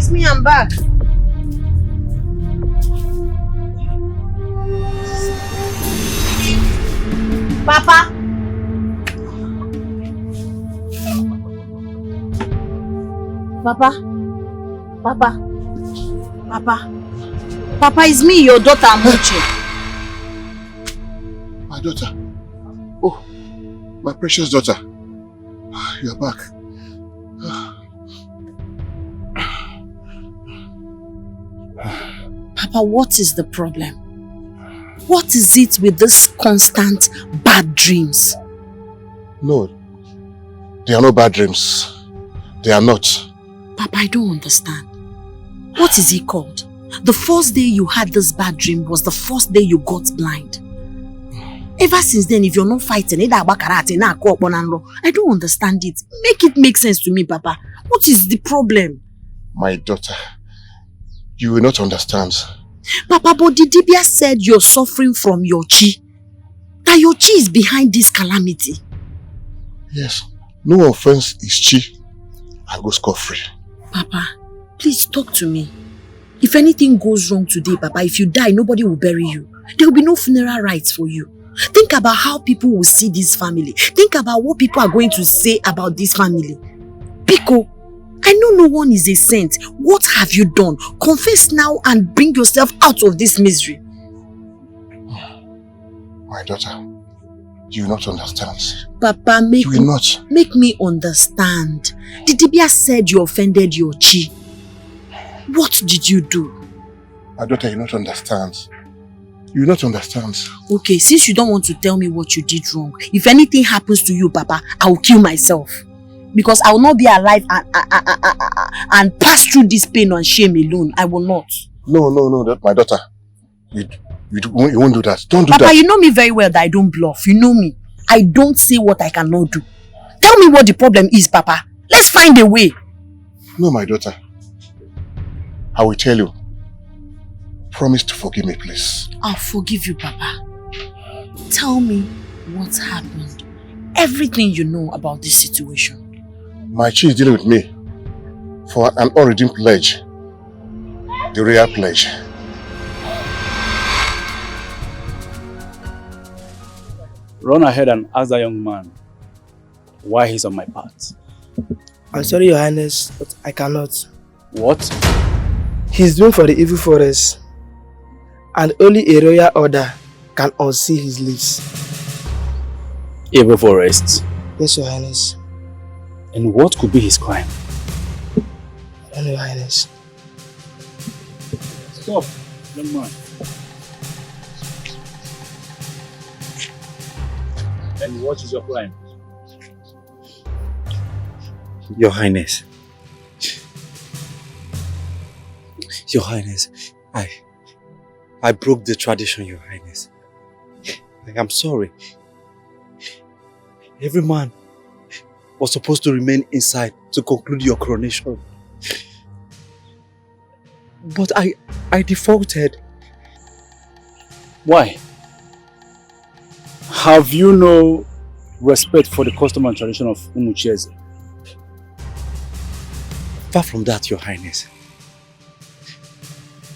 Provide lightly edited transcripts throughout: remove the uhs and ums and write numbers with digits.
It's me, I'm back. Papa! Papa? Papa? Papa? Papa, it's me, your daughter, Amuche. My daughter? Oh, my precious daughter. You are back. Papa, what is the problem? What is it with this constant bad dreams? No, they are not bad dreams. They are not. Papa, I don't understand. What is it called? The first day you had this bad dream was the first day you got blind. Ever since then, if you're not fighting, I don't understand it. Make it make sense to me, Papa. What is the problem? My daughter, you will not understand. Papa, but the Dibia said you're suffering from your chi. That your chi is behind this calamity. Yes. No offense is chi. I go scot-free. Papa, please talk to me. If anything goes wrong today, Papa, if you die, nobody will bury you. There will be no funeral rites for you. Think about how people will see this family. Think about what people are going to say about this family. Pico, I know no one is a saint. What have you done? Confess now and bring yourself out of this misery. My daughter, you will not understand. Papa, make me understand. The Dibia said you offended your chi. What did you do? My daughter, you will not understand. You will not understand. Okay, since you don't want to tell me what you did wrong, if anything happens to you, Papa, I will kill myself. Because I will not be alive and pass through this pain and shame alone. I will not. No, my daughter. You won't do that. Don't do Papa, that. you know me very well that I don't bluff. You know me. I don't say what I cannot do. Tell me what the problem is, Papa. Let's find a way. No, my daughter. I will tell you. Promise to forgive me, please. I'll forgive you, Papa. Tell me what happened. Everything you know about this situation. My chi is dealing with me for an unredeemed pledge. The real pledge. Run ahead and ask that young man why he's on my path. I'm sorry, Your Highness, but I cannot. What? He's doing for the evil forest, and only a royal order can unsee his lips. Evil forest? Yes, Your Highness. And what could be his crime? I don't know, Your Highness. Stop, young man. And what is your crime? Your Highness. Your Highness, I broke the tradition, Your Highness. I am sorry. Every man was supposed to remain inside to conclude your coronation. But I defaulted. Why? Have you no respect for the custom and tradition of Umucheze? Far from that, Your Highness.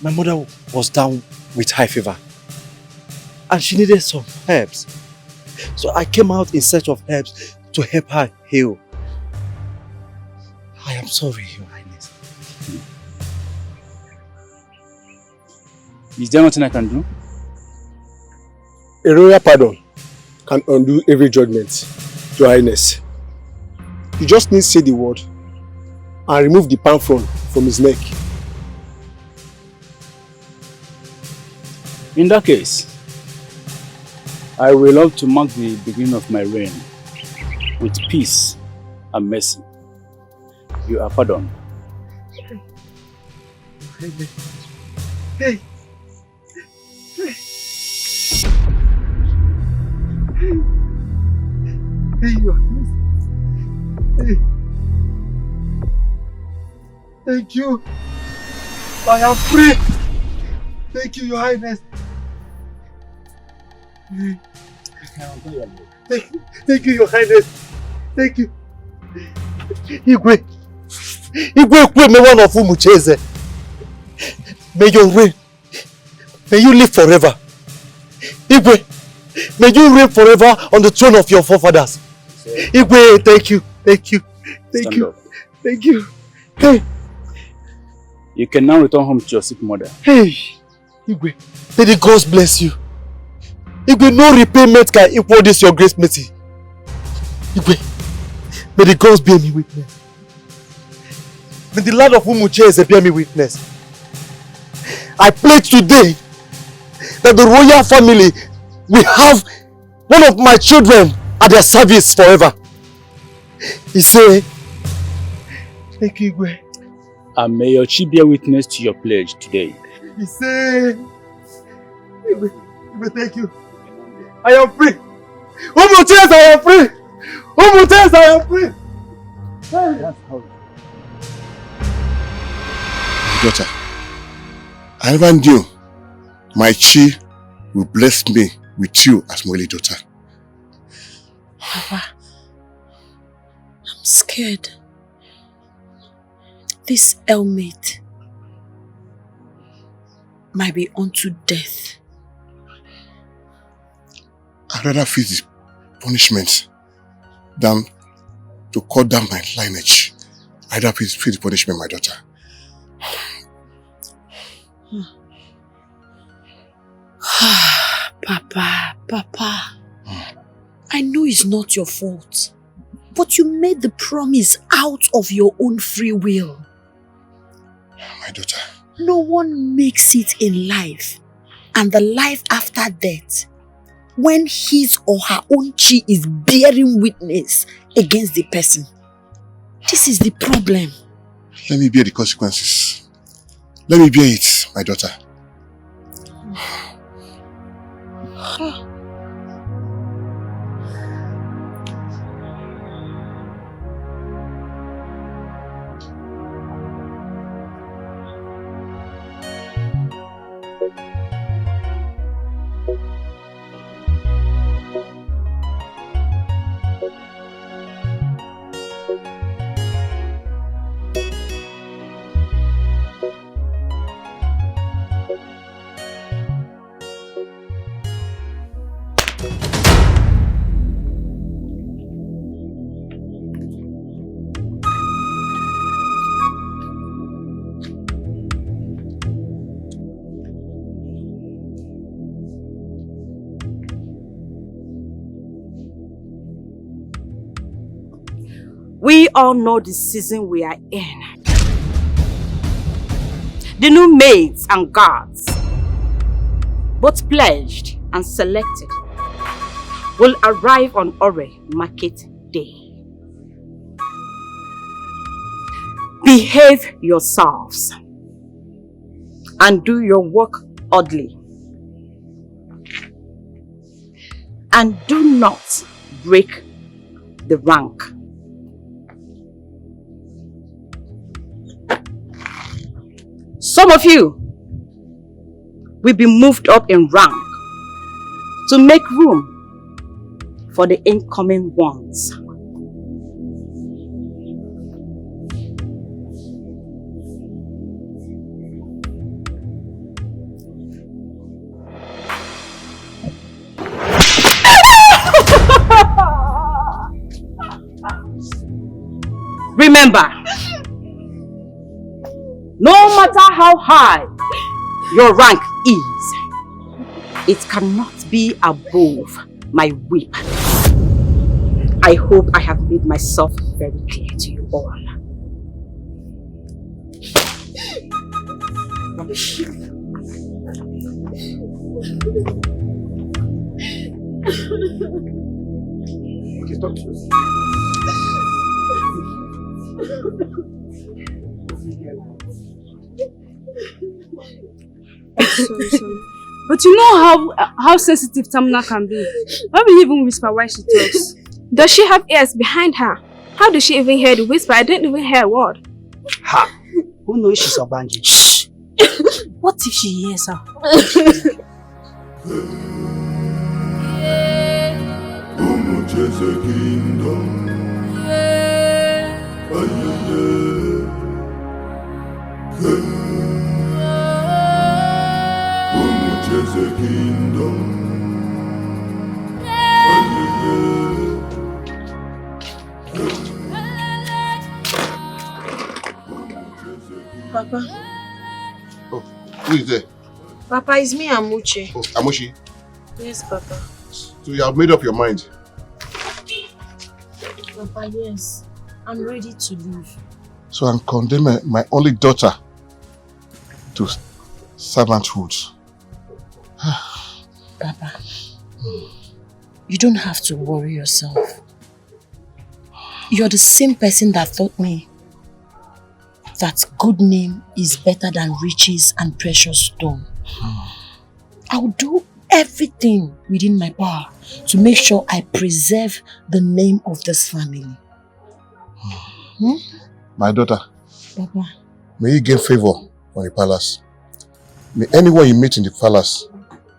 My mother was down with high fever and she needed some herbs. So I came out in search of herbs to help her heal. I am sorry, Your Highness. Is there nothing I can do? A royal pardon can undo every judgment, Your Highness. You just need to say the word and remove the palm frond from his neck. In that case, I will love to mark the beginning of my reign with peace and mercy. You are pardoned. Hey. Hey, Your Highness. Hey. Thank you. I am free. Thank you, Your Highness. Thank you, Your Highness. Thank you. Igwe. Igwe me one of Umucheze. May you reign. May you live forever. Igwe, may you reign forever on the throne of your forefathers. Igwe, thank you. Thank you. Thank Stand you. up. Thank you. Hey. You can now return home to your sick mother. Hey. Igwe, may the gods bless you. Igwe, no repayment can equal this your grace mercy. Igwe, may the gods bear me witness. May the land of Umucheze bear me witness. I pledge today that the royal family will have one of my children at their service forever. He said, thank you, Igwe. And may your chi bear witness to your pledge today. He said, Igwe, thank you. I am free. Umucheze, I am free. Umucheze, I am free. That's how. Daughter, I never knew my chi will bless me with you as my only daughter. Papa, I'm scared. This helmet might be unto death. I'd rather face the punishment than to cut down my lineage. I'd rather face the punishment, my daughter. Papa, I know it's not your fault, but you made the promise out of your own free will. My daughter. No one makes it in life and the life after death when his or her own chi is bearing witness against the person. This is the problem. Let me bear the consequences. Let me bear it, my daughter. We all know the season we are in. The new maids and guards, both pledged and selected, will arrive on Ore Market Day. Behave yourselves and do your work orderly. And do not break the rank. Some of you will be moved up in rank to make room for the incoming ones. Remember, no matter how high your rank is, it cannot be above my whip. I hope I have made myself very clear to you all. Okay, talk to us. Sorry. But you know how sensitive Tamina can be. Why will you even whisper while she talks? Does she have ears behind her? How does she even hear the whisper? I didn't even hear a word. Ha! Who knows she's a bandit? Shh! What if she hears her? Papa. Oh, who is there? Papa, it's me, Amuche. Oh, Amushi. Yes, Papa. So you have made up your mind? Papa, yes. I'm ready to leave. So I'm condemning my only daughter to servanthood. Papa, you don't have to worry yourself. You're the same person that taught me that good name is better than riches and precious stone. I'll do everything within my power to make sure I preserve the name of this family. My daughter, Papa, may you gain favor on the palace. May anyone you meet in the palace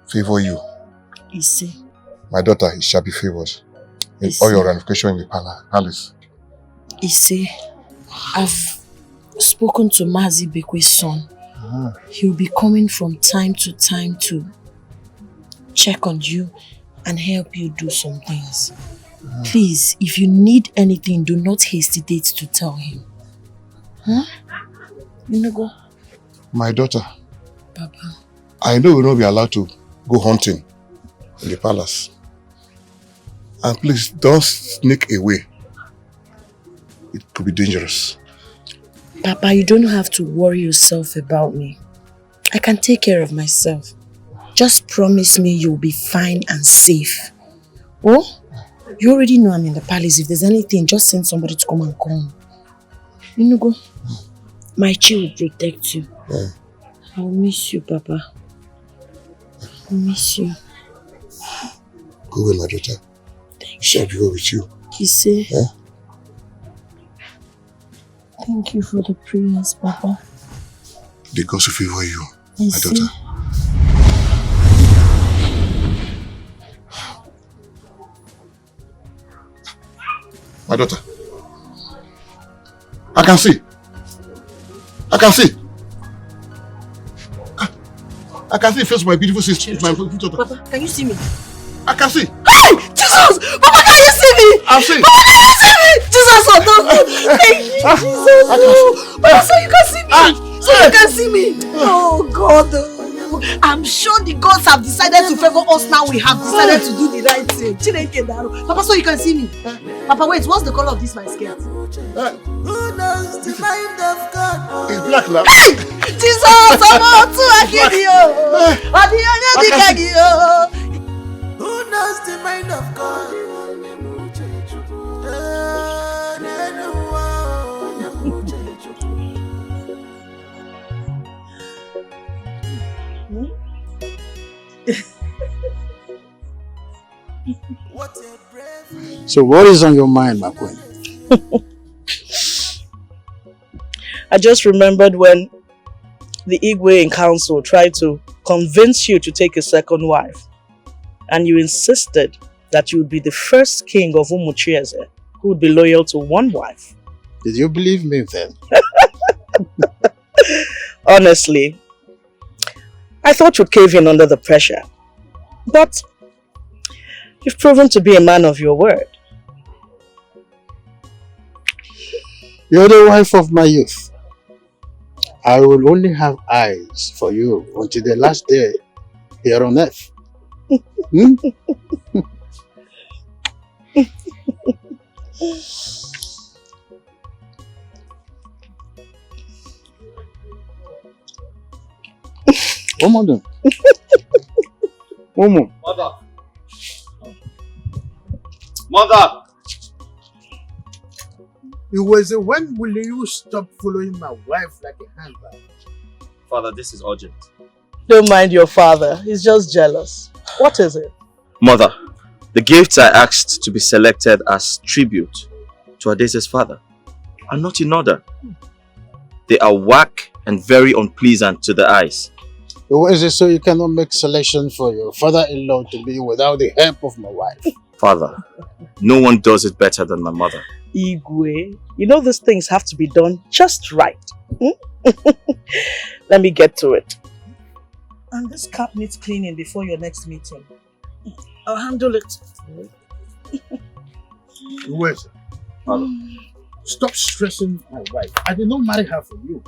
favor you. Ise. My daughter, it shall be favored in all your ramifications in the palace. Ise, I've spoken to Mazi Bekwe's son. He'll be coming from time to time to check on you and help you do some things. Please, if you need anything, do not hesitate to tell him. You know, go. My daughter, Papa, I know we will not be allowed to go hunting in the palace. And please, don't sneak away. It could be dangerous. Papa, you don't have to worry yourself about me. I can take care of myself. Just promise me you'll be fine and safe. Oh? You already know I'm in the palace. If there's anything, just send somebody to come and come. You know, go. My chi will protect you. I'll miss you, Papa. I'll miss you. Go away, my daughter. Shall be with you. Kise. Thank you for the prayers, Papa. The gods will favor you, my Ise. daughter. My daughter. I can see. I can see. I can see the face of my beautiful sister. My beautiful daughter. Papa, can you see me? I can see. Hey! Jesus! Papa, can you see me? I'm seeing. Papa, can you see me? Jesus, oh, no. Thank you, Jesus. Papa, so you can see me. So you can see me. Oh, God. I'm sure the gods have decided to favor us now. We have decided to do the right thing. Papa, so you can see me. Papa, wait, what's the color of this my skirt? Who knows the mind of God? It's black now. Hey! Jesus! Who knows the mind of God? So what is on your mind, my queen? I just remembered when the Igwe in council tried to convince you to take a second wife, and you insisted that you would be the first king of Umuchieze who would be loyal to one wife. Did you believe me then? Honestly, I thought you'd cave in under the pressure, but you've proven to be a man of your word. You're the wife of my youth. I will only have eyes for you until the last day here on earth. Mother. Mother! It was a when will you stop following my wife like a handbag? Father, this is urgent. Don't mind your father, he's just jealous. What is it? Mother, the gifts I asked to be selected as tribute to Adese's father are not in order. They are whack and very unpleasant to the eyes. Is it so you cannot make selection for your father-in-law to be without the help of my wife? Father, no one does it better than my mother. Igwe, you know these things have to be done just right. Let me get to it. And this cup needs cleaning before your next meeting. I'll handle it. Wait. Father, stop stressing my wife. I did not marry her for you.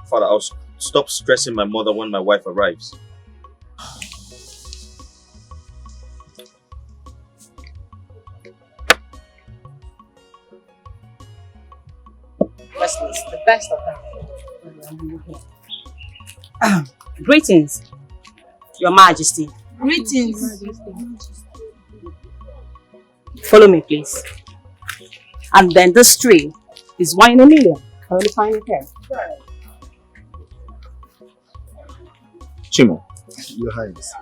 Father, I'll stop stressing my mother when my wife arrives. The best of them. Greetings, Your Majesty. Greetings. Follow me, please. And then this tree is 1 in a million. I only find it here. Chimo, Your Highness.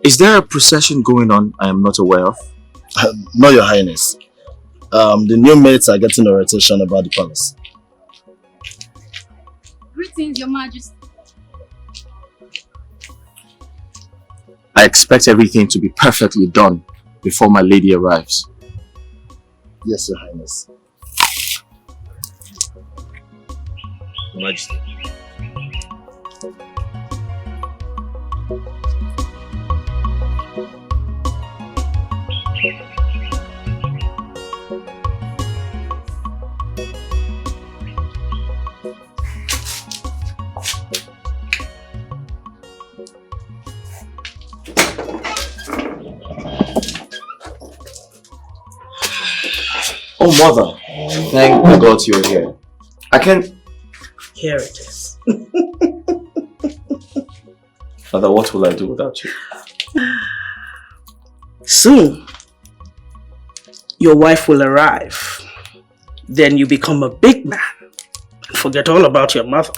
is there a procession going on I am not aware of? No, Your Highness. The new mates are getting a rotation about the palace. Greetings, Your Majesty. I expect everything to be perfectly done before my lady arrives. Yes, Your Highness. Your Majesty. Oh, Mother, thank the gods you're here. I can't... Here it is. Mother, what will I do without you? Soon, your wife will arrive. Then you become a big man. Forget all about your mother.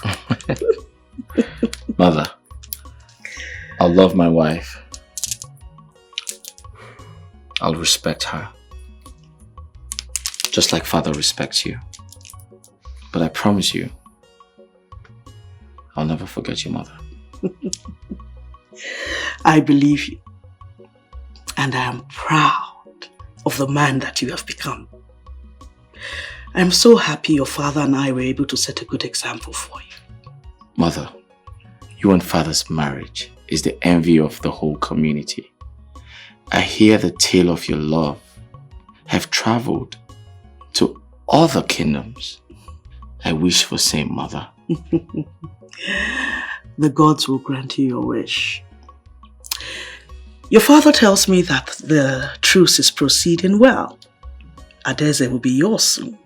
Mother, I'll love my wife. I'll respect her. Just like Father respects you. But I promise you, I'll never forget your mother. I believe you. And I am proud of the man that you have become. I'm so happy your father and I were able to set a good example for you. Mother, you and Father's marriage is the envy of the whole community. I hear the tale of your love have traveled to other kingdoms. I wish for same, Mother. The gods will grant you your wish. Your father tells me that the truce is proceeding well. Adeze will be yours soon.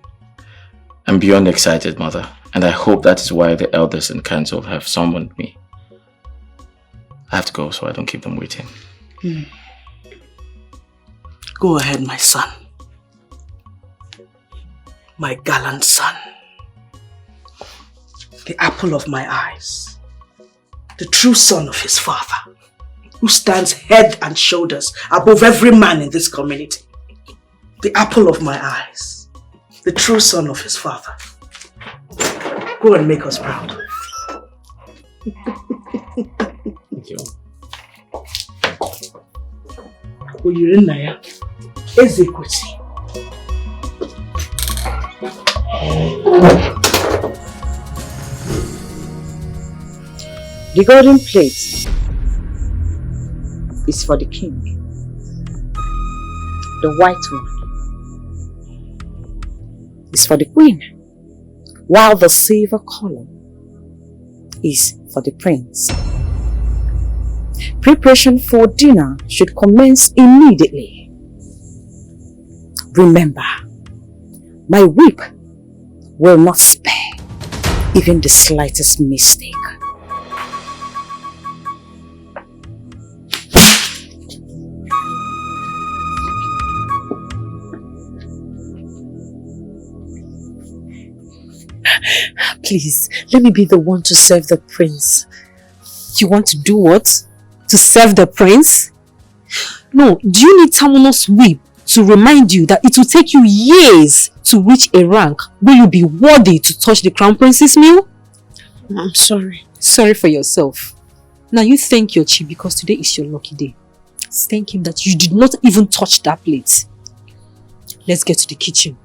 I'm beyond excited, Mother, and I hope that is why the elders in council have summoned me. I have to go so I don't keep them waiting. Go ahead, my son. My gallant son. The apple of my eyes. The true son of his father, who stands head and shoulders above every man in this community. The apple of my eyes. The true son of his father. Go and make us proud. Thank you. Oyirinaya, Ezekwesi. The golden plate is for the king. The white one is for the queen, while the silver color is for the prince. Preparation for dinner should commence immediately. Remember, my whip will not spare even the slightest mistake. Please, let me be the one to serve the prince. You want to do what? To serve the prince? No, do you need Tamuno's whip to remind you that it will take you years to reach a rank where you'll be worthy to touch the crown prince's meal? I'm sorry. Sorry for yourself. Now you thank your chief because today is your lucky day. Thank him that you did not even touch that plate. Let's get to the kitchen.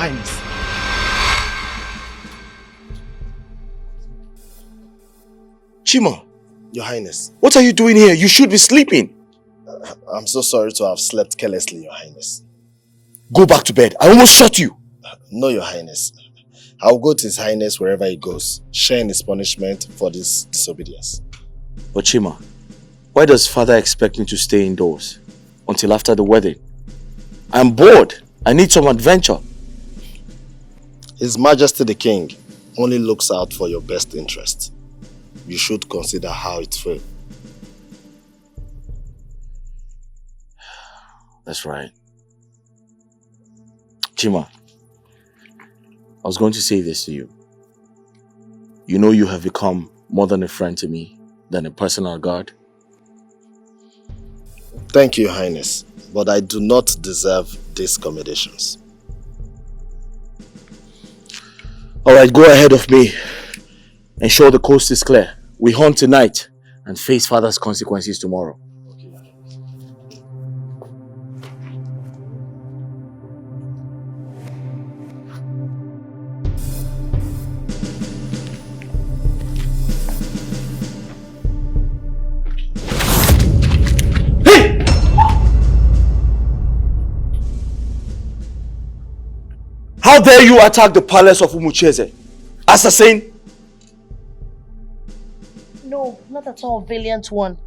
Highness. Chima, Your Highness. What are you doing here? You should be sleeping. I'm so sorry to have slept carelessly, Your Highness. Go back to bed. I almost shot you. No, Your Highness. I'll go to His Highness wherever he goes, sharing his punishment for this disobedience. But Chima, why does father expect me to stay indoors until after the wedding? I'm bored. I need some adventure. His Majesty the King only looks out for your best interest. You should consider how it feels. That's right. Chima, I was going to say this to you. You know you have become more than a friend to me, than a personal guard. Thank you, Your Highness, but I do not deserve these commendations. Alright, go ahead of me. Ensure the coast is clear. We hunt tonight and face father's consequences tomorrow. How dare you attack the palace of Umucheze? Assassin! No, not at all, valiant one.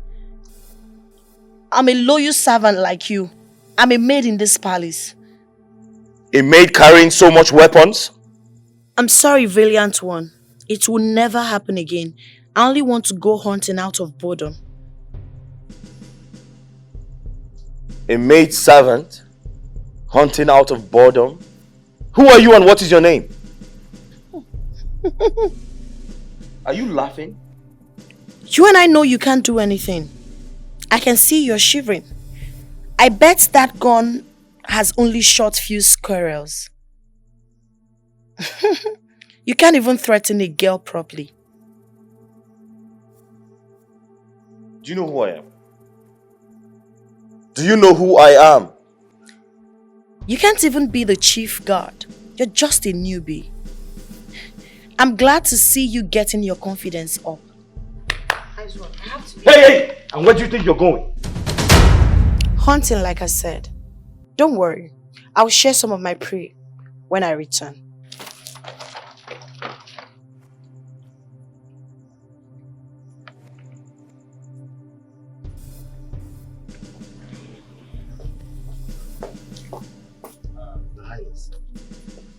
I'm a loyal servant like you. I'm a maid in this palace. A maid carrying so much weapons? I'm sorry, valiant one. It will never happen again. I only want to go hunting out of boredom. A maid servant? Hunting out of boredom? Who are you and what is your name? Are you laughing? You and I know you can't do anything. I can see you're shivering. I bet that gun has only shot few squirrels. You can't even threaten a girl properly. Do you know who I am? Do you know who I am? You can't even be the chief guard. You're just a newbie. I'm glad to see you getting your confidence up. Hey! And where do you think you're going? Hunting, like I said. Don't worry. I'll share some of my prey when I return.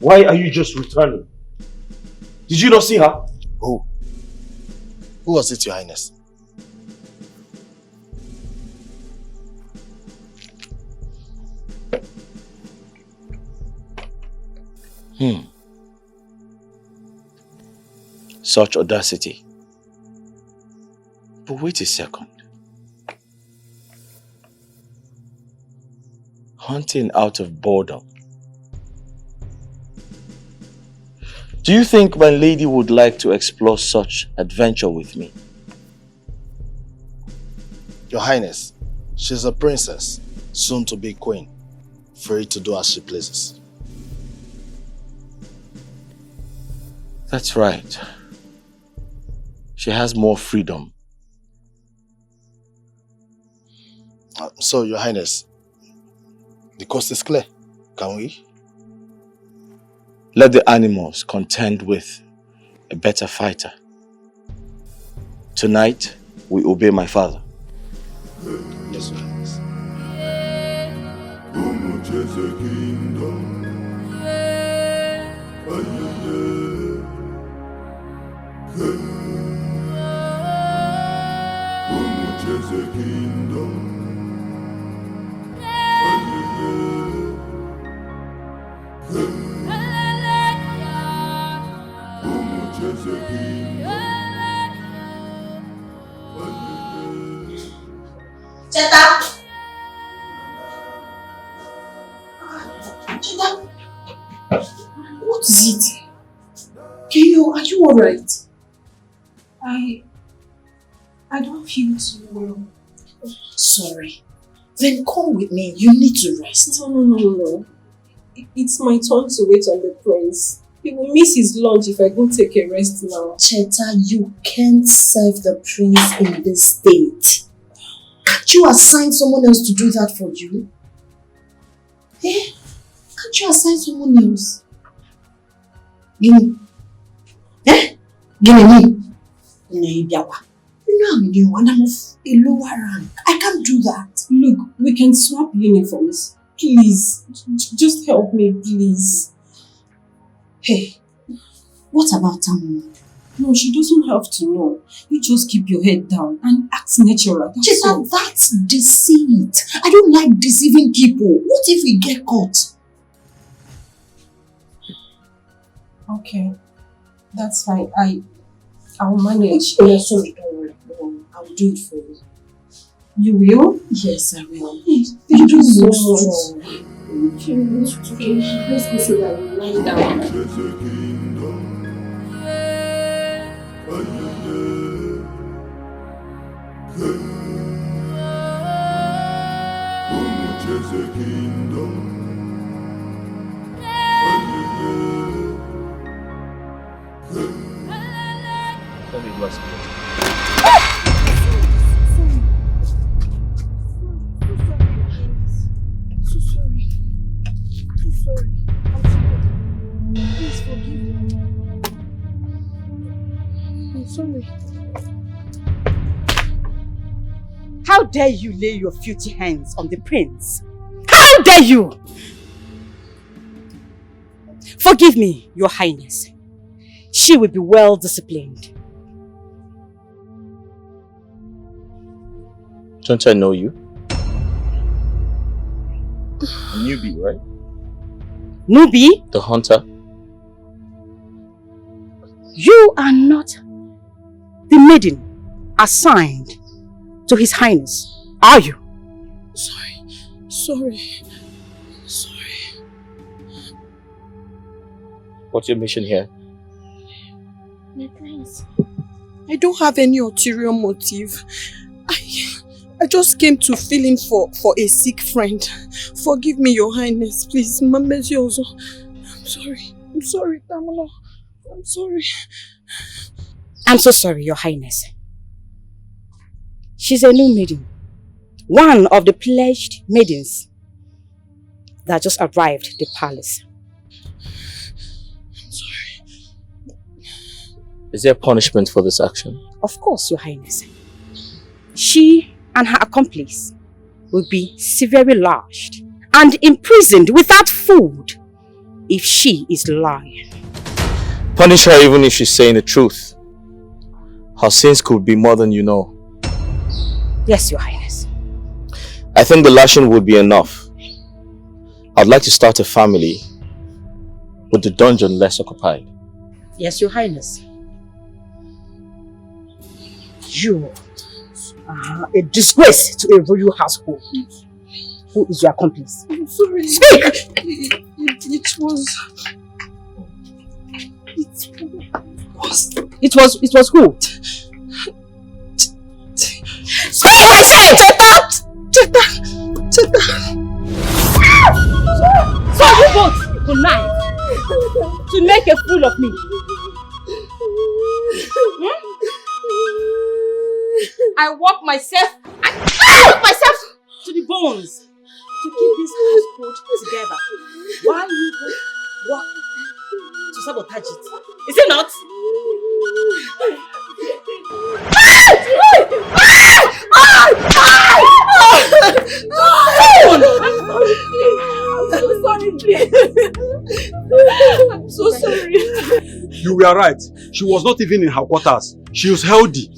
Why are you just returning? Did you not see her? Who? Who was it, Your Highness? Such audacity. But wait a second. Hunting out of boredom. Do you think my lady would like to explore such adventure with me? Your Highness, she's a princess, soon to be queen, free to do as she pleases. That's right. She has more freedom. So, Your Highness, the coast is clear. Can we? Let the animals contend with a better fighter. Tonight, we obey my father. Yes, Your Highness. Cheta! Cheta! What is it? Keyo, are you alright? I don't feel too well. Sorry. Then come with me. You need to rest. No. It's my turn to wait on the prince. He will miss his lunch if I go take a rest now. Cheta, you can't serve the prince in this state. Can't you assign someone else to do that for you? Eh? Can't you assign someone else? Gimme. Eh? Gimme me. You know I'm new and I'm of a lower rank. I can't do that. Look, we can swap uniforms. Please, just help me, please. Hey, what about Tamu? No, she doesn't have to know. You just keep your head down and act natural. Cheta, that's deceit. I don't like deceiving people. What if we get caught? Okay, that's fine. I'll manage. Yes, sorry, don't worry. I'll do it for you. You will? Yes, I will. Thank you so much. Okay, let's go so that we lie down. How dare you lay your filthy hands on the prince? How dare you! Forgive me, your highness. She will be well disciplined. Don't I know you? A newbie, right? Newbie? The hunter? You are not the maiden assigned to His Highness, are you? Sorry. What's your mission here? My prince, I don't have any ulterior motive. I just came to fill in for a sick friend. Forgive me, your highness, please. Mamesi also. I'm sorry, Tamala. I'm sorry. I'm so sorry, your highness. She's a new maiden. One of the pledged maidens that just arrived at the palace. I'm sorry. Is there punishment for this action? Of course, your highness. She and her accomplice will be severely lashed and imprisoned without food if she is lying. Punish her even if she's saying the truth. Her sins could be more than you know. Yes, your highness. I think the lashing would be enough. I'd like to start a family with the dungeon less occupied. Yes, your highness. You are a disgrace to a royal household. Who is your accomplice? I'm sorry. Speak! It was who? Speak, I say! Cheta! So you both connive to make a fool of me. I work myself to the bones to keep this household together. Why you both work to sabotage it? Is it not? I'm so sorry. You were right. She was not even in her quarters. She was healthy.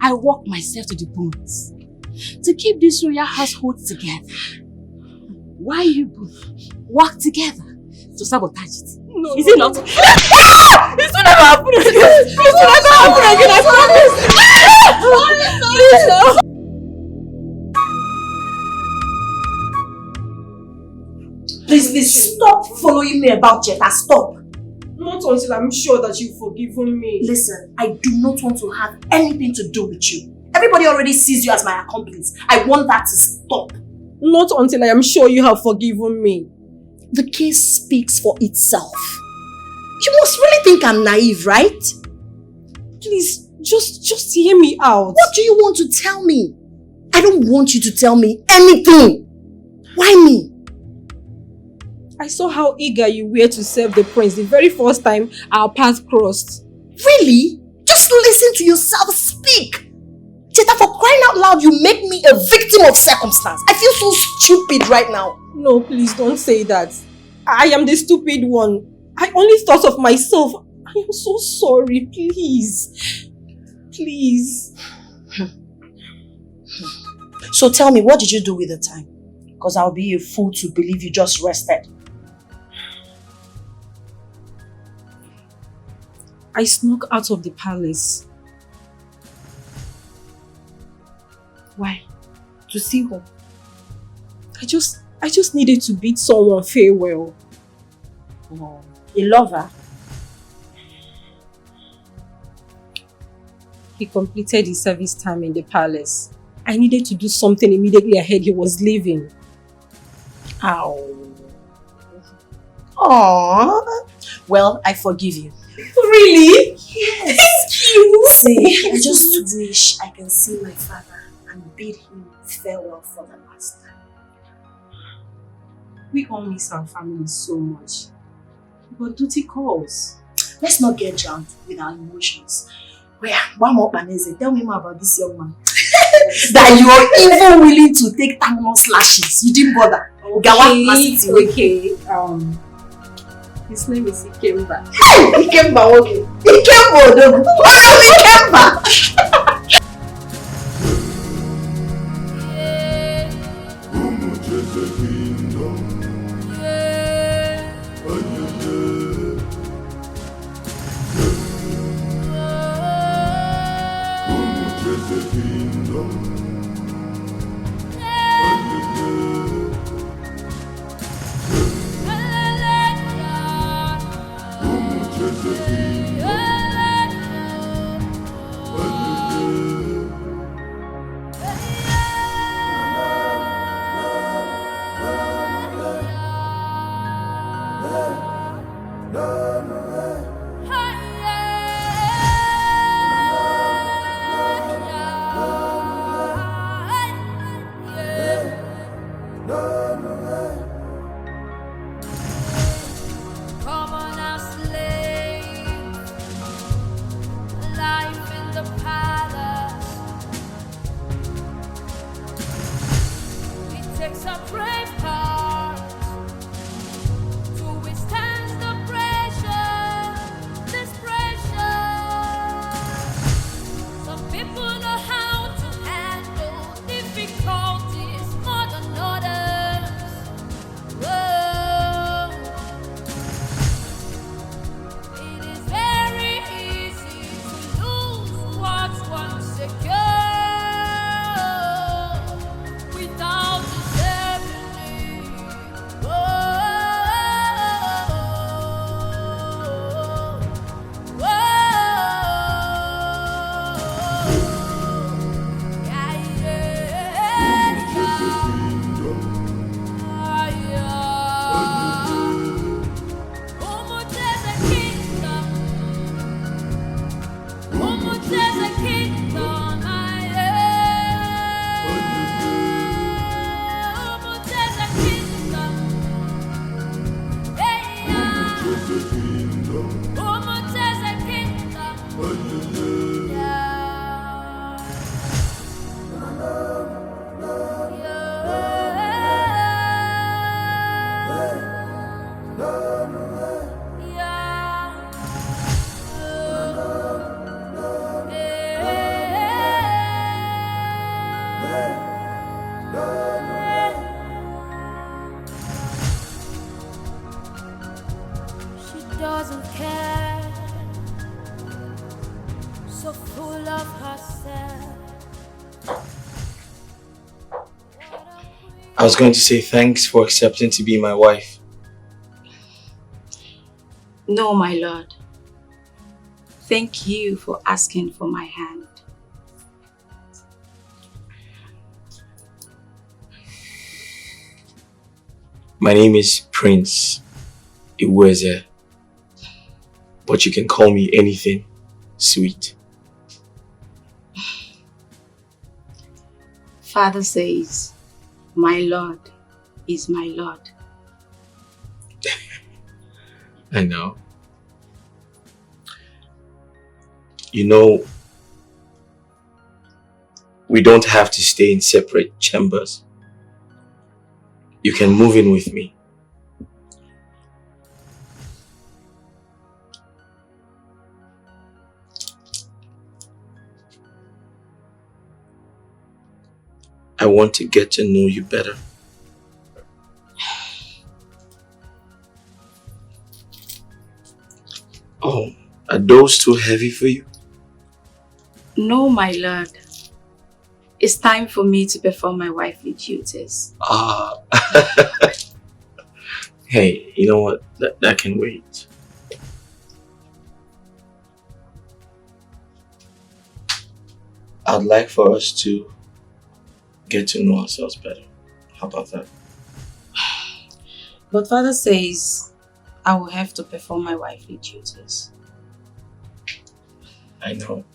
I work myself to the bones to keep this royal household together. Why you both work together to sabotage it? No, is it not? It will never happen again. It will never happen again, I promise. Please, stop following me about Cheta. Stop. Not until I'm sure that you've forgiven me. Listen, I do not want to have anything to do with you. Everybody already sees you as my accomplice. I want that to stop. Not until I am sure you have forgiven me. The case speaks for itself. You must really think I'm naive, right? Please, just hear me out. What do you want to tell me? I don't want you to tell me anything. Why me? I saw how eager you were to serve the prince the very first time our paths crossed. Really? Just listen to yourself speak. Teta, for crying out loud, you make me a victim of circumstance. I feel so stupid right now. No, please don't say that. I am the stupid one. I only thought of myself. I am so sorry, please. Please. So tell me, what did you do with the time? Because I'll be a fool to believe you just rested. I snuck out of the palace. Why? To see who? I just needed to bid someone farewell. Oh, a lover? He completed his service time in the palace. I needed to do something immediately I heard he was leaving. Ow. Aww. Well, I forgive you. Really? Yes. Thank you. See, I just wish I can see my father and bid him farewell for the last time. We all miss our family so much. But duty calls. Let's not get drowned with our emotions. Where? One more Banese, tell me more about this young man. That you are even willing to take terminal slashes. You didn't bother. Okay. His name is Ikemba. Hey! Ikemba, okay. Ikemba, Odogu. Oh, Ikemba! I was going to say thanks for accepting to be my wife. No, my lord. Thank you for asking for my hand. My name is Prince Iweze, but you can call me anything sweet. Father says, my Lord is my Lord. I know. You know, we don't have to stay in separate chambers. You can move in with me. I want to get to know you better. Oh, are those too heavy for you? No, my Lord. It's time for me to perform my wifely duties. Ah. Hey, you know what? That can wait. I'd like for us to get to know ourselves better. How about that? But Father says I will have to perform my wifely duties. I know.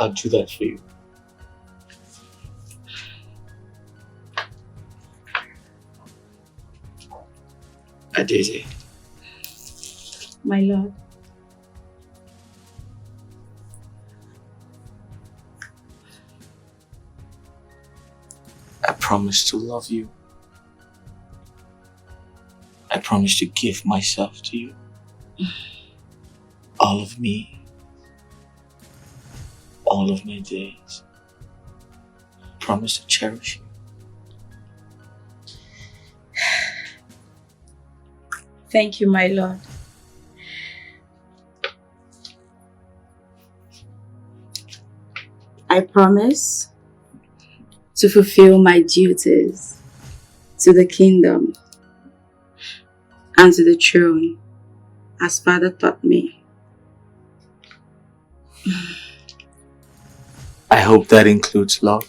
I'll do that for you. Adeze. My Lord. I promise to love you. I promise to give myself to you. All of me. All of my days. I promise to cherish you. Thank you, my Lord. I promise to fulfill my duties to the kingdom and to the throne as Father taught me. I hope that includes love.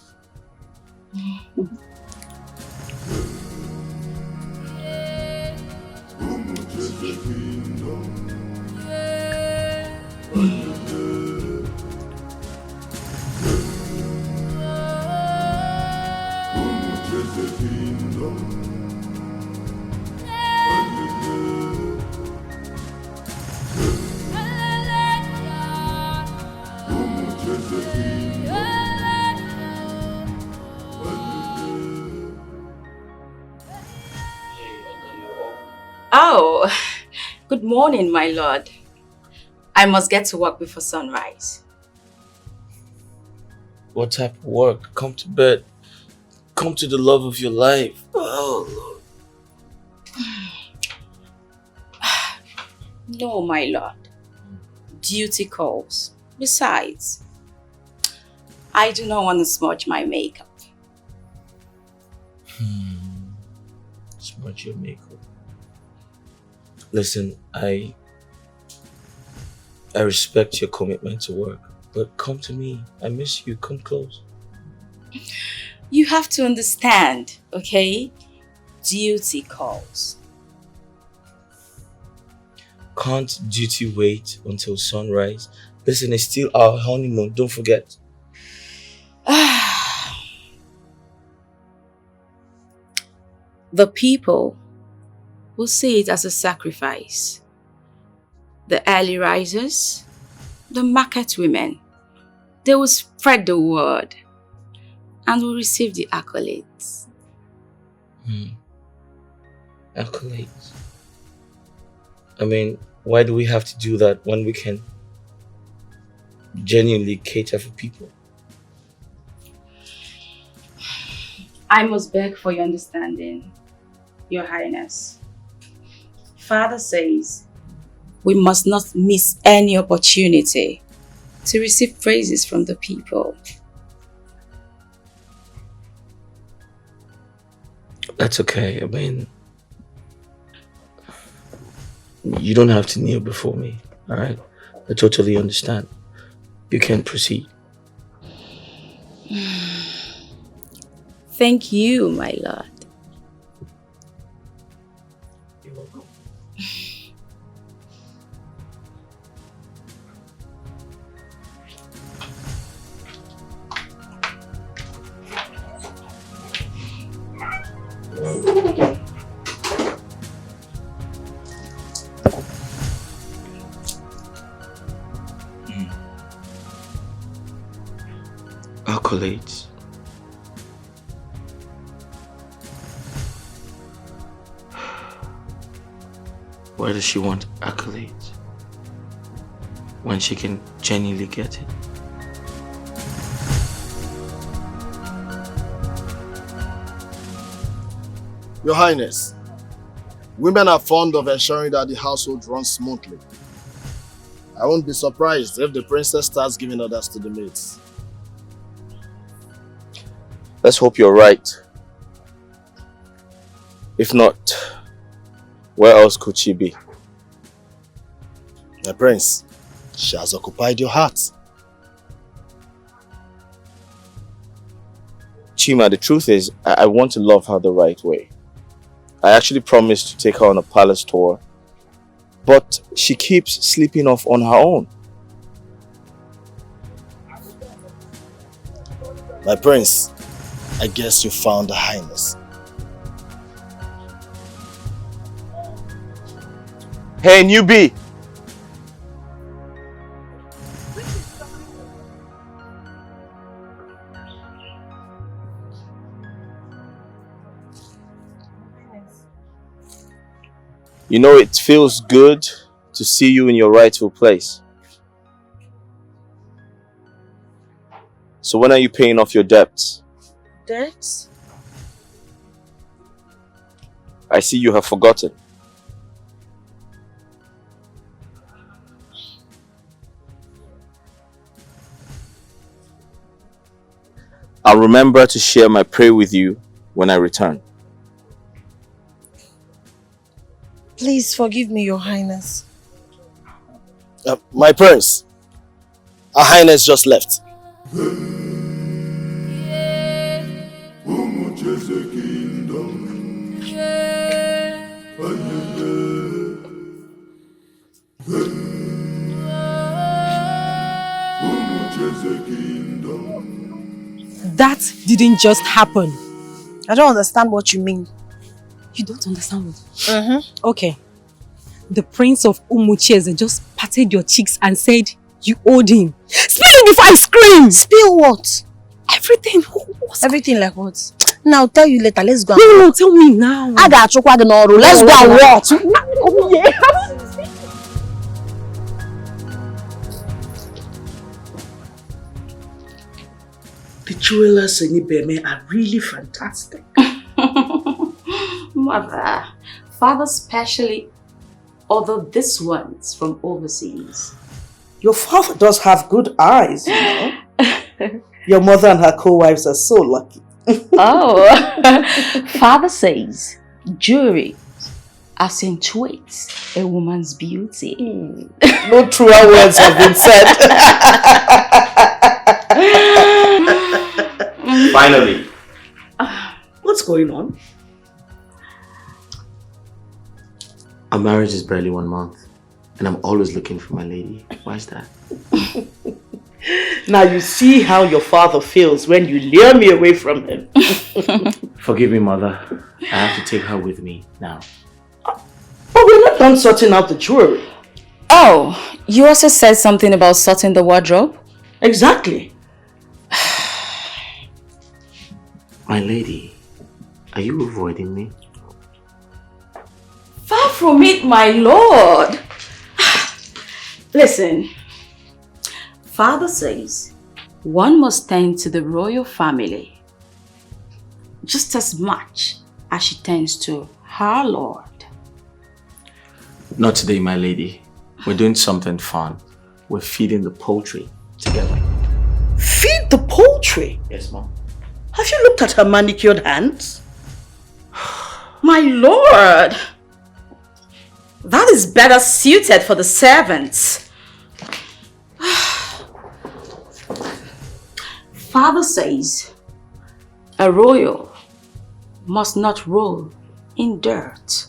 Oh, good morning, my Lord. I must get to work before sunrise. What type of work? Come to bed. Come to the love of your life. Oh, Lord. No, my Lord. Duty calls. Besides, I do not want to smudge my makeup. Smudge your makeup. Listen, I respect your commitment to work, but come to me. I miss you. Come close. You have to understand, okay? Duty calls. Can't duty wait until sunrise? Listen, it's still our honeymoon. Don't forget. The people will see it as a sacrifice. The early risers, the market women, they will spread the word and will receive the accolades. Accolades? I mean, why do we have to do that when we can genuinely cater for people? I must beg for your understanding, Your Highness. Father says we must not miss any opportunity to receive praises from the people. That's okay. I mean, you don't have to kneel before me, alright? I totally understand. You can proceed. Thank you, my lord. You're welcome. Accolades. Why does she want accolades when she can genuinely get it? Your Highness, women are fond of ensuring that the household runs smoothly. I won't be surprised if the princess starts giving orders to the maids. Let's hope you're right. If not, where else could she be? My prince, she has occupied your heart. Chima, the truth is, I want to love her the right way. I actually promised to take her on a palace tour, but she keeps sleeping off on her own. My prince, I guess you found the Highness. Hey, newbie! You know, it feels good to see you in your rightful place. So when are you paying off your debts? Debts? I see you have forgotten. I'll remember to share my prey with you when I return. Please forgive me, Your Highness. My prince, Her Highness just left. That didn't just happen. I don't understand what you mean. You don't understand what? Okay. The Prince of Umucheze just patted your cheeks and said you owed him. Spill it before I scream! Spill what? Everything. Everything like what? Now I'll tell you later. Let's go. No, tell me now. Let's go and watch. Oh yeah. The jewelers in Ibeme are really fantastic. Mother, father specially ordered this ones from overseas. Your father does have good eyes, you know. Your mother and her co-wives are so lucky. Oh, father says jewelry accentuates a woman's beauty. No truer words have been said. Finally. What's going on? Our marriage is barely 1 month, and I'm always looking for my lady. Why is that? Now you see how your father feels when you lure me away from him. Forgive me, mother. I have to take her with me now. But we're not done sorting out the jewelry. Oh, you also said something about sorting the wardrobe? Exactly. My lady, are you avoiding me? Far from it, my lord. Listen, father says one must tend to the royal family just as much as she tends to her lord. Not today, my lady. We're doing something fun. We're feeding the poultry together. Feed the poultry? Yes, ma'am. Have you looked at her manicured hands? My lord, that is better suited for the servants. Father says a royal must not roll in dirt.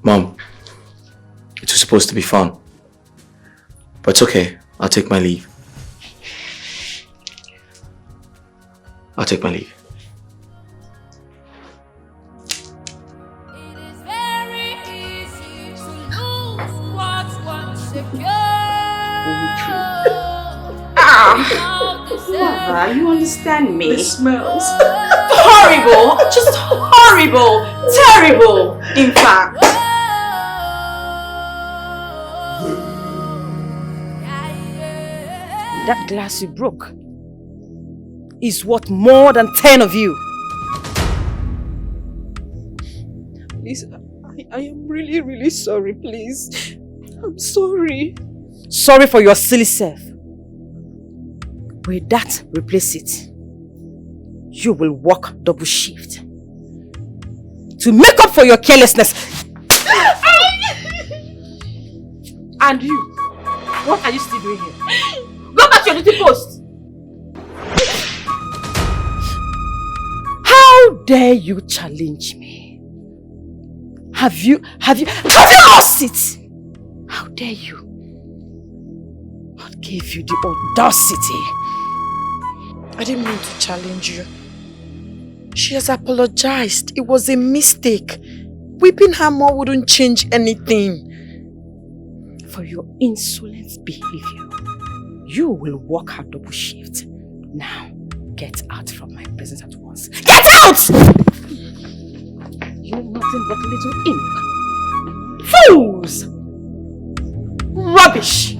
Mom, it was supposed to be fun. But it's okay. I'll take my leave. I'll take my leave. Mother, you understand me? The smells. Horrible! Just horrible! Terrible, in fact. That glass you broke is worth more than 10 of you. Please, I am really, really sorry, please. I'm sorry. Sorry for your silly self. With that, replace it. You will work double shift to make up for your carelessness. And you, what are you still doing here? Go back to your duty post. How dare you challenge me? Have you lost it? How dare you? What gave you the audacity? I didn't mean to challenge you. She has apologized. It was a mistake. Whipping her more wouldn't change anything. For your insolent behavior, you will work her double shift. Now, get out from my presence at once. Get out! You're nothing but a little imp. Fools! Rubbish!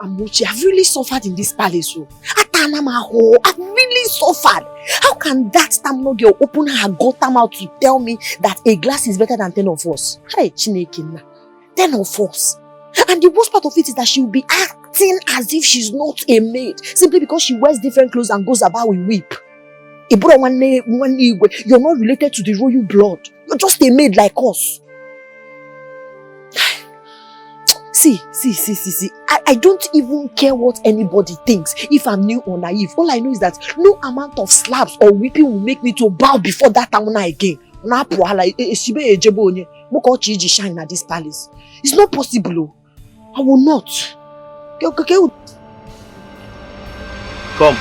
Amuchi, I've really suffered in this palace. I've really suffered. How can that Tamno girl open her gutter mouth to tell me that a glass is better than 10 of us? Hey, Chineke, 10 of us. And the worst part of it is that she will be acting as if she's not a maid, simply because she wears different clothes and goes about with whip. You're not related to the royal blood. You're just a maid like us. See. I don't even care what anybody thinks if I'm new or naive. All I know is that no amount of slaps or whipping will make me to bow before that Tamuna again. Shine at this palace. It's not possible. I will not. Come.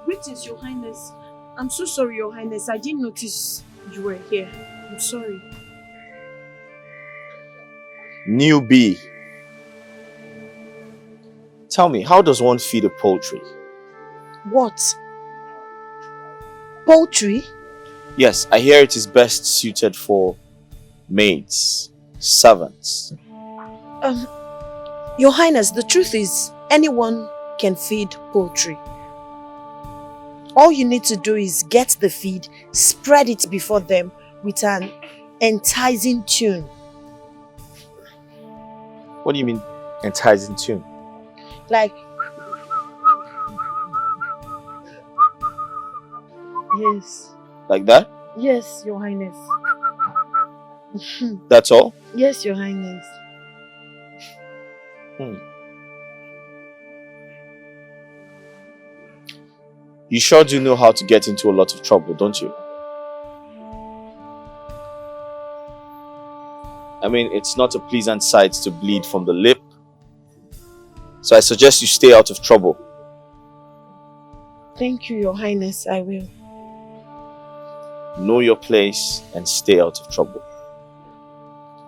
Greetings, Your Highness. I'm so sorry, Your Highness. I didn't notice you were here. I'm sorry. Newbie. Tell me, how does one feed a poultry? What? Poultry? Yes, I hear it is best suited for maids, servants. Your Highness, the truth is, anyone can feed poultry. All you need to do is get the feed, spread it before them with an enticing tune. What do you mean, enticing tune? Like... Yes. Like that? Yes, Your Highness. That's all? Yes, Your Highness. You sure do know how to get into a lot of trouble, don't you? I mean, it's not a pleasant sight to bleed from the lip. So I suggest you stay out of trouble. Thank you, Your Highness, I will. Know your place and stay out of trouble.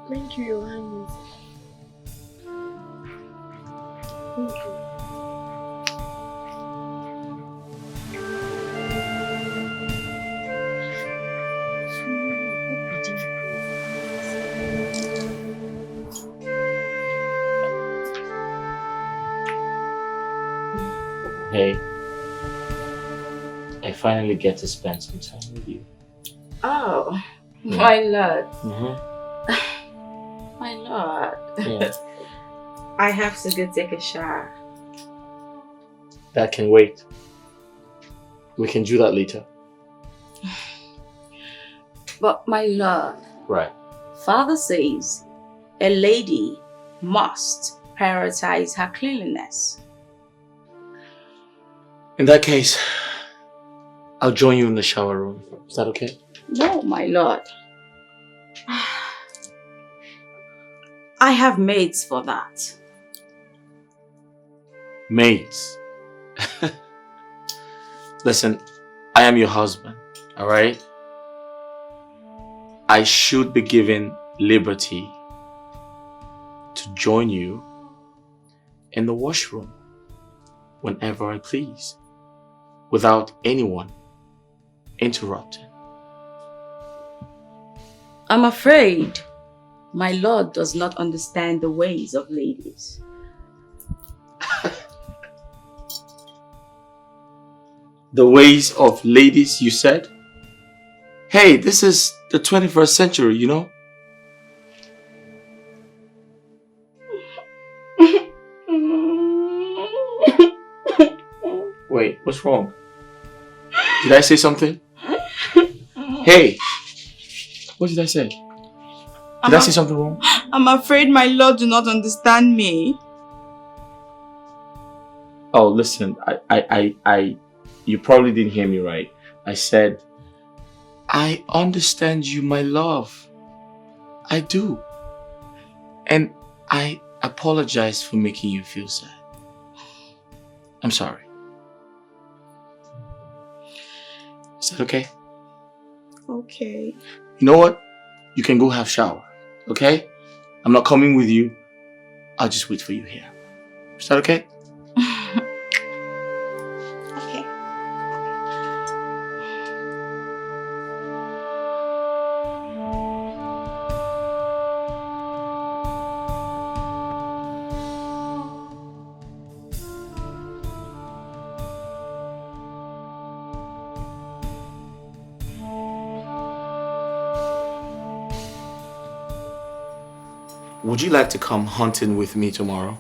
Thank you, Your Highness. Thank you. Hey, I finally get to spend some time with you. Oh, my lord. Mm-hmm. My lord. Yeah. I have to go take a shower. That can wait. We can do that later. But my lord, Right. Father says a lady must prioritize her cleanliness. In that case, I'll join you in the shower room. Is that okay? No, my lord. I have maids for that. Maids. Listen, I am your husband, alright? I should be given liberty to join you in the washroom whenever I please, without anyone interrupting. I'm afraid my lord does not understand the ways of ladies. The ways of ladies, you said? Hey, this is the 21st century, you know? Wait, what's wrong? Did I say something? Hey! What did I say? Did I say something wrong? I'm afraid my lord do not understand me. Oh, listen, you probably didn't hear me right. I said, I understand you, my love. I do. And I apologize for making you feel sad. I'm sorry. Is that okay? Okay. You know what? You can go have a shower, okay? I'm not coming with you. I'll just wait for you here. Is that okay? Okay. Would you like to come hunting with me tomorrow?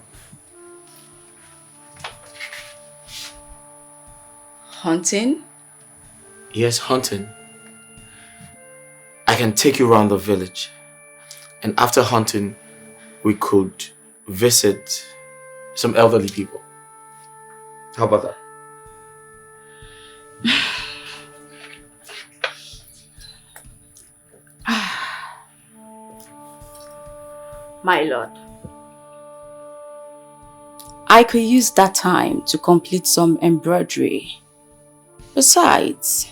Hunting? Yes, hunting. I can take you around the village. And after hunting, we could visit some elderly people. How about that? My lord, I could use that time to complete some embroidery. Besides,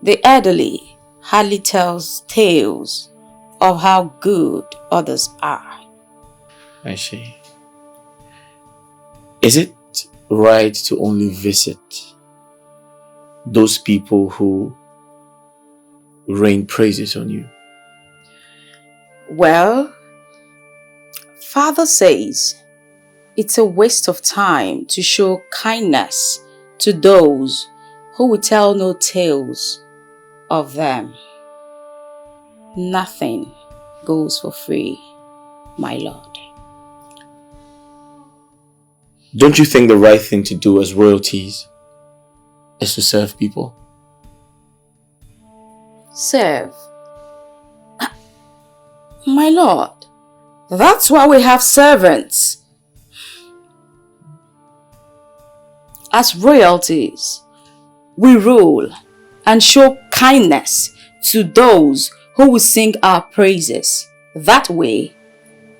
the elderly hardly tells tales of how good others are. I see. Is it right to only visit those people who rain praises on you? Well, Father says it's a waste of time to show kindness to those who will tell no tales of them. Nothing goes for free, my lord. Don't you think the right thing to do as royalties is to serve people? Serve? My lord, that's why we have servants. As royalties, we rule and show kindness to those who will sing our praises. That way,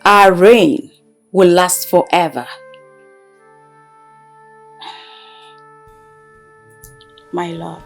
our reign will last forever. My Lord.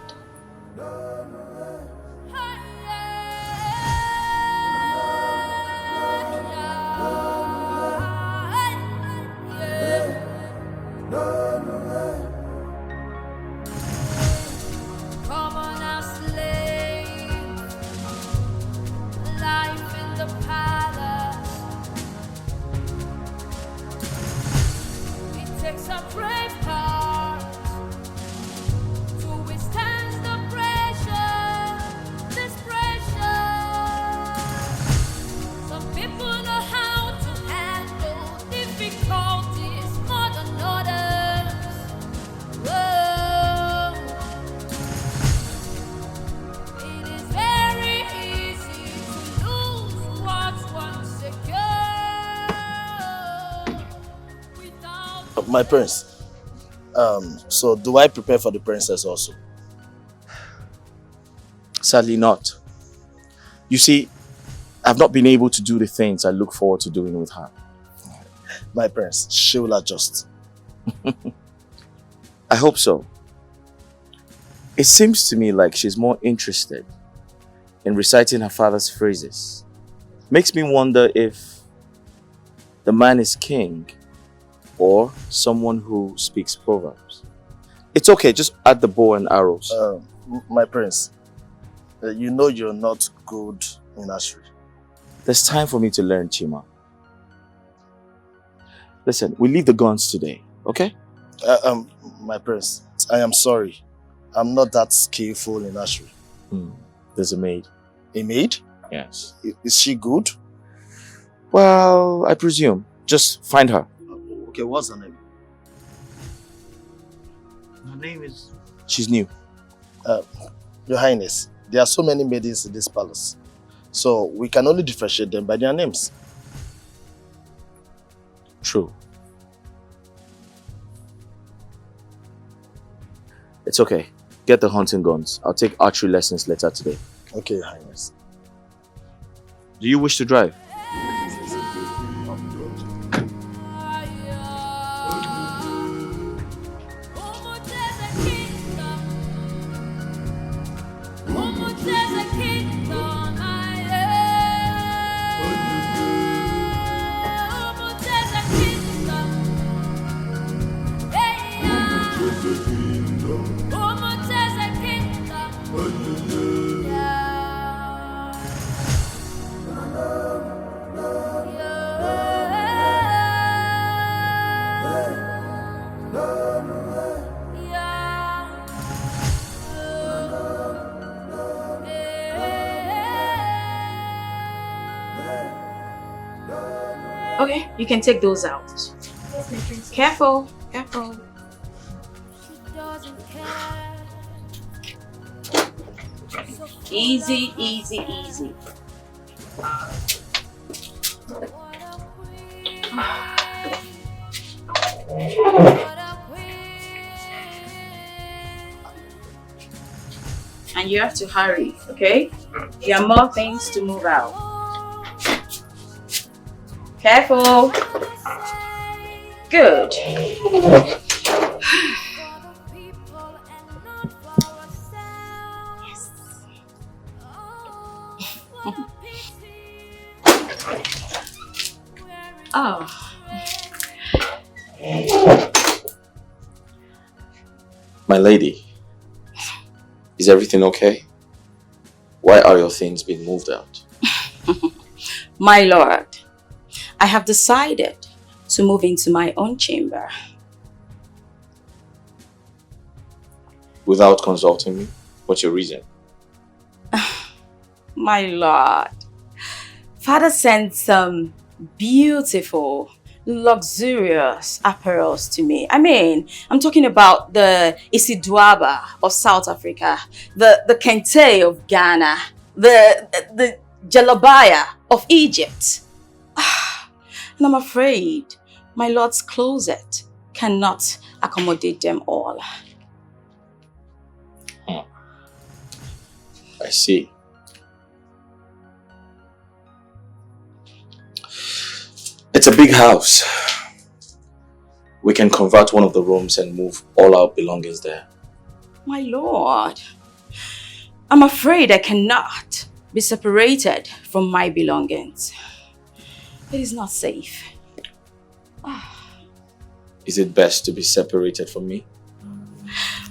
My prince, so do I prepare for the princess also? Sadly not. You see, I've not been able to do the things I look forward to doing with her. My prince, she will adjust. I hope so. It seems to me like she's more interested in reciting her father's phrases. Makes me wonder if the man is king or someone who speaks proverbs. It's okay, just add the bow and arrows. My prince, you know you're not good in archery. There's time for me to learn, Chima. Listen, we leave the guns today, okay? My prince, I am sorry. I'm not that skillful in archery. There's a maid. A maid? Yes. Is she good? Well, I presume. Just find her. Okay, what's her name? Her name is... She's new. Your Highness, there are so many maidens in this palace. So we can only differentiate them by their names. True. It's okay. Get the hunting guns. I'll take archery lessons later today. Okay, Your Highness. Do you wish to drive? Okay, you can take those out. Careful, careful. Easy, easy, easy. And you have to hurry, okay? There are more things to move out. Careful. Good. Oh. My lady, is everything okay? Why are your things being moved out? My lord, I have decided to move into my own chamber. Without consulting me? What's your reason? My lord, Father sent some beautiful, luxurious apparels to me. I mean, I'm talking about the Isiduaba of South Africa, the Kente of Ghana, the Jalabaya of Egypt. And I'm afraid my lord's closet cannot accommodate them all. I see. It's a big house. We can convert one of the rooms and move all our belongings there. My lord, I'm afraid I cannot be separated from my belongings. It is not safe. Is it best to be separated from me?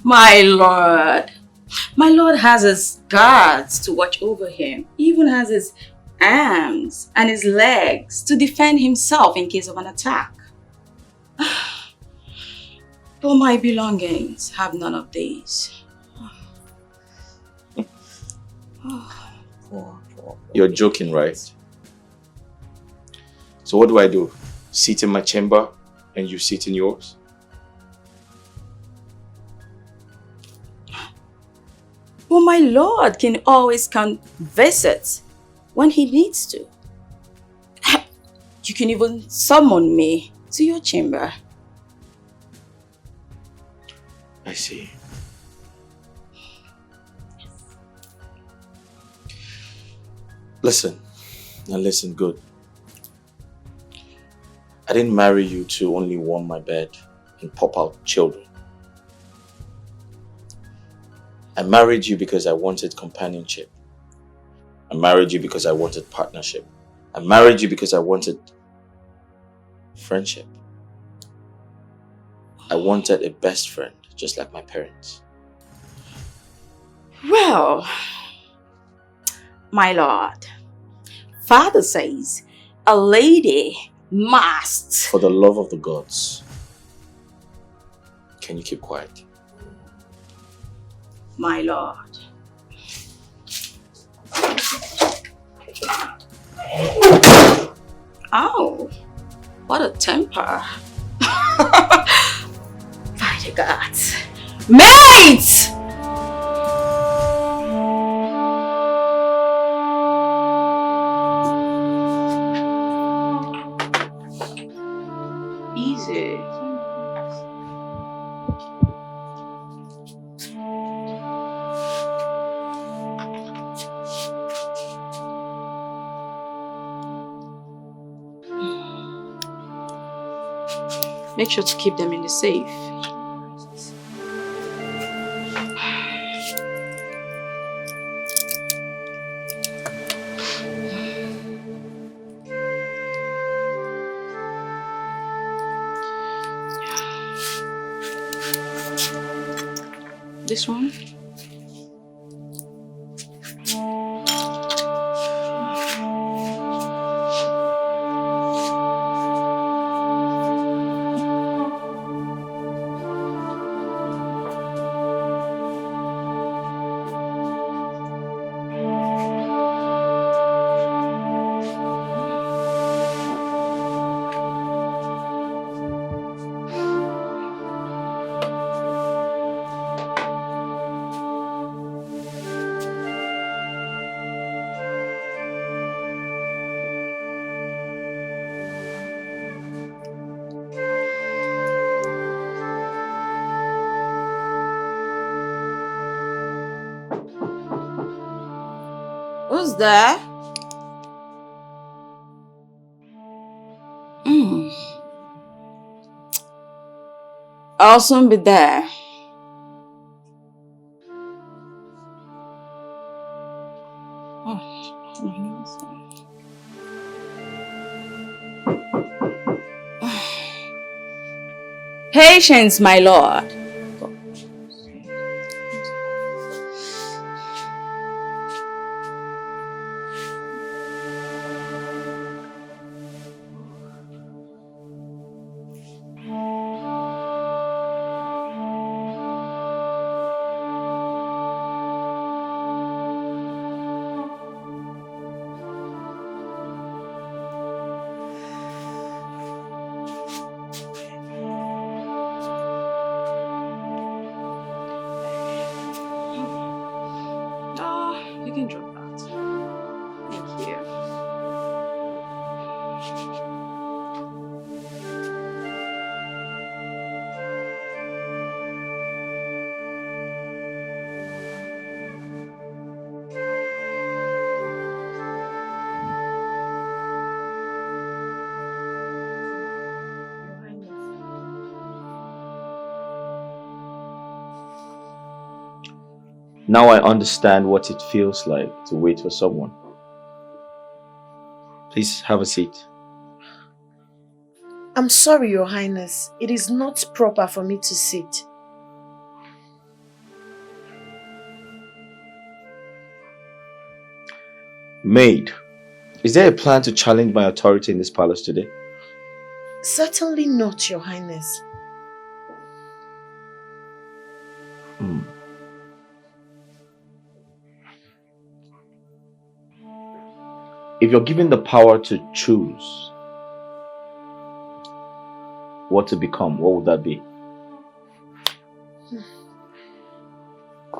My lord has his guards to watch over him. He even has his arms and his legs to defend himself in case of an attack. But my belongings have none of these. You're joking, right? So what do I do? Sit in my chamber and you sit in yours? But my lord can always come visit when he needs to. You can even summon me to your chamber. I see. Listen, and listen good. I didn't marry you to only warm my bed and pop out children. I married you because I wanted companionship. I married you because I wanted partnership. I married you because I wanted friendship. I wanted a best friend, just like my parents. Well, my lord, father says a lady must. For the love of the gods, can you keep quiet? My lord. Oh, what a temper. By the gods. Mate! Easy. Make sure to keep them in the safe. This one? Who's there? I'll soon be there. Patience, my lord. Now I understand what it feels like to wait for someone. Please have a seat. I'm sorry, Your Highness. It is not proper for me to sit. Maid, is there a plan to challenge my authority in this palace today? Certainly not, Your Highness. If you're given the power to choose what to become, what would that be?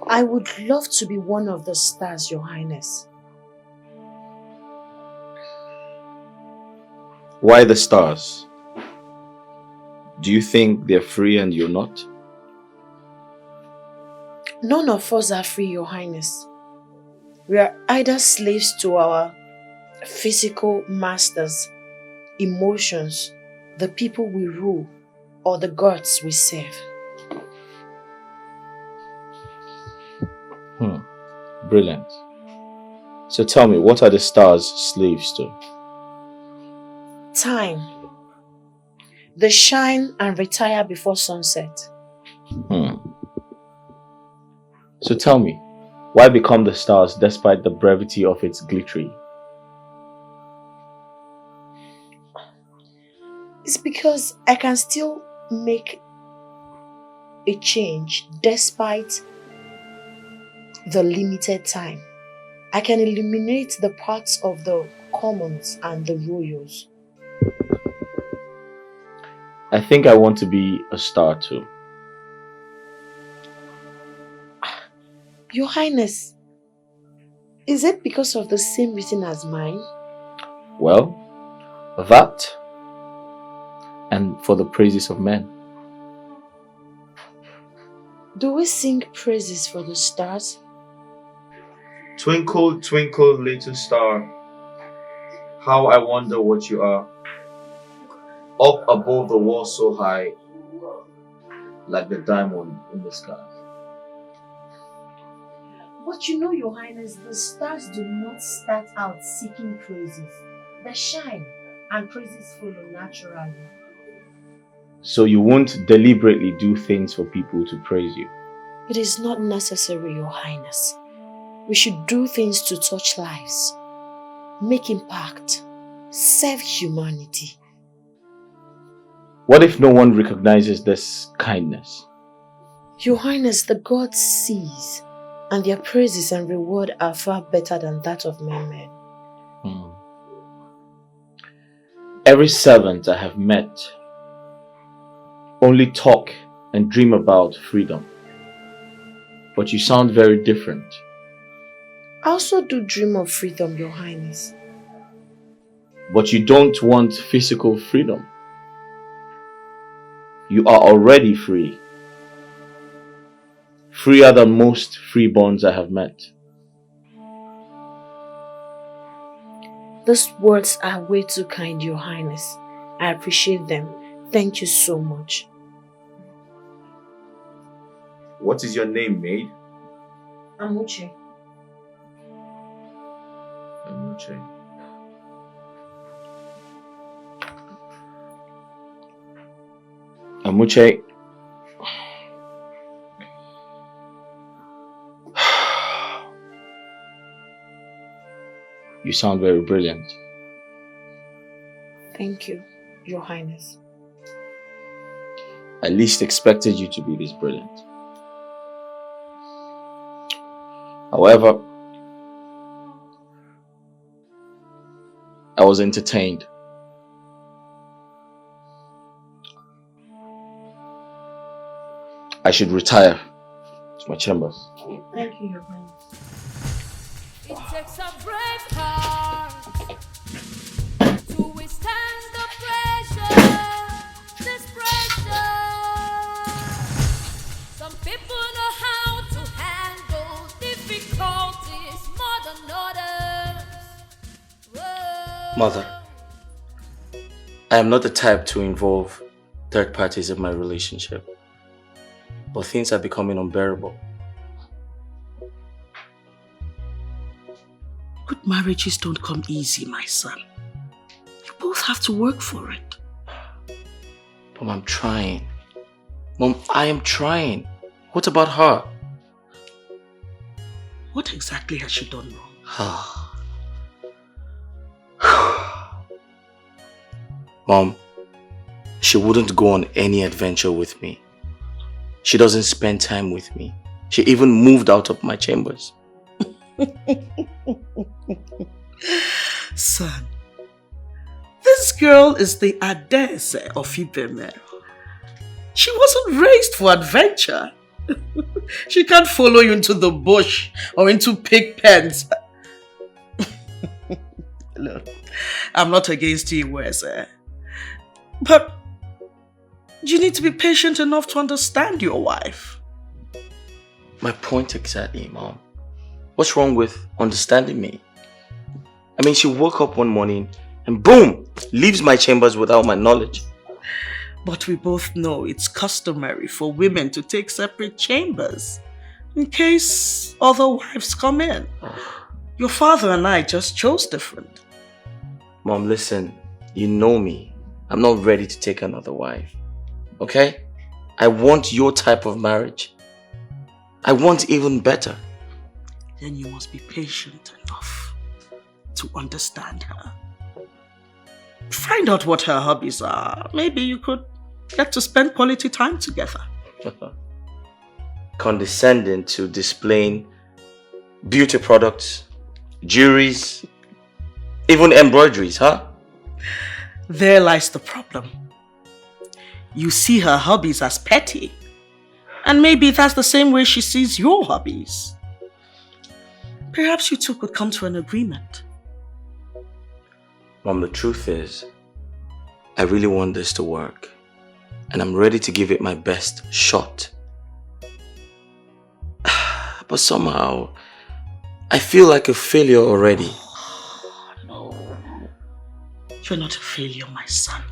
I would love to be one of the stars, Your Highness. Why the stars? Do you think they're free and you're not? None of us are free, Your Highness. We are either slaves to our physical masters, emotions, the people we rule, or the gods we serve. Brilliant. So tell me, what are the stars slaves to? Time. They shine and retire before sunset. So tell me, why become the stars despite the brevity of its glittery? It's because I can still make a change despite the limited time. I can eliminate the parts of the commons and the royals. I think I want to be a star too. Your Highness, is it because of the same reason as mine? Well, that and for the praises of men. Do we sing praises for the stars? Twinkle, twinkle, little star, how I wonder what you are. Up above the wall so high, like the diamond in the sky. But you know, Your Highness, the stars do not start out seeking praises. They shine and praises follow naturally. So you won't deliberately do things for people to praise you? It is not necessary, Your Highness. We should do things to touch lives, make impact, serve humanity. What if no one recognizes this kindness? Your Highness, the gods sees, and their praises and reward are far better than that of men. Every servant I have met only talk and dream about freedom. But you sound very different. I also do dream of freedom, Your Highness. But you don't want physical freedom. You are already free. Freer than most freeborns I have met. Those words are way too kind, Your Highness. I appreciate them. Thank you so much. What is your name, maid? Amuche. Amuche. Amuche. You sound very brilliant. Thank you, Your Highness. I least expected you to be this brilliant. However, I was entertained. I should retire to my chambers. Thank you, Your Highness. It takes a brave heart to withstand the pressure, this pressure. Some people know how to handle difficulties more than others. Mother, I am not the type to involve third parties in my relationship, but things are becoming unbearable. Good marriages don't come easy, my son. You both have to work for it. Mom, I'm trying. Mom, I am trying. What about her? What exactly has she done wrong? Mom, she wouldn't go on any adventure with me. She doesn't spend time with me. She even moved out of my chambers. Son, this girl is the Adese of Ibeme. She wasn't raised for adventure. She can't follow you into the bush or into pig pens. Look, I'm not against you, Weze. But you need to be patient enough to understand your wife. My point exactly, Mom. What's wrong with understanding me? I mean, she woke up one morning and boom, leaves my chambers without my knowledge. But we both know it's customary for women to take separate chambers in case other wives come in. Your father and I just chose different. Mom, listen, you know me. I'm not ready to take another wife. Okay? I want your type of marriage. I want even better. Then you must be patient enough to understand her. Find out what her hobbies are. Maybe you could get to spend quality time together. Condescending to displaying beauty products, jewelries, even embroideries, huh? There lies the problem. You see her hobbies as petty. And maybe that's the same way she sees your hobbies. Perhaps you two could come to an agreement. Mom, the truth is, I really want this to work. And I'm ready to give it my best shot. But somehow, I feel like a failure already. No. You're not a failure, my son.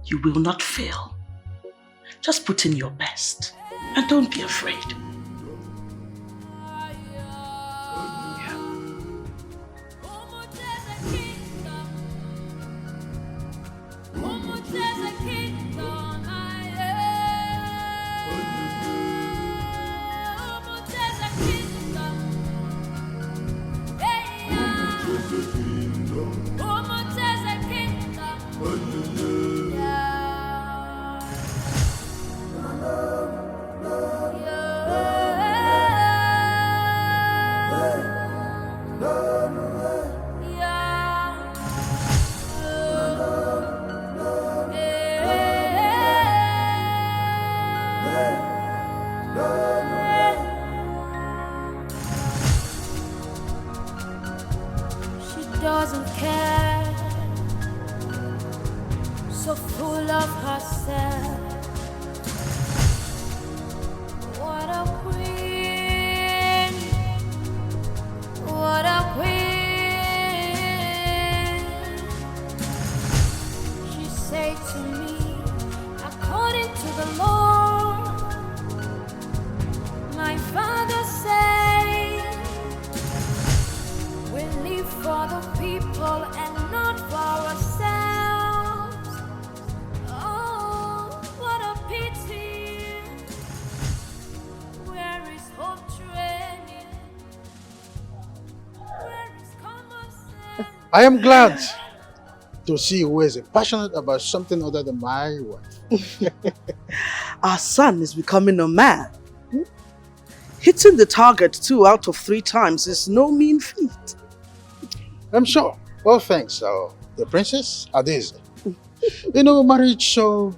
You will not fail. Just put in your best. And don't be afraid. Doesn't care, so full of herself. What a queen, what a queen. She said to me, according to the Lord, my father said, we live for the people and not for ourselves. Oh, what a pity. Where is hope training? Where is common sense? I am glad to see who is passionate about something other than my wife. Our son is becoming a man. Hitting the target 2 out of 3 times is no mean feat. I'm sure. Well, thanks, the princess Adeze. You know, marriage should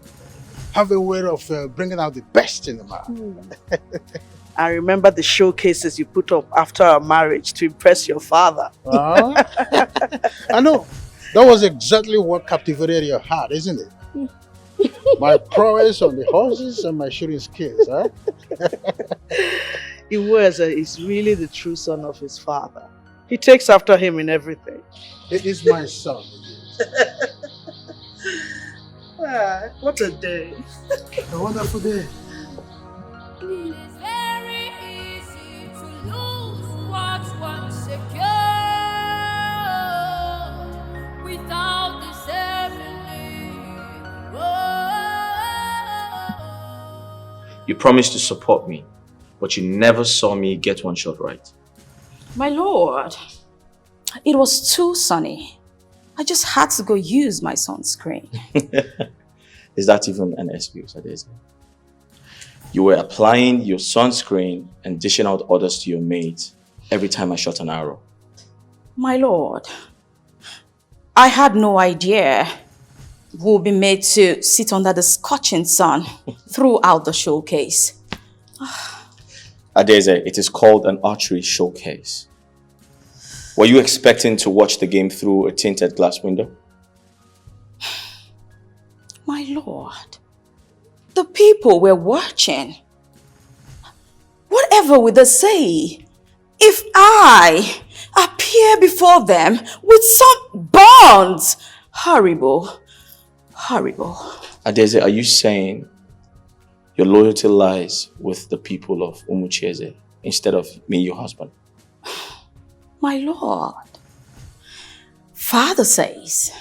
have a way of bringing out the best in the man. I remember the showcases you put up after our marriage to impress your father. I know. That was exactly what captivated your heart, isn't it? My prowess on the horses and my shooting skills, huh? Iweze is really the true son of his father. He takes after him in everything. It is my son. What a day. A wonderful day. It is very easy to lose what's once secure. You promised to support me, but you never saw me get one shot right. My lord, it was too sunny. I just had to go use my sunscreen. Is that even an excuse, Adeze? You were applying your sunscreen and dishing out orders to your mate every time I shot an arrow. My lord, I had no idea we'll be made to sit under the scorching sun throughout the showcase. Adeze, it is called an archery showcase. Were you expecting to watch the game through a tinted glass window? My lord, the people were watching. Whatever will they say if I appear before them with some bonds? Horrible, horrible. Adeze, are you saying your loyalty lies with the people of Umucheze instead of me, your husband? My lord, father says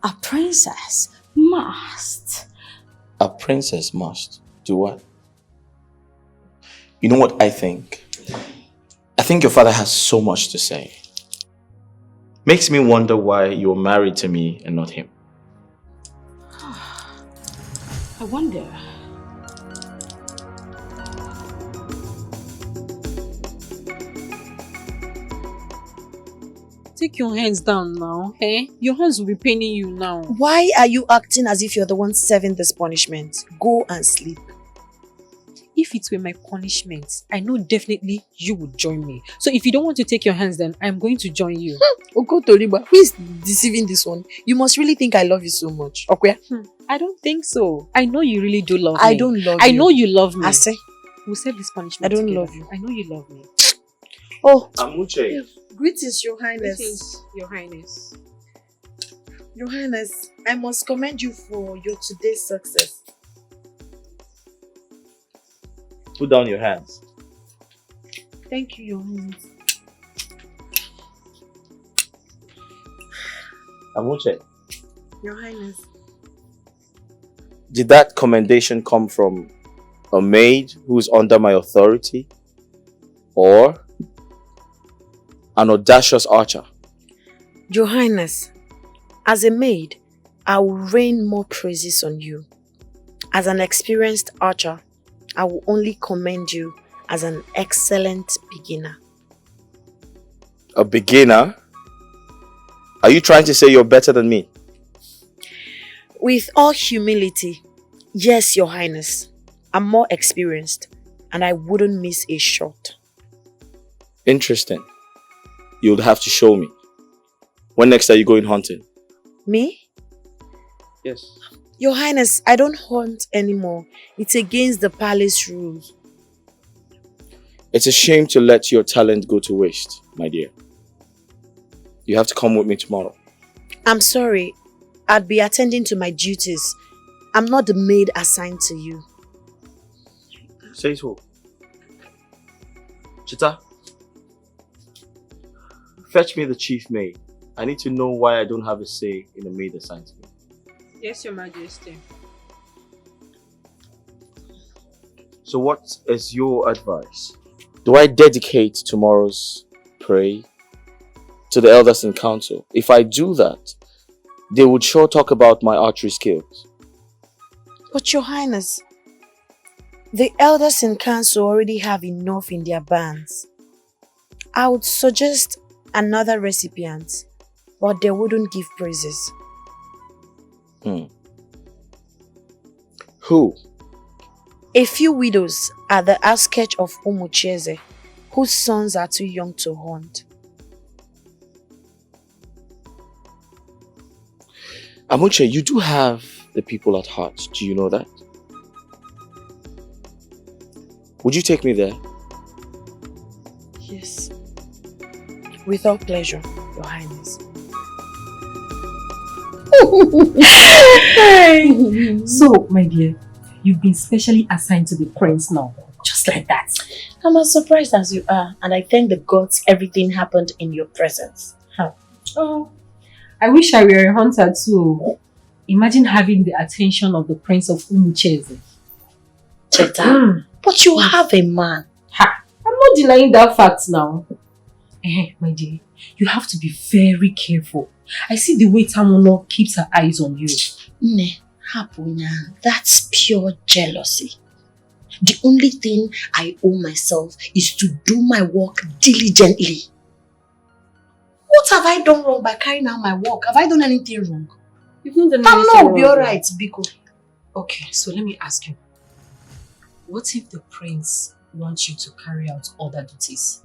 a princess must. A princess must do what? You know what I think? I think your father has so much to say. Makes me wonder why you're married to me and not him. I wonder. Take your hands down now, eh? Your hands will be paining you now. Why are you acting as if you're the one serving this punishment? Go and sleep. If it were my punishment, I know definitely you would join me. So if you don't want to take your hands, then I'm going to join you. Okotoriba, who is deceiving this one? You must really think I love you so much. Okay? I don't think so. I know you really do love me. I don't love you. I know you love me. I say, we'll serve this punishment I don't together. love you. I know you love me. Oh. Amuche. Greetings, Your Highness. Greetings, Your Highness. Your Highness, I must commend you for your today's success. Put down your hands. Thank you, Your Highness. Amuche, Your Highness. did that commendation come from a maid who's under my authority? Or an audacious archer? Your Highness, as a maid, I will rain more praises on you. As an experienced archer, I will only commend you as an excellent beginner. A beginner? Are you trying to say you're better than me? With all humility, yes, Your Highness. I'm more experienced and I wouldn't miss a shot. Interesting. You'll have to show me. When next are you going hunting? Me? Yes. Your Highness, I don't hunt anymore. It's against the palace rules. It's a shame to let your talent go to waste, my dear. You have to come with me tomorrow. I'm sorry. I'd be attending to my duties. I'm not the maid assigned to you. Say so. Chita, fetch me the chief maid. I need to know why I don't have a say in the maid assigned to me. Yes, Your Majesty. So what is your advice? Do I dedicate tomorrow's prey to the elders in council? If I do that, they would sure talk about my archery skills. But Your Highness, the elders in council already have enough in their bands. I would suggest another recipient, but they wouldn't give praises. Who? A few widows at the outskirts of Umucheze, whose sons are too young to hunt. Amuche, you do have the people at heart. Do you know that? Would you take me there? Yes. With all pleasure, Your Highness. So, my dear, you've been specially assigned to the prince now. Just like that. I'm as surprised as you are, and I thank the gods everything happened in your presence. Oh, I wish I were a hunter too. Imagine having the attention of the prince of Umucheze. Cheta, but you have a man. Ha! I'm not denying that fact now. My dear, you have to be very careful. I see the way Tamuno keeps her eyes on you. Ne, Hapunya, that's pure jealousy. The only thing I owe myself is to do my work diligently. What have I done wrong by carrying out my work? Have I done anything wrong? You've not done anything Tamuno will wrong. be alright, Biko. Okay, so let me ask you. What if the prince wants you to carry out other duties?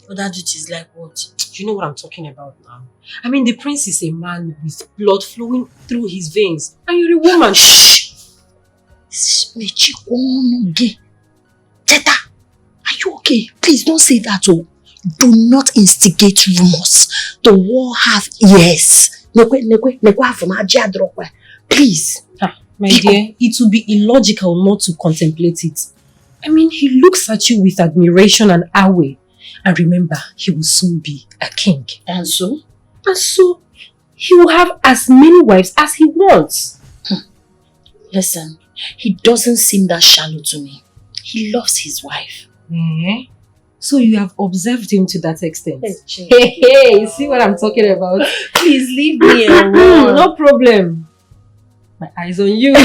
Other duties like what? You know what I'm talking about now. I mean, the prince is a man with blood flowing through his veins. And you're a woman. Shh! Teta, are you okay? Please don't say that. Oh. Do not instigate rumors. The war have ears. Please. My dear, it would be illogical not to contemplate it. I mean, he looks at you with admiration and awe. And remember, he will soon be a king. And so? And so, he will have as many wives as he wants. Listen, he doesn't seem that shallow to me. He loves his wife. So you have observed him to that extent? Hey, see what I'm talking about? Please leave me alone. No problem. My eyes on you. Okay,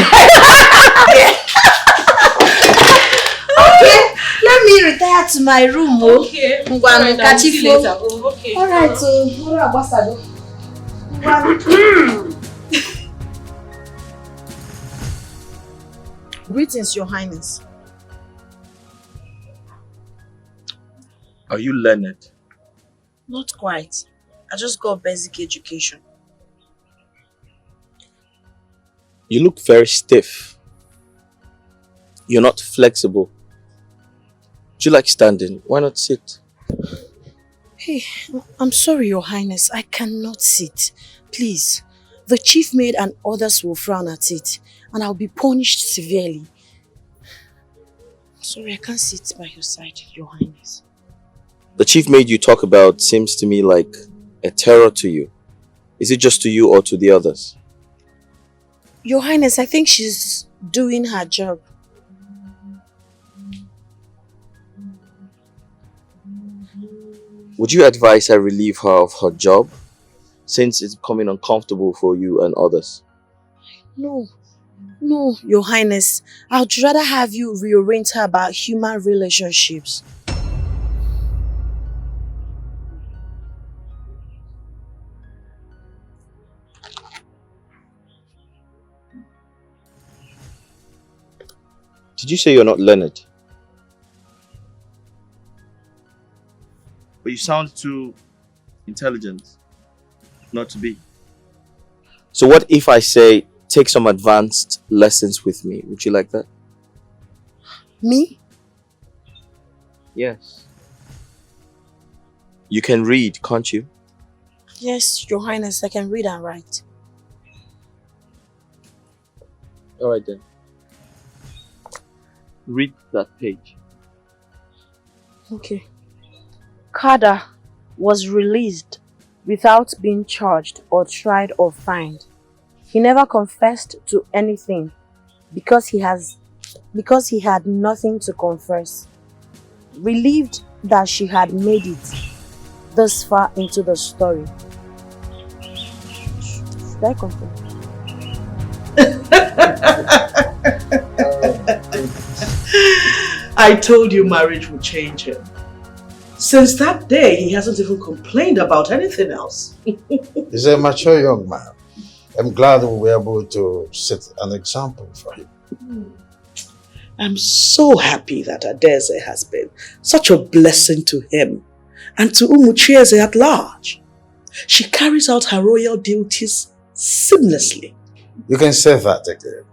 let me retire to my room. Okay. Alright, I'll see you later. Okay. Alright, Greetings, Your Highness. Are you learned? Not quite. I just got basic education. You look very stiff. You're not flexible. Do you like standing? Why not sit? Hey, I'm sorry, Your Highness. I cannot sit. Please. The chief maid and others will frown at it, and I'll be punished severely. Sorry, I can't sit by your side, Your Highness. The chief maid you talk about seems to me like a terror to you. Is it just to you or to the others? Your Highness, I think she's doing her job. Would you advise I relieve her of her job, since it's becoming uncomfortable for you and others? No, Your Highness. I'd rather have you reorient her about human relationships. Did you say you're not learned? But you sound too intelligent not to be. So what if I say, take some advanced lessons with me? Would you like that? Me? Yes. You can read, can't you? Yes, Your Highness, I can read and write. Alright then. Read that page. Okay. Kada was released without being charged or tried or fined. He never confessed to anything because he had nothing to confess. Relieved that she had made it this far into the story. Should I confess? I told you marriage would change him. Since that day, he hasn't even complained about anything else. He's a mature young man. I'm glad we were able to set an example for him. I'm so happy that Adeze has been such a blessing to him and to Umuchieze at large. She carries out her royal duties seamlessly. You can say that again.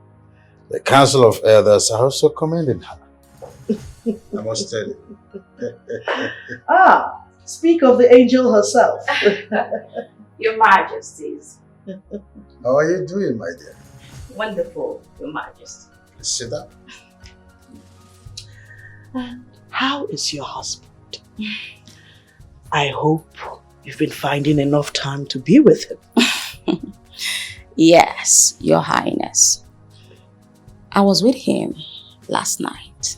The Council of Elders are also commending her. I must tell you. Speak of the angel herself. Your Majesties. How are you doing, my dear? Wonderful, Your Majesty. Please sit down. How is your husband? I hope you've been finding enough time to be with him. Yes, Your Highness. I was with him last night.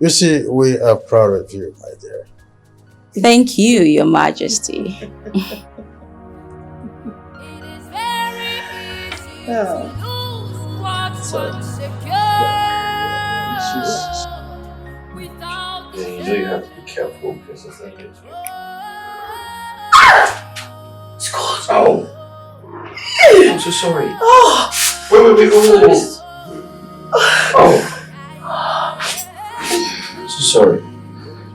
You see, we are proud of you, my dear. Thank you, Your Majesty. You know you have to be careful because it's like it. Oh! I'm so sorry. Wait. Oh! So sorry.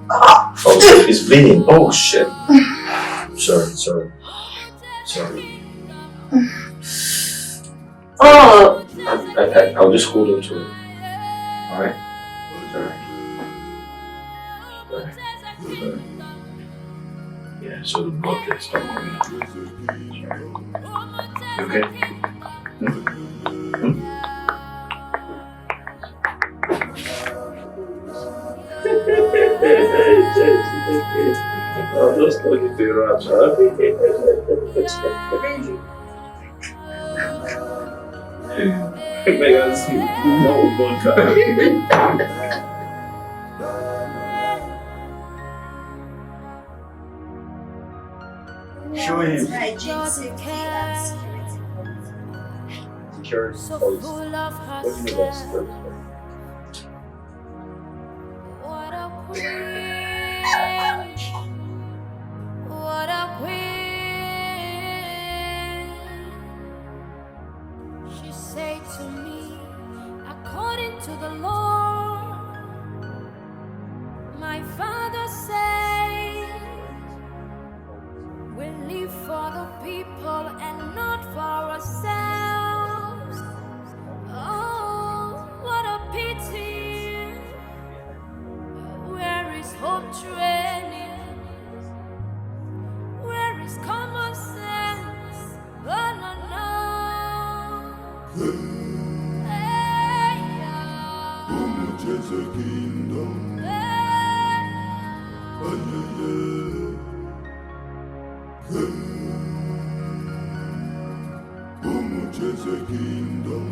Oh, it's bleeding. Oh shit. Sorry. Oh! I'll just hold on to it. Alright? Alright. Yeah, so the blood can stop coming out. You okay? I'm just talking to you, Raja. Megan's no vodka. Show him. Security police. What do you know about security? What a queen. She said to me, according to the Lord, my father said, we live for the people and not for ourselves. Oh, what a pity. Where is hope training? Where is common sense? Oh, no. Hey, yeah. Is a kingdom. Much is a kingdom.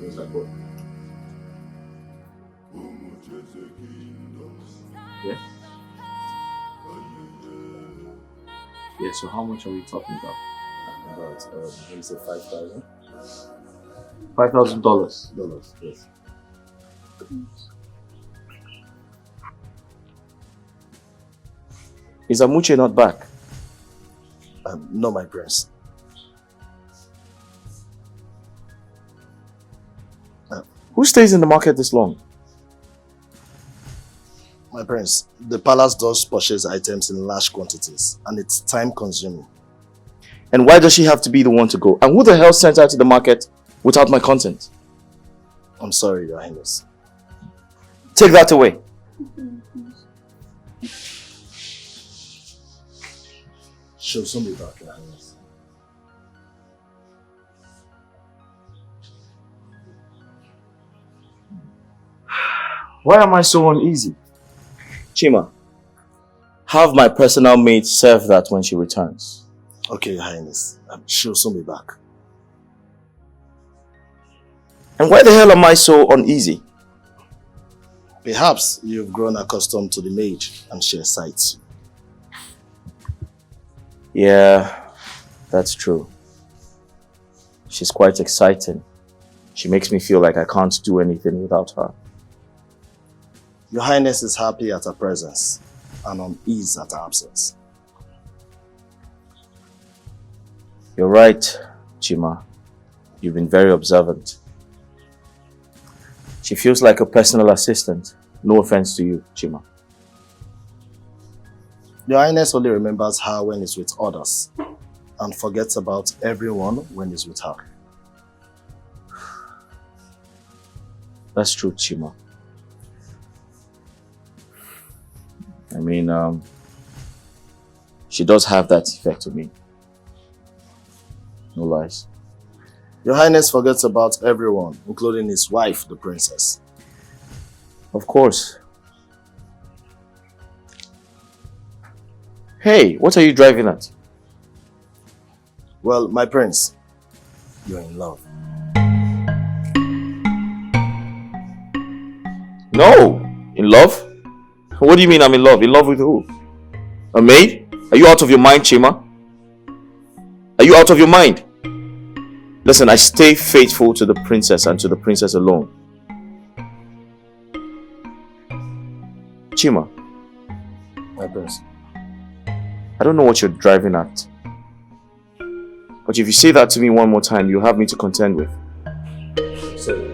Where's that boy? Yeah? Yeah, so how much are we talking about? About, let me say $5,000. $5,000? Yes. Is Amuche not back? No, my prince. Who stays in the market this long? My prince, the palace does purchase items in large quantities and it's time consuming. And why does she have to be the one to go? And who the hell sent her to the market without my consent? I'm sorry, Your Highness. Take that away. She'll soon be back, Your Highness. Why am I so uneasy? Chima, have my personal maid serve that when she returns. Okay, Your Highness. She'll soon be back. And why the hell am I so uneasy? Perhaps you've grown accustomed to the maid and she excites you. Yeah, that's true. She's quite exciting. She makes me feel like I can't do anything without her. Your Highness is happy at her presence and uneasy at her absence. You're right, Chima. You've been very observant. She feels like a personal assistant. No offense to you, Chima. Your Highness only remembers her when it's with others and forgets about everyone when it's with her. That's true, Chima. I mean, she does have that effect on me. No lies. Your Highness forgets about everyone, including his wife, the princess. Of course. Hey, what are you driving at? Well, my prince, you're in love. No! In love? What do you mean I'm in love? In love with who? A maid? Are you out of your mind, Chima? Are you out of your mind? Listen, I stay faithful to the princess and to the princess alone. Chima. My prince. I don't know what you're driving at. But if you say that to me one more time, you'll have me to contend with. Sorry.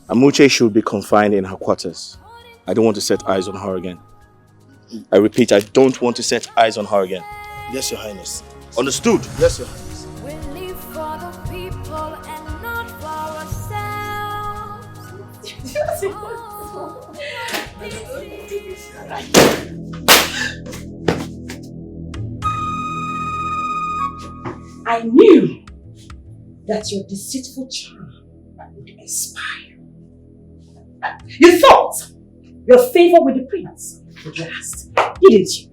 Amuche should be confined in her quarters. I don't want to set eyes on her again. I repeat, I don't want to set eyes on her again. Yes, Your Highness. Understood? Yes, Your Highness. We live for the people and not for I knew that your deceitful charm would expire. You thought your favor with the prince would last, didn't you?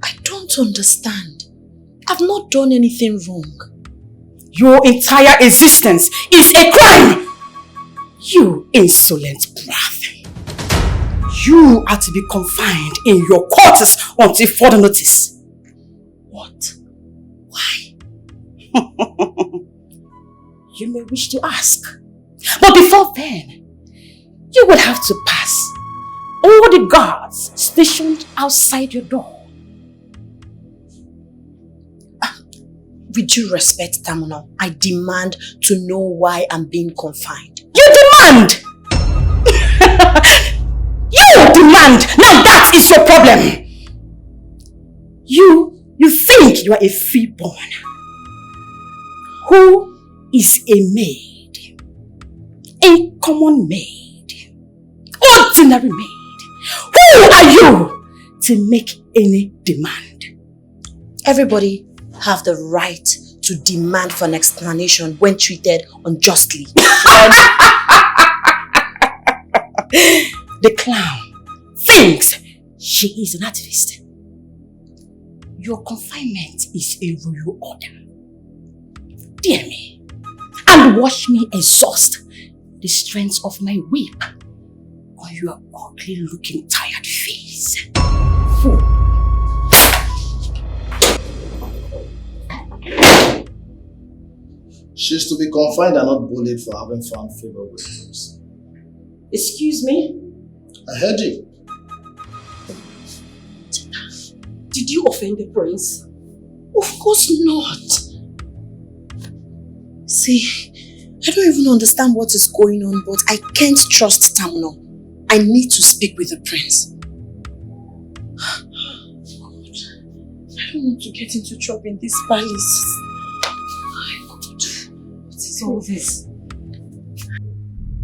I don't understand. I've not done anything wrong. Your entire existence is a crime! You insolent brat. You are to be confined in your quarters until further notice. What? Why? You may wish to ask. But before then, you will have to pass all the guards stationed outside your door. With due respect, Tamuna, I demand to know why I'm being confined. You demand! You demand! Now that is your problem! You think you are a freeborn. Who is a maid? A common maid. Ordinary maid. Who are you to make any demand? Everybody have the right to demand for an explanation when treated unjustly. The clown thinks she is an activist. Your confinement is a royal order. Dear me, and watch me exhaust the strength of my whip on your ugly looking tired face. Fool. She's to be confined and not bullied for having found favor with us. Excuse me? I heard you. Did you offend the prince? Of course not. See, I don't even understand what is going on, but I can't trust Tamuna. I need to speak with the prince. God, I don't want to get into trouble in this palace. My God, what is all this?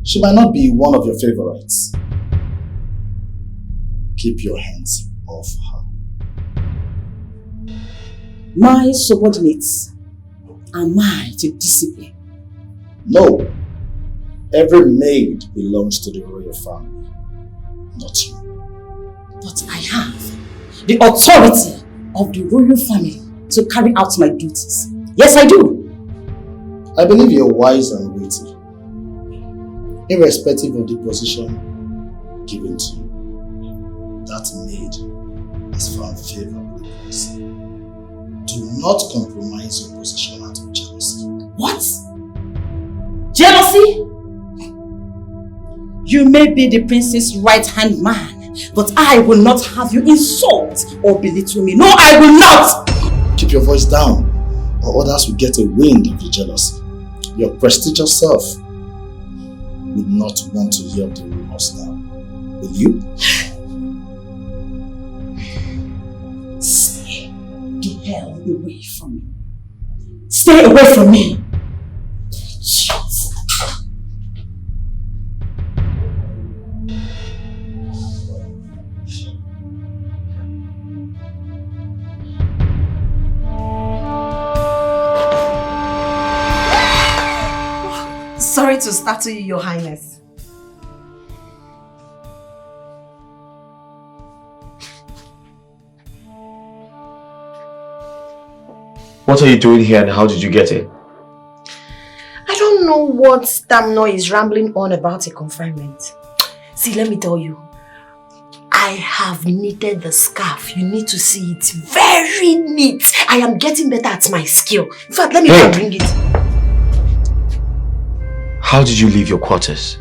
She might not be one of your favorites. Keep your hands off her. My subordinates are mine to discipline. No. Every maid belongs to the royal family. Not you. But I have the authority of the royal family to carry out my duties. Yes, I do. I believe you're wise and weighty, irrespective of the position given to you. That maid has found favor with the prince. Do not compromise your position out of jealousy. What? Jealousy? You may be the prince's right-hand man, but I will not have you insult or belittle me. No, I will not! Keep your voice down, or others will get a wind of your jealousy. Your prestigious self would not want to hear the rumors now. Will you? Stay the hell away from me. Stay away from me. Shut. Sorry to startle you, Your Highness. What are you doing here and how did you get in? I don't know what Tamno is rambling on about a confinement. See, let me tell you. I have knitted the scarf. You need to see it. Very neat. I am getting better at my skill. In fact, let me go and bring it. How did you leave your quarters?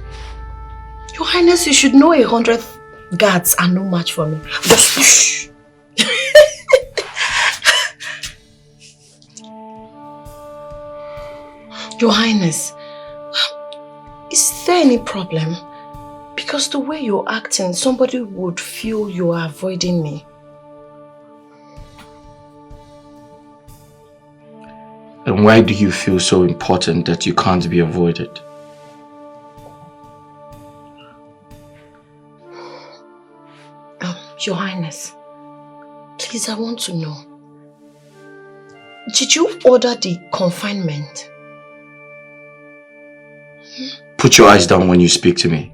Your Highness, you should know 100 guards are no match for me. Just shh. Your Highness, is there any problem? Because the way you're acting, somebody would feel you are avoiding me. And why do you feel so important that you can't be avoided? Your Highness, please, I want to know. Did you order the confinement? Put your eyes down when you speak to me.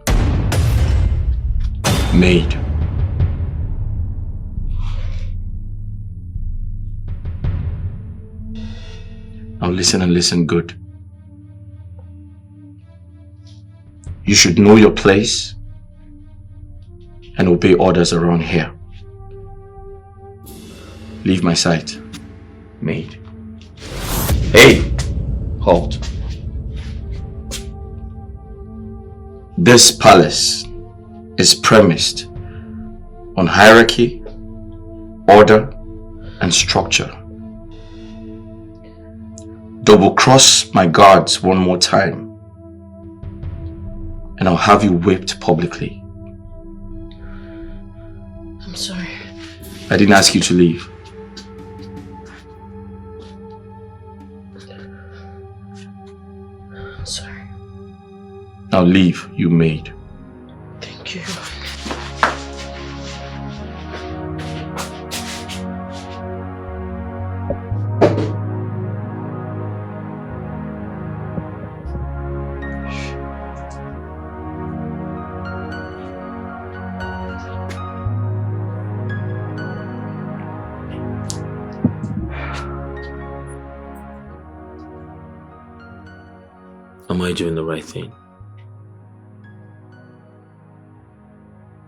Maid. Now listen and listen good. You should know your place and obey orders around here. Leave my sight, maid. Hey! Halt. This palace is premised on hierarchy, order, and structure. Double-cross my guards one more time, and I'll have you whipped publicly. I'm sorry. I didn't ask you to leave. I'm sorry. Now leave, you maid. Thank you. Am I doing the right thing?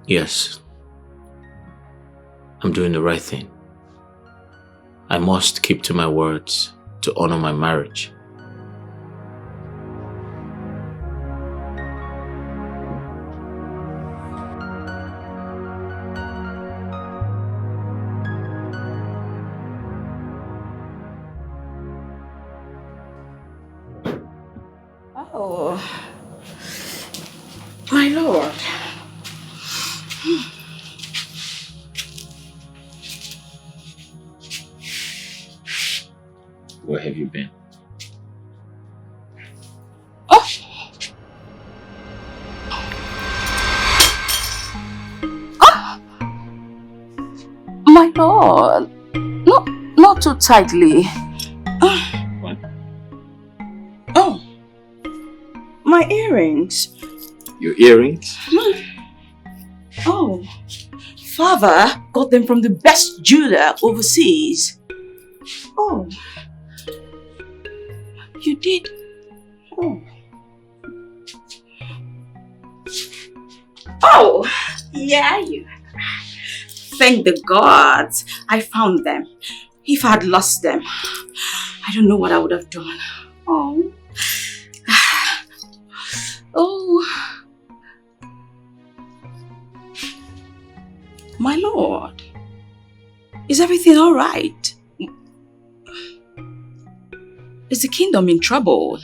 Yes, I'm doing the right thing. I must keep to my words to honor my marriage. Oh, my lord. Where have you been? My lord. Not too tightly. What? Oh, my earrings. Your earrings? Oh. Oh, father got them from the best jeweler overseas. Oh, you did? Oh. Oh, yeah, you. Thank the gods I found them. If I had lost them, I don't know what I would have done. Oh. Oh. My lord, is everything all right? Is the kingdom in trouble?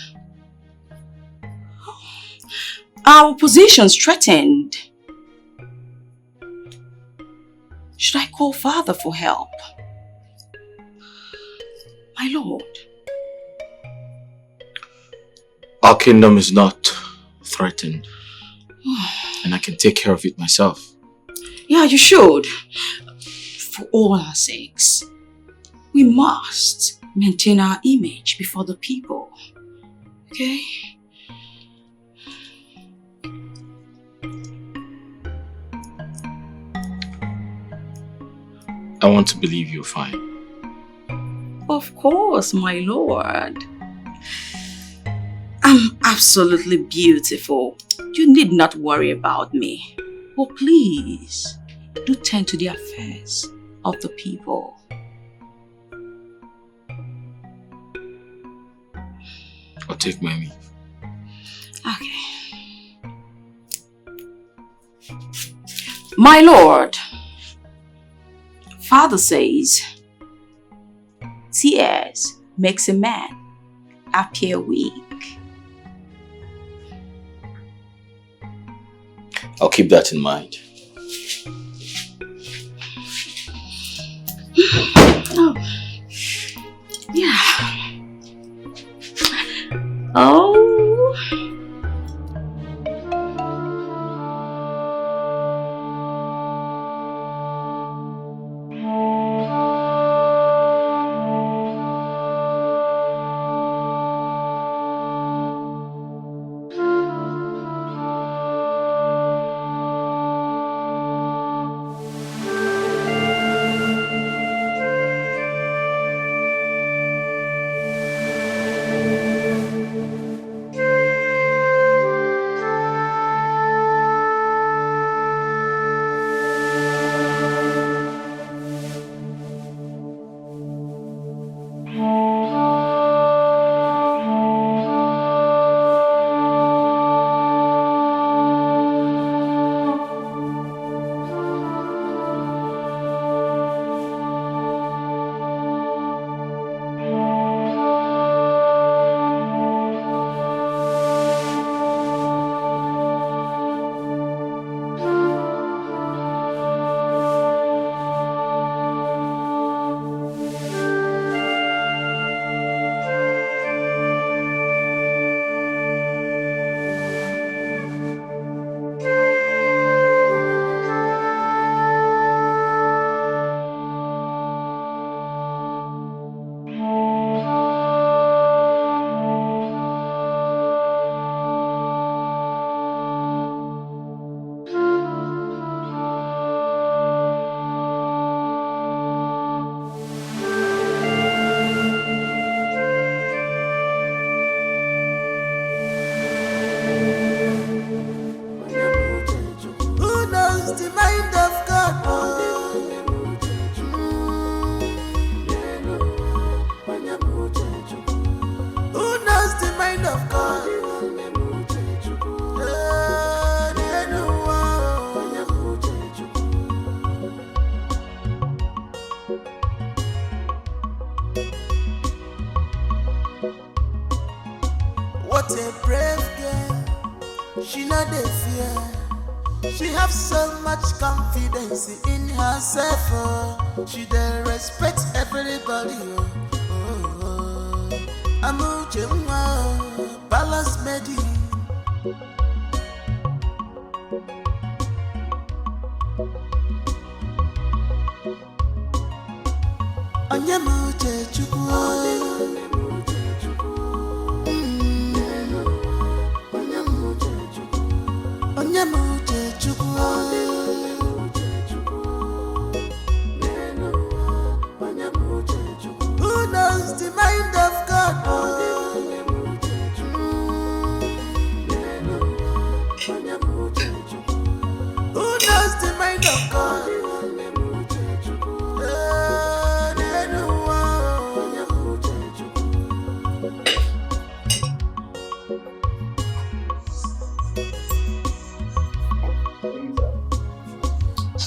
Our position's threatened. Should I call father for help? My lord. Our kingdom is not threatened. And I can take care of it myself. Yeah, you should. For all our sakes. We must maintain our image before the people. Okay? I want to believe you're fine. Of course, my lord. I'm absolutely beautiful. You need not worry about me. Oh, please, do tend to the affairs of the people. I'll take my leave. Okay. My lord, father says, tears makes a man appear weak. I'll keep that in mind. Oh. Yeah. Oh. What a brave girl, she not a fear. She have so much confidence in herself. Oh. She dey respect everybody. Amujemwa, balance medi. Onyemuje chukwu. Onyemuje chukwu.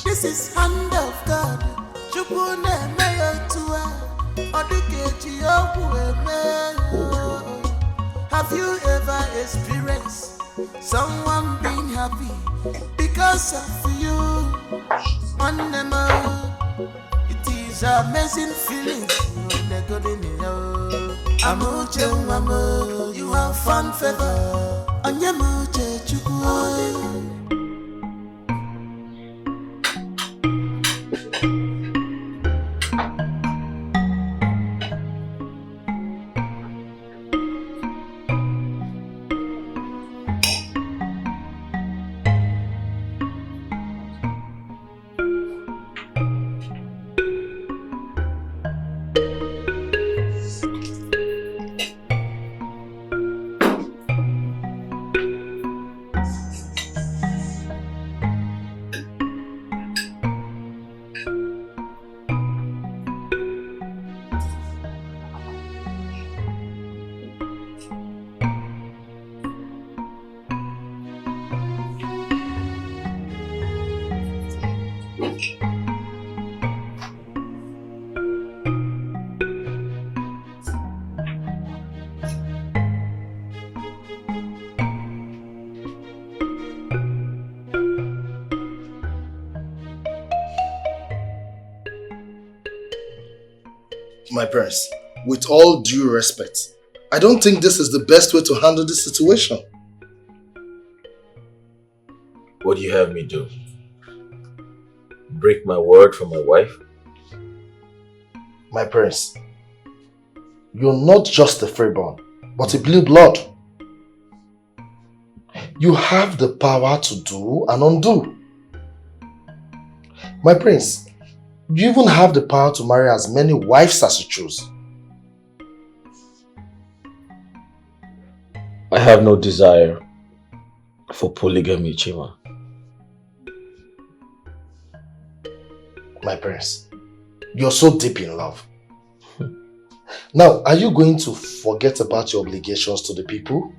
This is hand of God. Chukune meyo tuwe. Odukeji obueme. Have you ever experienced someone being happy because of you? It is an amazing feeling. You have fun favor. Anyamuche chukwu. My parents, with all due respect, I don't think this is the best way to handle this situation. What do you have me do? Break my word for my wife? My parents, you're not just a freeborn, but a blue blood. You have the power to do and undo. My prince, you even have the power to marry as many wives as you choose. I have no desire for polygamy, Chima. My prince, you're so deep in love. Now, are you going to forget about your obligations to the people?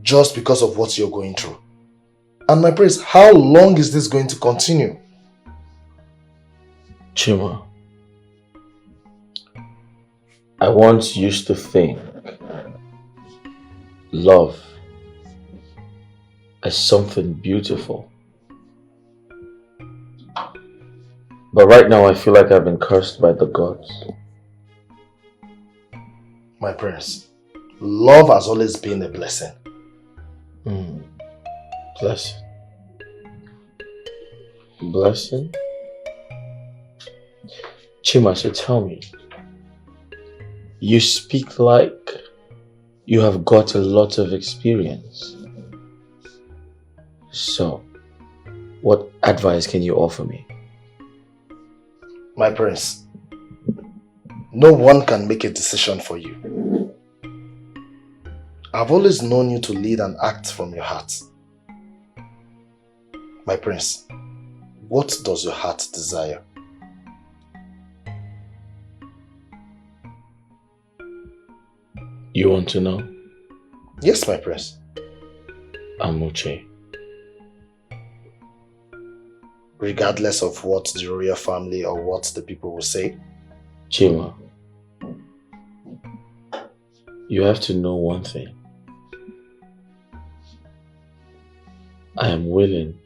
Just because of what you're going through? And my prince, how long is this going to continue? Chima, I once used to think love as something beautiful. But right now I feel like I've been cursed by the gods. My prince, love has always been a blessing. Blessing. Blessing? Chima, so tell me, you speak like you have got a lot of experience. So, what advice can you offer me? My prince, no one can make a decision for you. I've always known you to lead and act from your heart. My prince, what does your heart desire? You want to know? Yes, my prince. Amuche. Regardless of what the royal family or what the people will say? Chima, you have to know one thing. I am willing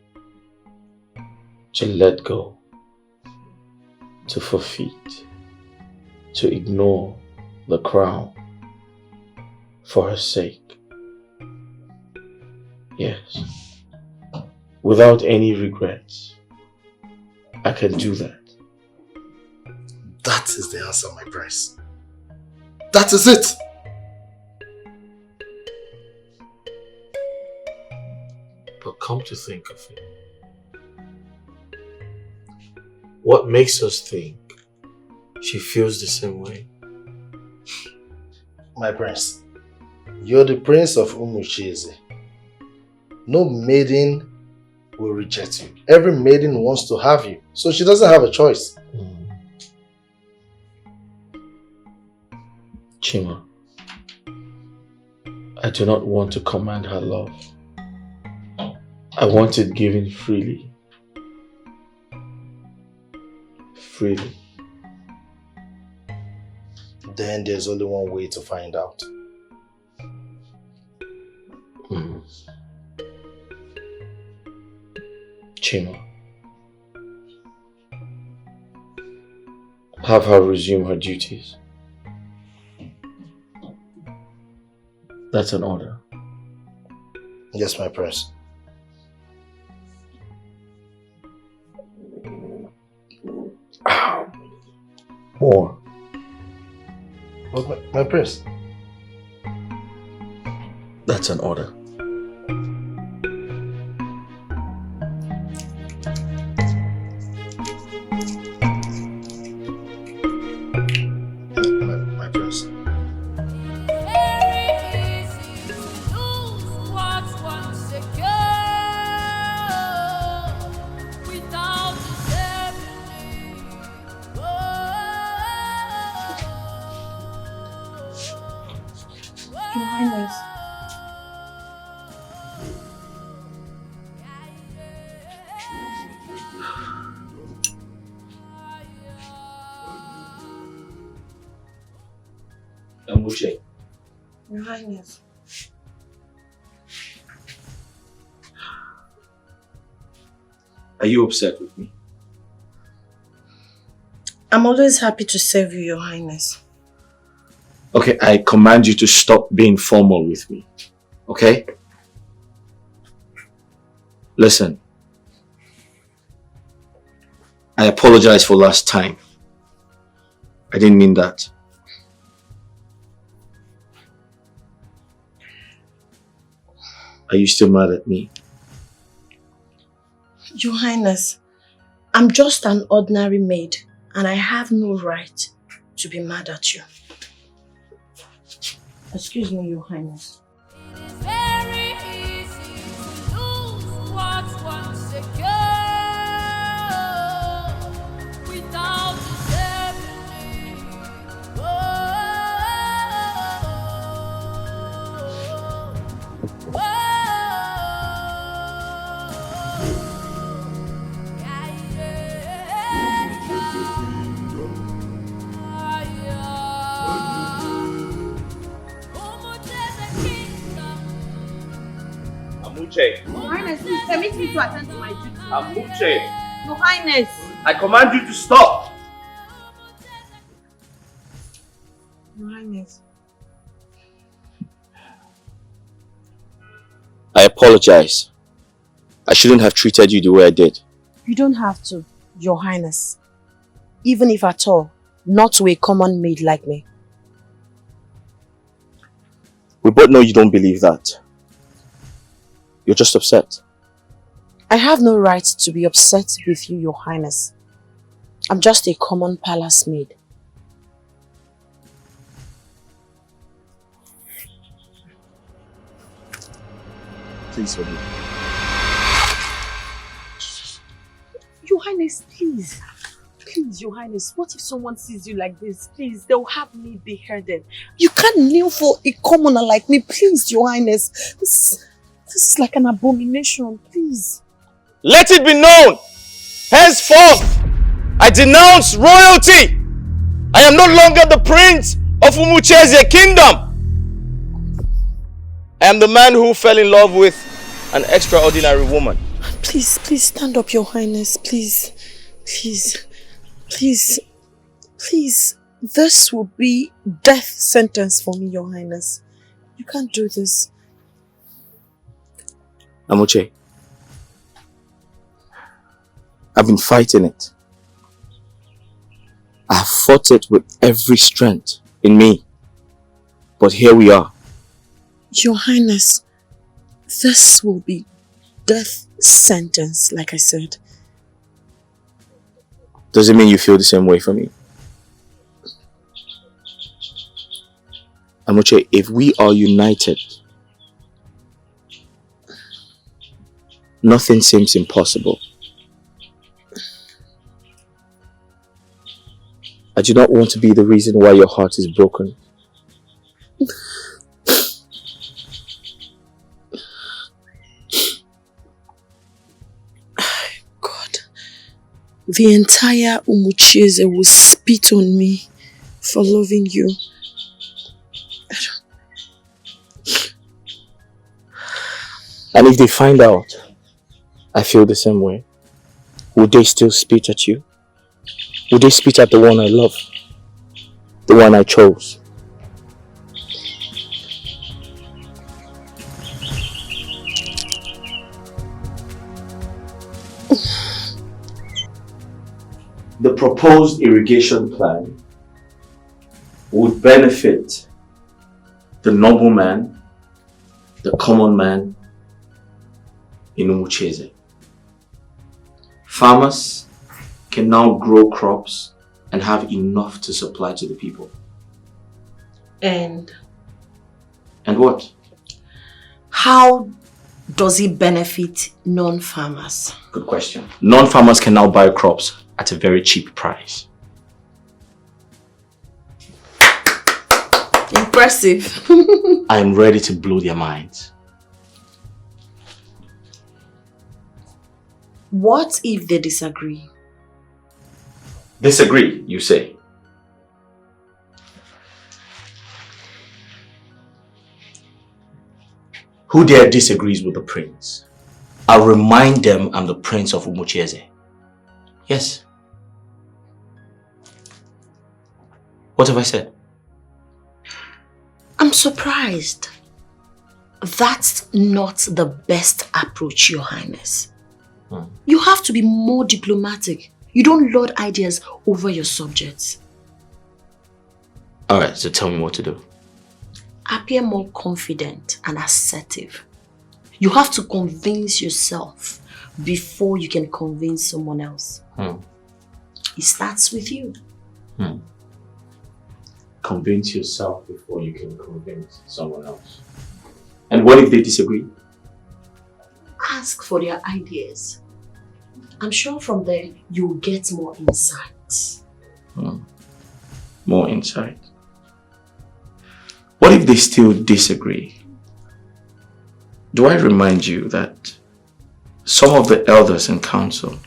to let go, to forfeit, to ignore the crown for her sake. Yes. Without any regrets. I can do that. That is the answer, my prince. That is it! But come to think of it, what makes us think she feels the same way? My prince, you're the prince of Umuchieze. No maiden will reject you. Every maiden wants to have you, so she doesn't have a choice. Chima, I do not want to command her love. I want it given freely. Freely. Then there's only one way to find out. Chima. Have her resume her duties. That's an order. Yes, my prince. More. But my prince. That's an order. My prince. Your Highness. Amuche. Your Highness. Are you upset with me? I'm always happy to serve you, Your Highness. Okay, I command you to stop being formal with me. Okay? Listen. I apologize for last time. I didn't mean that. Are you still mad at me? Your Highness, I'm just an ordinary maid and I have no right to be mad at you. Excuse me, Your Highness. Very easy to lose what one secure without discerning. Amuche. Your Highness, please permit me to attend to my duty. Amuche. Your Highness. I command you to stop. Your Highness. I apologize. I shouldn't have treated you the way I did. You don't have to, Your Highness. Even if at all, not to a common maid like me. We both know you don't believe that. You're just upset. I have no right to be upset with you, Your Highness. I'm just a common palace maid. Please forgive me. Your Highness, please. Please, Your Highness, what if someone sees you like this? Please, they'll have me beheaded. You can't kneel for a commoner like me. Please, Your Highness. This is like an abomination. Please. Let it be known! Henceforth, I denounce royalty! I am no longer the prince of Umuchezie kingdom! I am the man who fell in love with an extraordinary woman. Please, please stand up, Your Highness. Please. Please. Please. Please. This will be death sentence for me, Your Highness. You can't do this. Amuche, I've been fighting it. I have fought it with every strength in me. But here we are. Your Highness, this will be death sentence, like I said. Does it mean you feel the same way for me? Amuche, if we are united, nothing seems impossible. I do not want to be the reason why your heart is broken. the entire Umucheze will spit on me for loving you. And if they find out I feel the same way, would they still spit at you? Would they spit at the one I love? The one I chose? The proposed irrigation plan would benefit the noble man, the common man in Umucheze. Farmers can now grow crops and have enough to supply to the people. And what? how does it benefit non-farmers? Good question. Non-farmers can now buy crops at a very cheap price. Impressive. I am ready to blow their minds. What if they disagree? Disagree, you say? Who dare disagrees with the prince? I'll remind them I'm the prince of Umucheze. Yes. What have I said? I'm surprised. That's not the best approach, Your Highness. You have to be more diplomatic. You don't lord ideas over your subjects. Alright, so tell me what to do. Appear more confident and assertive. You have to convince yourself before you can convince someone else. It starts with you. Convince yourself before you can convince someone else. And what if they disagree? Ask for their ideas. I'm sure from there you'll get more insights. More insight. What if they still disagree? Do I remind you that some of the elders in council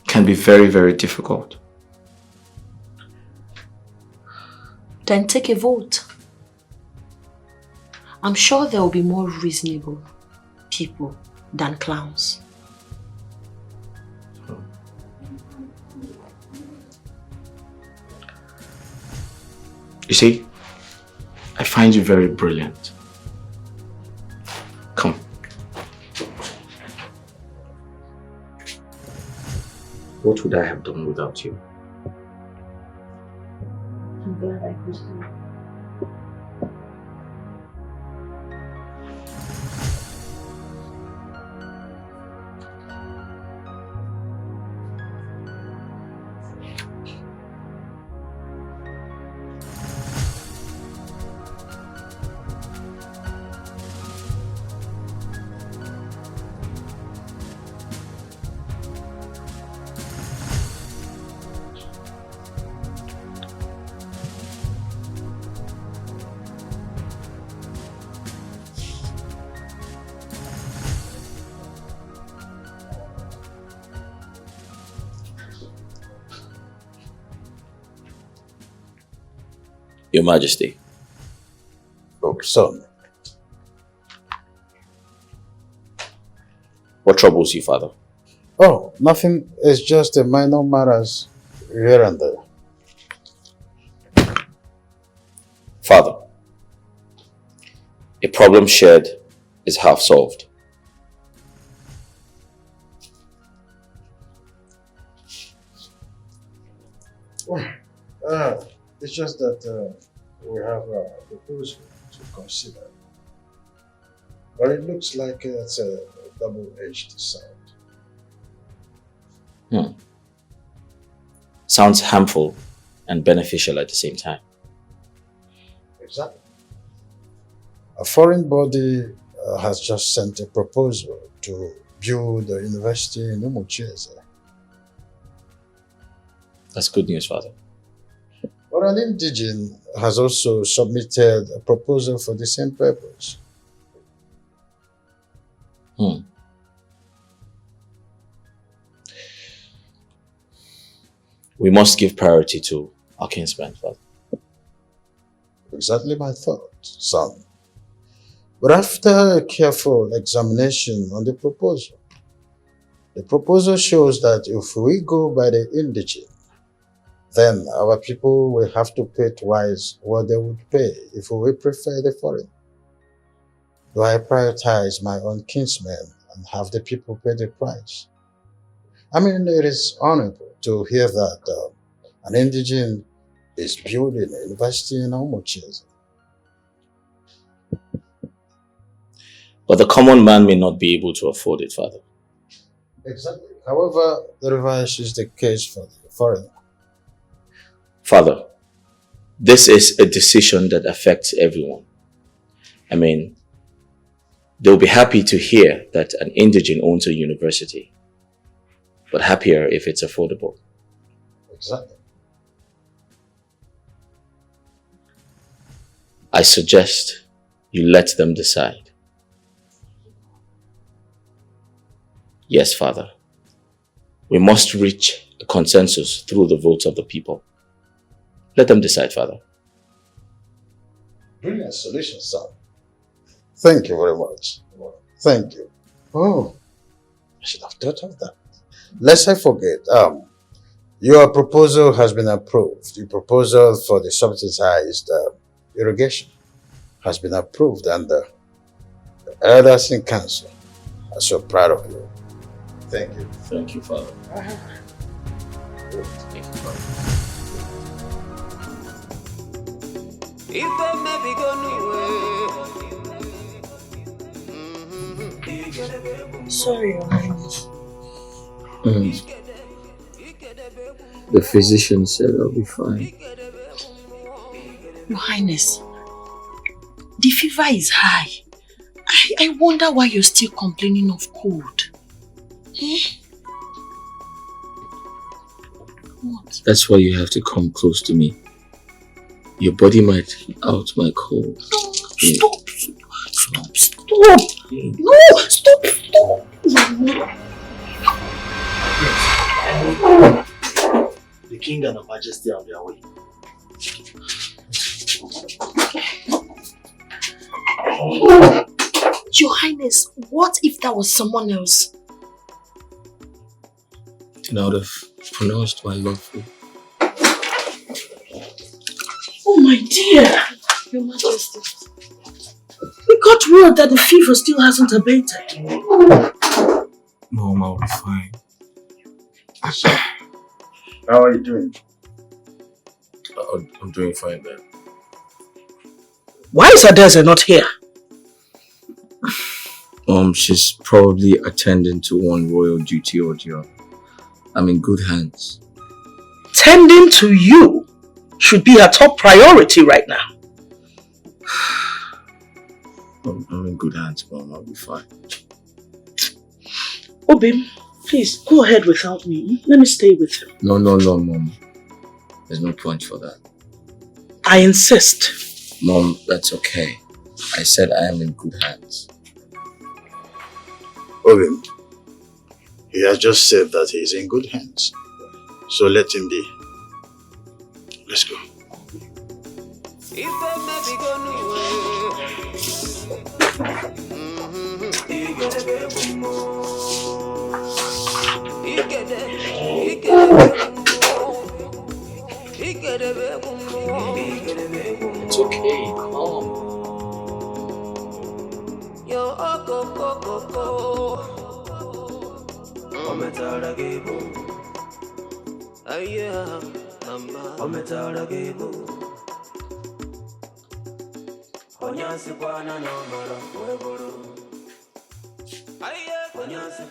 can be very, very difficult? Then take a vote. I'm sure there will be more reasonable people than clowns. You see, I find you very brilliant. Come. What would I have done without you? I'm glad I could help. Your Majesty. Oh, son. What troubles you, Father? Oh, nothing. It's just a minor matters here and there. Father, a problem shared is half solved. It's just that we have a proposal to consider. But it looks like it's a double-edged sword. Sounds harmful and beneficial at the same time. Exactly. A foreign body has just sent a proposal to build a university in Umucheze. That's good news, Father. But an indigene has also submitted a proposal for the same purpose. We must give priority to our kinsman, Father. Exactly my thought, son. But after a careful examination on the proposal shows that if we go by the indigene, then our people will have to pay twice what they would pay if we prefer the foreign. Do I prioritize my own kinsmen and have the people pay the price? I mean, it is honorable to hear that an indigene is building a university in Omochese. But the common man may not be able to afford it, Father. Exactly. However, the reverse is the case for the foreigner. Father, this is a decision that affects everyone. I mean, they'll be happy to hear that an indigene owns a university, but happier if it's affordable. Exactly. I suggest you let them decide. Yes, Father. We must reach a consensus through the votes of the people. Let them decide, Father. Brilliant solution, son. Thank you very much. Thank you. Oh, I should have thought of that. Lest I forget, your proposal has been approved. The proposal for the subsidized irrigation has been approved, and the elders in council are so proud of you. Thank you. Thank you, Father. Thank you, Father. Sorry, Your Highness. The physician said I'll be fine. Your Highness, the fever is high. I wonder why you're still complaining of cold. Eh? What? That's why you have to come close to me. Your body might out my cold. No, stop! No, stop! The king and her majesty are on their way. Your Highness, what if that was someone else? Then I would have pronounced my love for you. Oh my dear! Your Majesty, we got word that the fever still hasn't abated. Mom, I'll be fine. How are you doing? I'm doing fine, man. Why is Adeze not here? She's probably attending to one royal duty or the other. I'm in good hands. Tending to you should be her top priority right now. I'm in good hands, Mom. I'll be fine. Obim, please go ahead without me. Let me stay with him. No, Mom. There's no point for that. I insist. Mom, that's okay. I said I am in good hands. Obim, he has just said that he's in good hands. So let him be. Let's go. It's okay, calm. Yo, Okonkwo.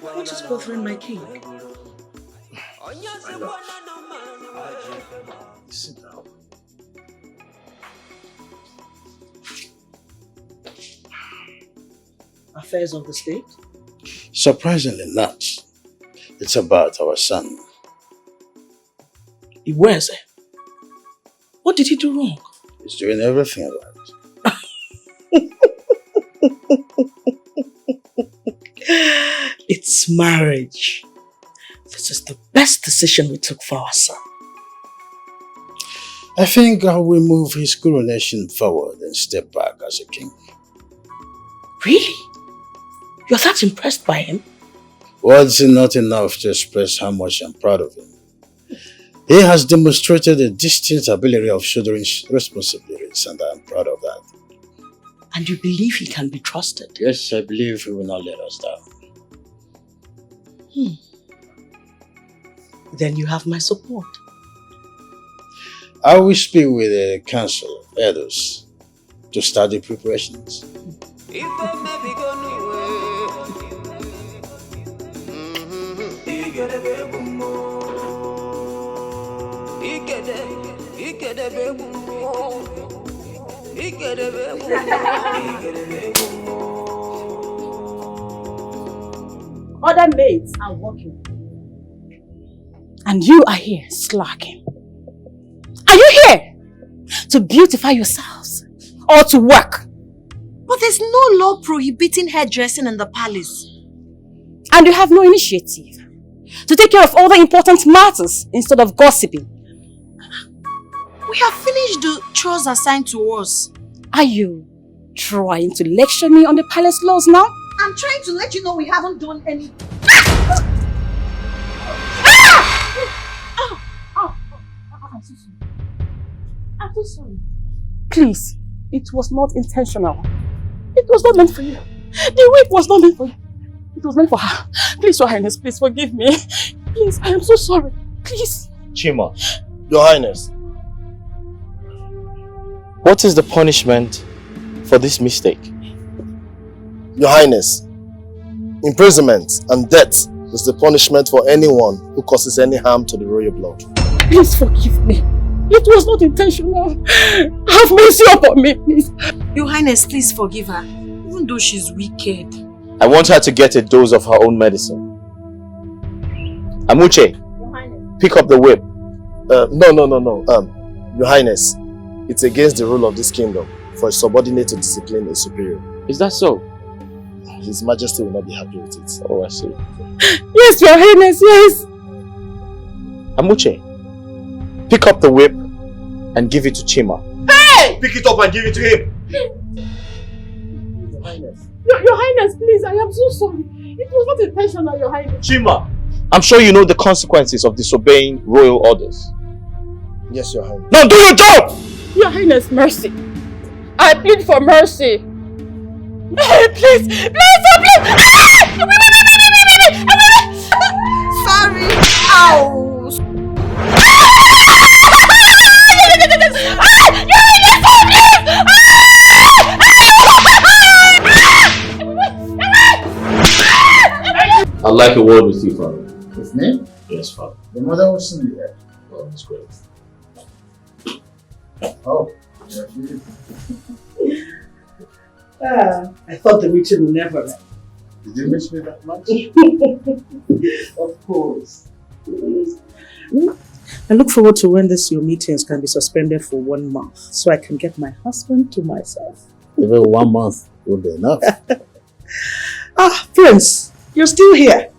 What is bothering my king? Sit down. Affairs of the state? Surprisingly not. It's about our son. Iweze. What did he do wrong? He's doing everything right. It's marriage. This is the best decision we took for our son. I think I will move his coronation forward and step back as a king. Really? You're that impressed by him? Words are not enough to express how much I'm proud of him. He has demonstrated a distinct ability of shouldering responsibilities, and I'm proud of that. And you believe he can be trusted? Yes, I believe he will not let us down. Then you have my support. I will speak with the council of elders to start the preparations. Other maids are working. And you are here slacking. Are you here to beautify yourselves or to work? But there's no law prohibiting hairdressing in the palace. And you have no initiative to take care of all the important matters instead of gossiping. We have finished the chores assigned to us. Are you trying to lecture me on the palace laws now? I'm trying to let you know we haven't done any. I'm so sorry. Please, it was not intentional. It was not meant for you. The wig was not meant for you. It was meant for her. Please, Your Highness, please forgive me. Please, I am so sorry. Please. Chima, Your Highness. what is the punishment for this mistake? Your Highness, imprisonment and death is the punishment for anyone who causes any harm to the royal blood. Please forgive me. It was not intentional. Have mercy upon me, please. Your Highness, please forgive her. Even though she's wicked. I want her to get a dose of her own medicine. Amuche, pick up the whip. No. Your Highness, it's against the rule of this kingdom for a subordinate to discipline a superior. Is that so? His Majesty will not be happy with it. Oh, I see. Yes, Your Highness, yes. Amuche, pick up the whip and give it to Chima. Hey! Pick it up and give it to him. Your Highness, please, I am so sorry. It was not intentional, Your Highness. Chima, I'm sure you know the consequences of disobeying royal orders. Yes, Your Highness. Now do your job! Your Highness, mercy. I plead for mercy. Please, please, please! Sorry. Ow! I'd like a word with you, Father. With me? Yes, Father. The mother was in the air. Oh, that's great. Oh, I thought the meeting would never end. did you miss me that much? Of course. I look forward to when your meetings can be suspended for 1 month so I can get my husband to myself. Even 1 month would be enough. Prince, you're still here.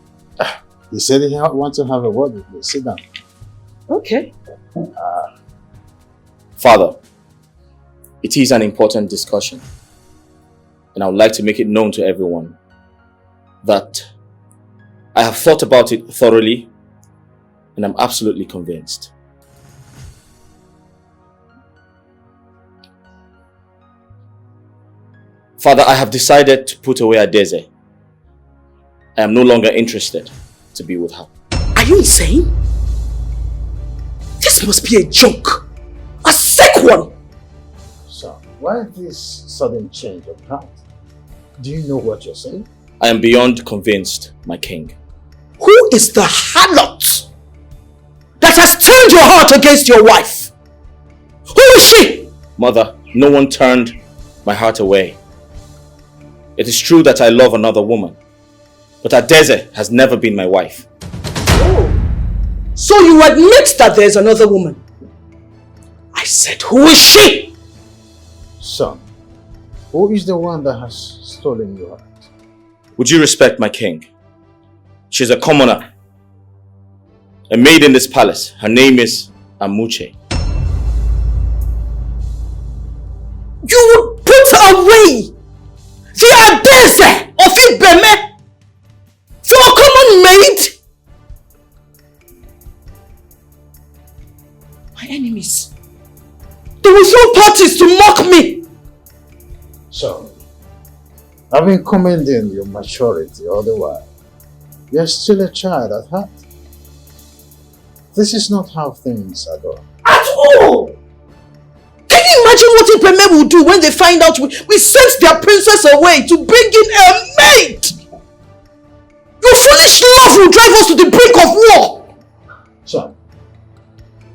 He said he wants to have a word with me. Sit down. Okay. Father, it is an important discussion, and I would like to make it known to everyone that I have thought about it thoroughly and I'm absolutely convinced. Father, I have decided to put away Adeze. I am no longer interested to be with her. Are you insane? This must be a joke. A sick one. So, why this sudden change of heart? Do you know what you're saying? I am beyond convinced, my king. Who is the harlot that has turned your heart against your wife? Who is she? Mother, no one turned my heart away. It is true that I love another woman, but Adeze has never been my wife. Oh, so you admit that there's another woman? I said, who is she? Son, who is the one that has stolen your heart? Would you respect my king? She's a commoner, a maid in this palace. Her name is Amuche. You would put away the Adeze of Ibeme for a common maid? My enemies, they will throw parties to mock me. So, I've been commending your maturity all the while. You're still a child at heart. This is not how things are going. At all! Can you imagine what Ibeme will do when they find out we sent their princess away to bring in a maid? Your foolish love will drive us to the brink of war. So,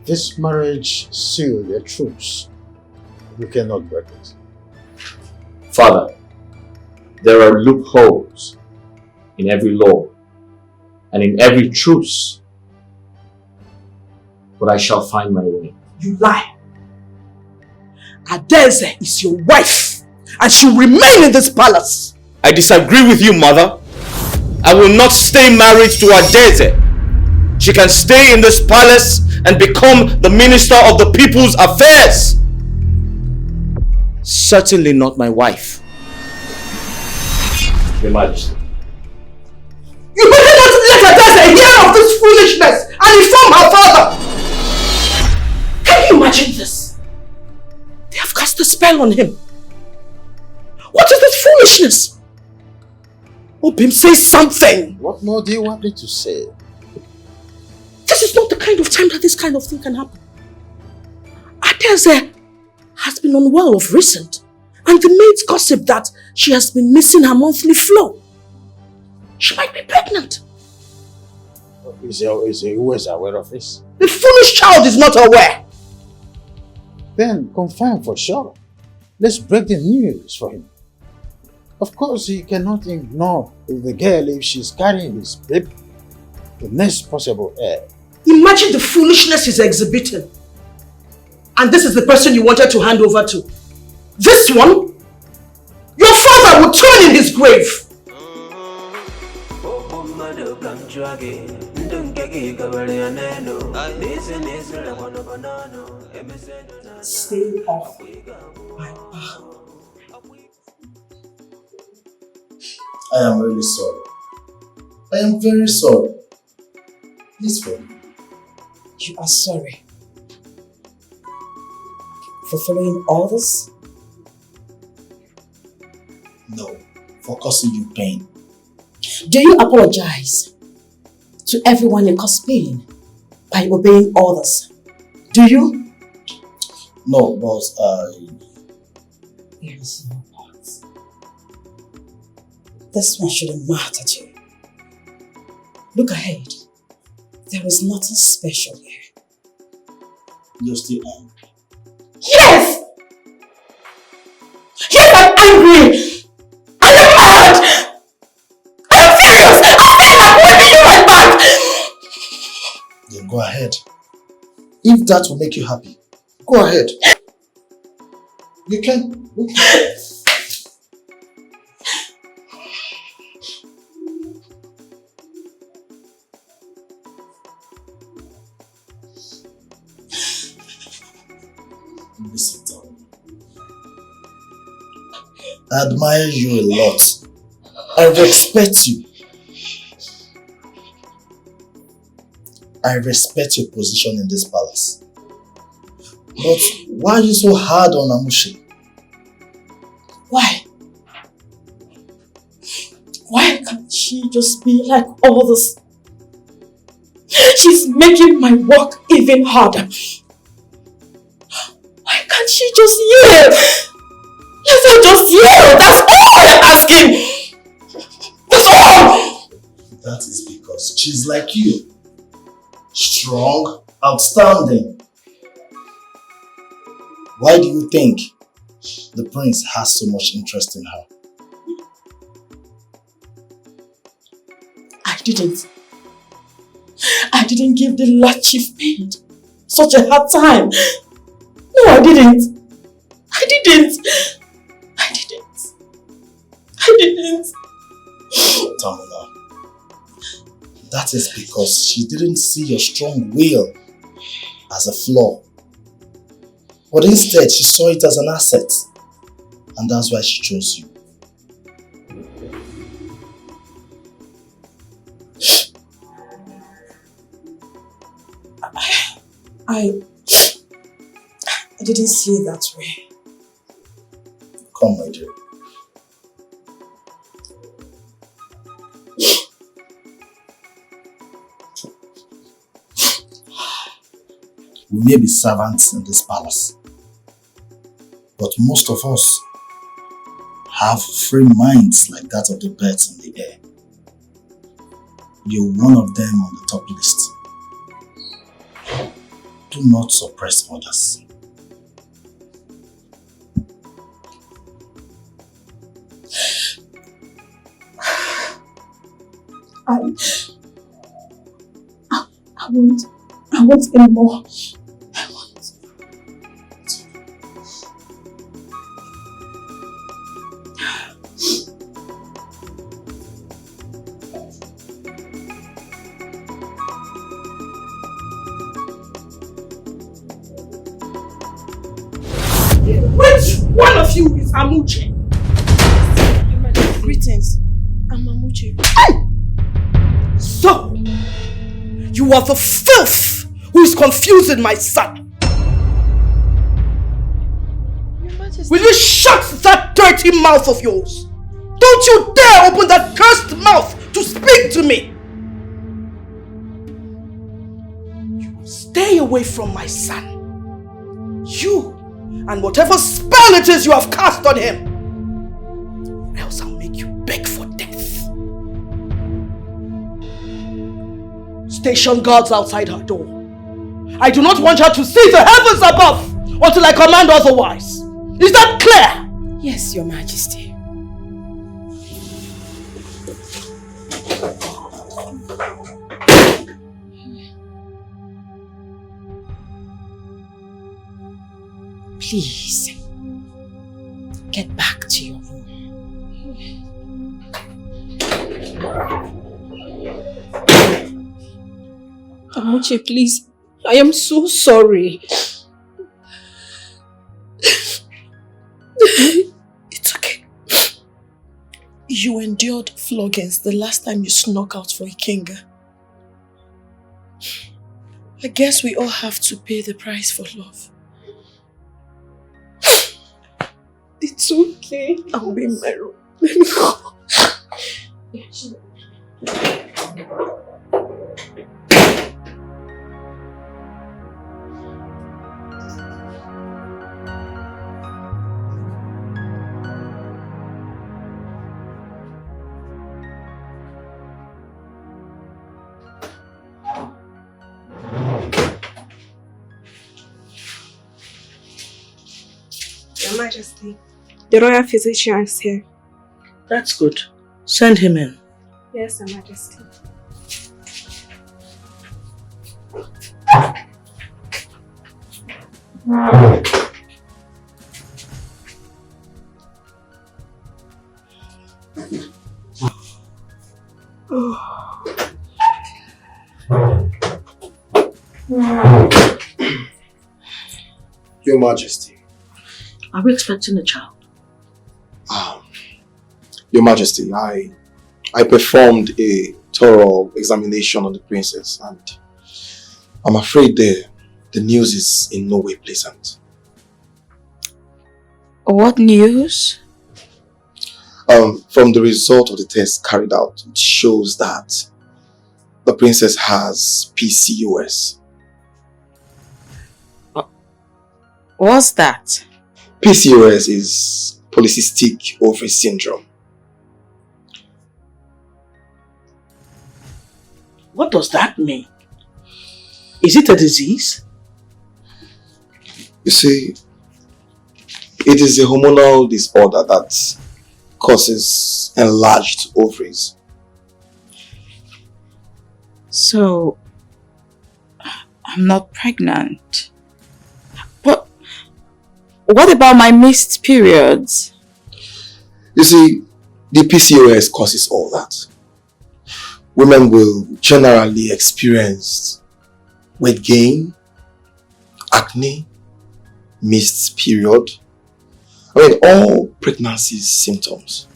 this marriage sealed a truce. You cannot break it. Father, there are loopholes in every law and in every truce, but I shall find my way. You lie. Adeze is your wife and she'll remain in this palace. I disagree with you, mother. I will not stay married to Adeze. She can stay in this palace and become the minister of the people's affairs. Certainly not my wife. Your Majesty. You better not let Adeze hear of this foolishness and inform her father. Can you imagine this? They have cast a spell on him. What is this foolishness? Obim, say something. What more do you want me to say? This is not the kind of time that this kind of thing can happen. Adeze has been unwell of recent, and the maids gossip that she has been missing her monthly flow. She might be pregnant. Who is aware of this? The foolish child is not aware. Then confirm for sure. Let's break the news for him. Of course, he cannot ignore the girl if she's carrying this baby, the next possible heir. Imagine the foolishness he's exhibiting. And this is the person you wanted to hand over to. This one? Your father will turn in his grave. Stay off my back. I am really sorry. I am very sorry. Please forgive me. You are sorry for following orders? No, for causing you pain. Do you apologize to everyone in Spain by obeying orders? Do you? No, boss, Yes, no, boss. This one shouldn't matter to you. Look ahead. There is nothing special here. You're still angry. Yes! Yes, I'm angry! I am mad! I am furious! I'm waving you right back! Then go ahead. If that will make you happy, go ahead. You can. Listen, Tom. I admire you a lot. I respect you. I respect your position in this palace. But why are you so hard on Amushi? Why? Why can't she just be like others? She's making my work even harder. Why can't she just yield? Let her just yield. That's all I'm asking. That's all. That is because she's like you. Strong, outstanding. Why do you think the prince has so much interest in her? I didn't give the last chief maid such a hard time. No, I didn't. Tamina, that is because she didn't see your strong will as a flaw. But instead, she saw it as an asset. And that's why she chose you. I didn't see it that way. Come, my dear. We may be servants in this palace, but most of us have free minds like that of the birds in the air. You're one of them on the top list. Do not suppress others. I want any more. Which one of you is Amuche? Greetings. I'm Amuche. Hey! So, you are the filth who is confusing my son. Will you shut that dirty mouth of yours? Don't you dare open that cursed mouth to speak to me! You stay away from my son. You and whatever spell it is you have cast on him. Or else I'll make you beg for death. Station guards outside her door. I do not want her to see the heavens above until I command otherwise. Is that clear? Yes, Your Majesty. Please, get back to your room. Amuche, please. I am so sorry. It's okay. You endured floggings the last time you snuck out for Ikenga. I guess we all have to pay the price for love. It's okay. I'll be in my room. Let me go. Your Majesty, the royal physician is here. That's good. Send him in. Yes, Your Majesty. Your Majesty. Are we expecting a child? Your Majesty, I performed a thorough examination on the princess and I'm afraid the news is in no way pleasant. What news? From the result of the test carried out, it shows that the princess has PCOS. What's that? PCOS is polycystic ovary syndrome. What does that mean? Is it a disease? You see, it is a hormonal disorder that causes enlarged ovaries. So, I'm not pregnant. But what about my missed periods? You see, the PCOS causes all that. Women will generally experience weight gain, acne, missed period, I mean, all pregnancy symptoms.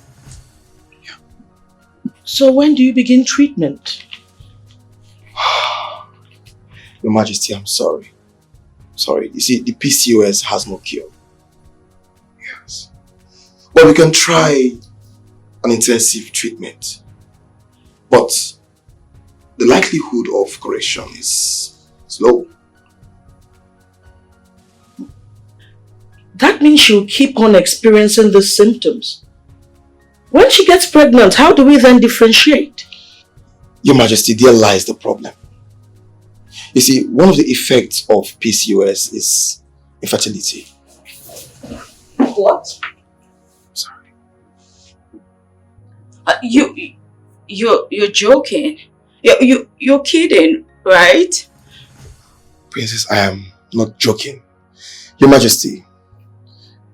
So when do you begin treatment? Your Majesty, I'm sorry. Sorry. You see, the PCOS has no cure. Yes. But we can try an intensive treatment. But the likelihood of correction is low. That means she'll keep on experiencing the symptoms. When she gets pregnant, how do we then differentiate? Your Majesty, there lies the problem. You see, one of the effects of PCOS is infertility. What? Sorry. You're joking. You're kidding, right? Princess, I am not joking. Your Majesty,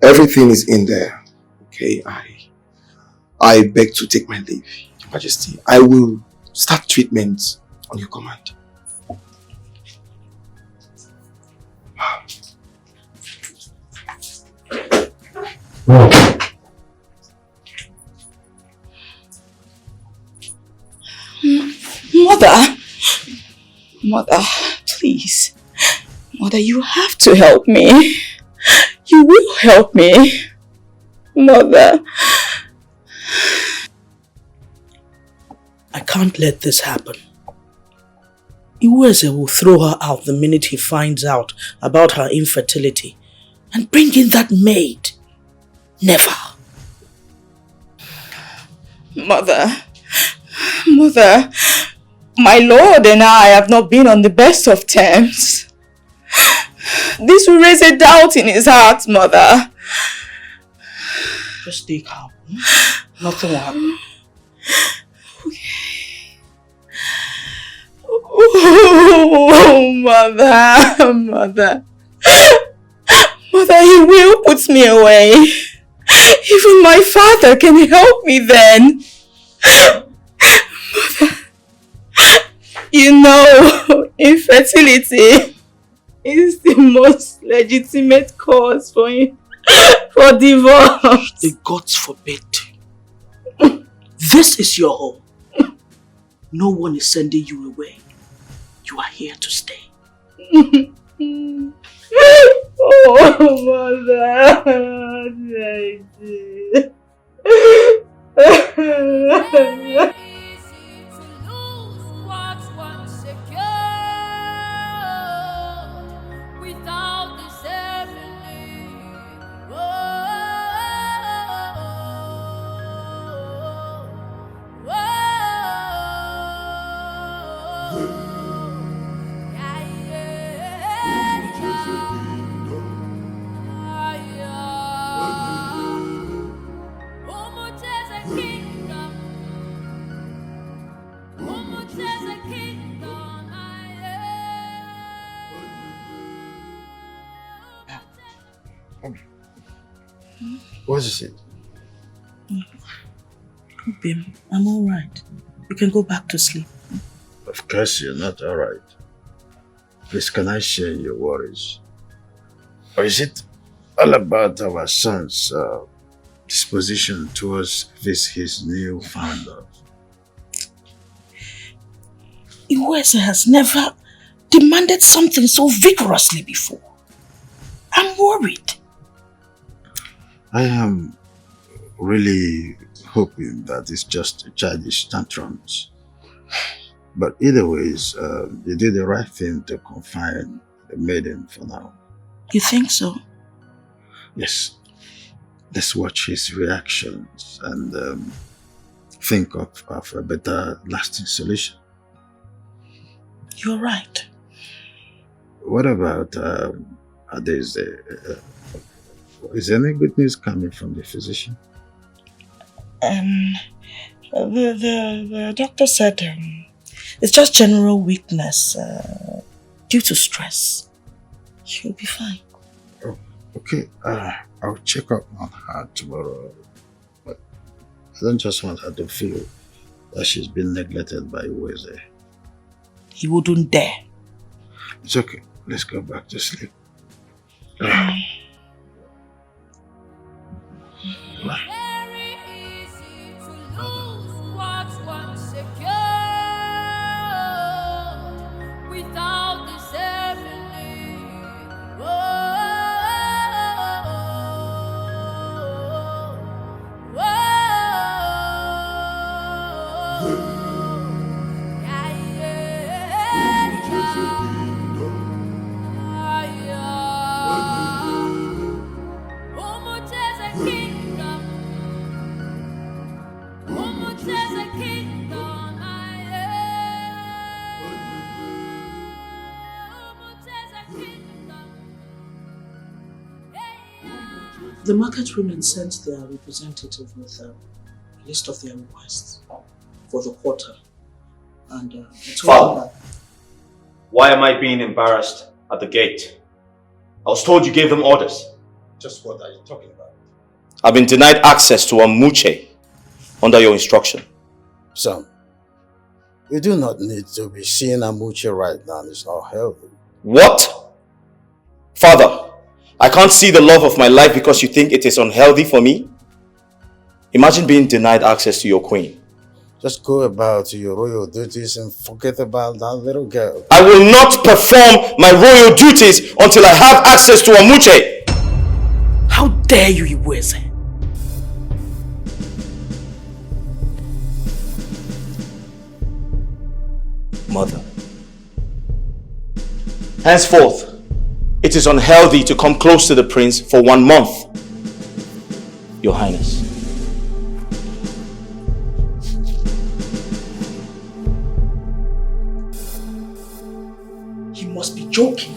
everything is in there. Okay, I beg to take my leave, Your Majesty. I will start treatment on your command. Mother, please. Mother, you have to help me. You will help me. Mother. I can't let this happen. Iweze will throw her out the minute he finds out about her infertility and bring in that maid. Never. Mother, my lord and I have not been on the best of terms. This will raise a doubt in his heart, Mother. Just stay calm. Nothing will happen. Oh, Mother, he will put me away. Even my father can help me then. Mother, you know, infertility is the most legitimate cause for divorce. The gods forbid. This is your home. No one is sending you away. You are here to stay. Oh, Mother. What is it? Bim, I'm alright. You can go back to sleep. Of course you're not alright. Please, can I share your worries? Or is it all about our son's disposition towards his new found love? Iweze has never demanded something so vigorously before. I'm worried. I am really hoping that it's just childish tantrums. But either ways, you did the right thing to confine the maiden for now. You think so? Yes. Let's watch his reactions and think of a better lasting solution. You're right. What about, is there any good news coming from the physician? The doctor said it's just general weakness due to stress. She'll be fine. Oh, okay. I'll check up on her tomorrow. But I don't just want her to feel that she's been neglected by Iweze. He wouldn't dare. It's okay. Let's go back to sleep. without deceptively. The market women sent their representative with a list of their requests for the quarter. And I told Father, them why am I being embarrassed at the gate? I was told you gave them orders. Just what are you talking about? I've been denied access to Amuche under your instruction. Son, you do not need to be seeing Amuche right now. It's not healthy. What? Father, I can't see the love of my life because you think it is unhealthy for me? Imagine being denied access to your queen. Just go about your royal duties and forget about that little girl. I will not perform my royal duties until I have access to Amuche. How dare you, Iweze? Mother, henceforth, it is unhealthy to come close to the prince for 1 month. Your Highness. He must be joking.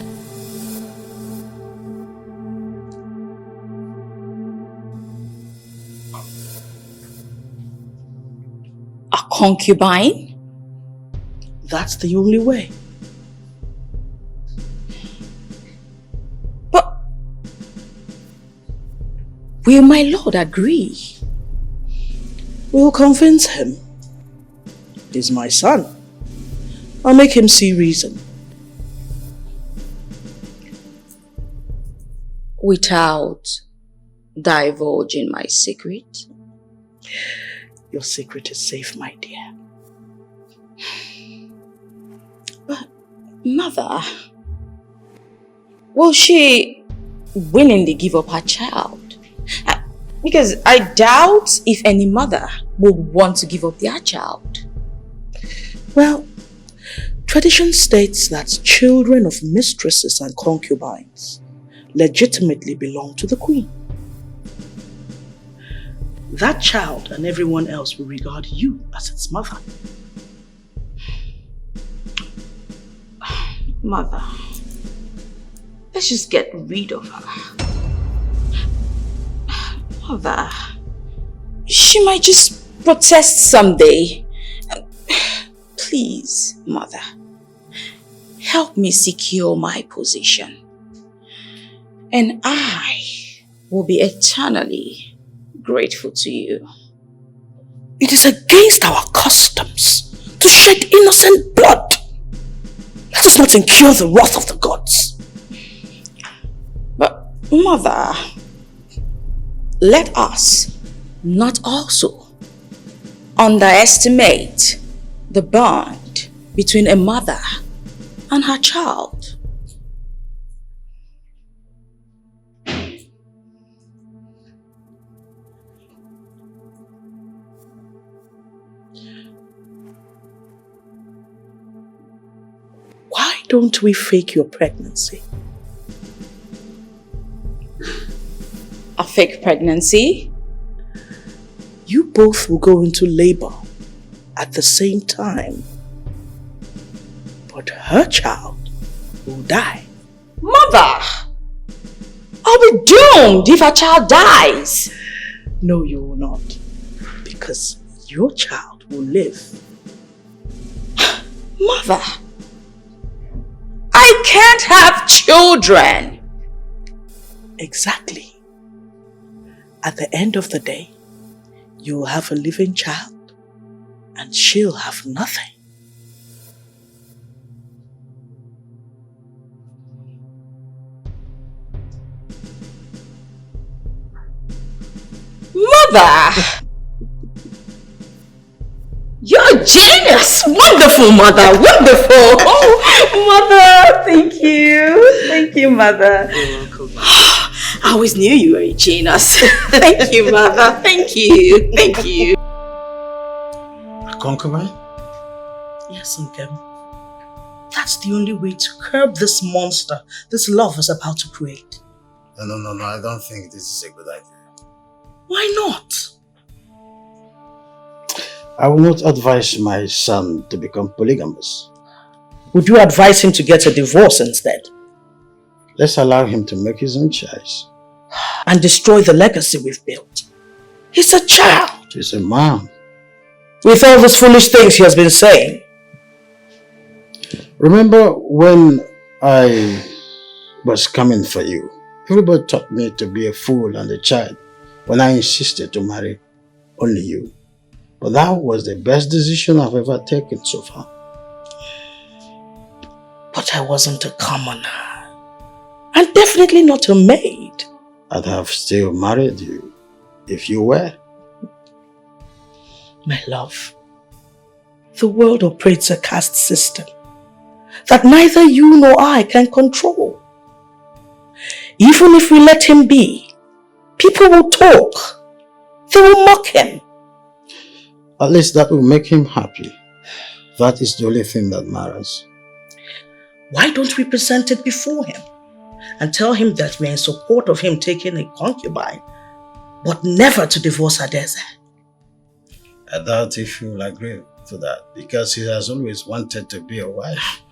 A concubine? That's the only way. But will my lord agree? We'll convince him. He's my son. I'll make him see reason. Without divulging my secret? Your secret is safe, my dear. But, Mother, will she willingly give up her child? Because I doubt if any mother would want to give up their child. Well, tradition states that children of mistresses and concubines legitimately belong to the queen. That child and everyone else will regard you as its mother. Mother, let's just get rid of her. Mother, she might just protest someday. Please, Mother, help me secure my position. And I will be eternally grateful to you. It is against our customs to shed innocent blood. Let us not incur the wrath of the gods. But, Mother, let us not also underestimate the bond between a mother and her child. Why don't we fake your pregnancy? A fake pregnancy? You both will go into labor at the same time. But her child will die. Mother! I'll be doomed if her child dies. No, you will not. Because your child will live. Mother! I can't have children. Exactly. At the end of the day, you will have a living child and she'll have nothing. Mother! You're a genius! Wonderful, Mother! Wonderful! Oh, Mother! Thank you. Thank you, Mother. You're welcome. I always knew you were a genius. Thank you, Mother. Thank you. Thank you. A concubine? Yes, Nkem. That's the only way to curb this monster this love is about to create. No, I don't think this is a good idea. Why not? I will not advise my son to become polygamous. Would you advise him to get a divorce instead? Let's allow him to make his own choice. And destroy the legacy we've built. He's a child. He's a man. With all those foolish things he has been saying. Remember when I was coming for you? Everybody taught me to be a fool and a child when I insisted to marry only you. But that was the best decision I've ever taken so far. But I wasn't a commoner. And definitely not a maid. I'd have still married you if you were. My love, the world operates a caste system that neither you nor I can control. Even if we let him be, people will talk. They will mock him. At least that will make him happy. That is the only thing that matters. Why don't we present it before him and tell him that we're in support of him taking a concubine, but never to divorce Adeze? I doubt if he will agree to that because he has always wanted to be a wife,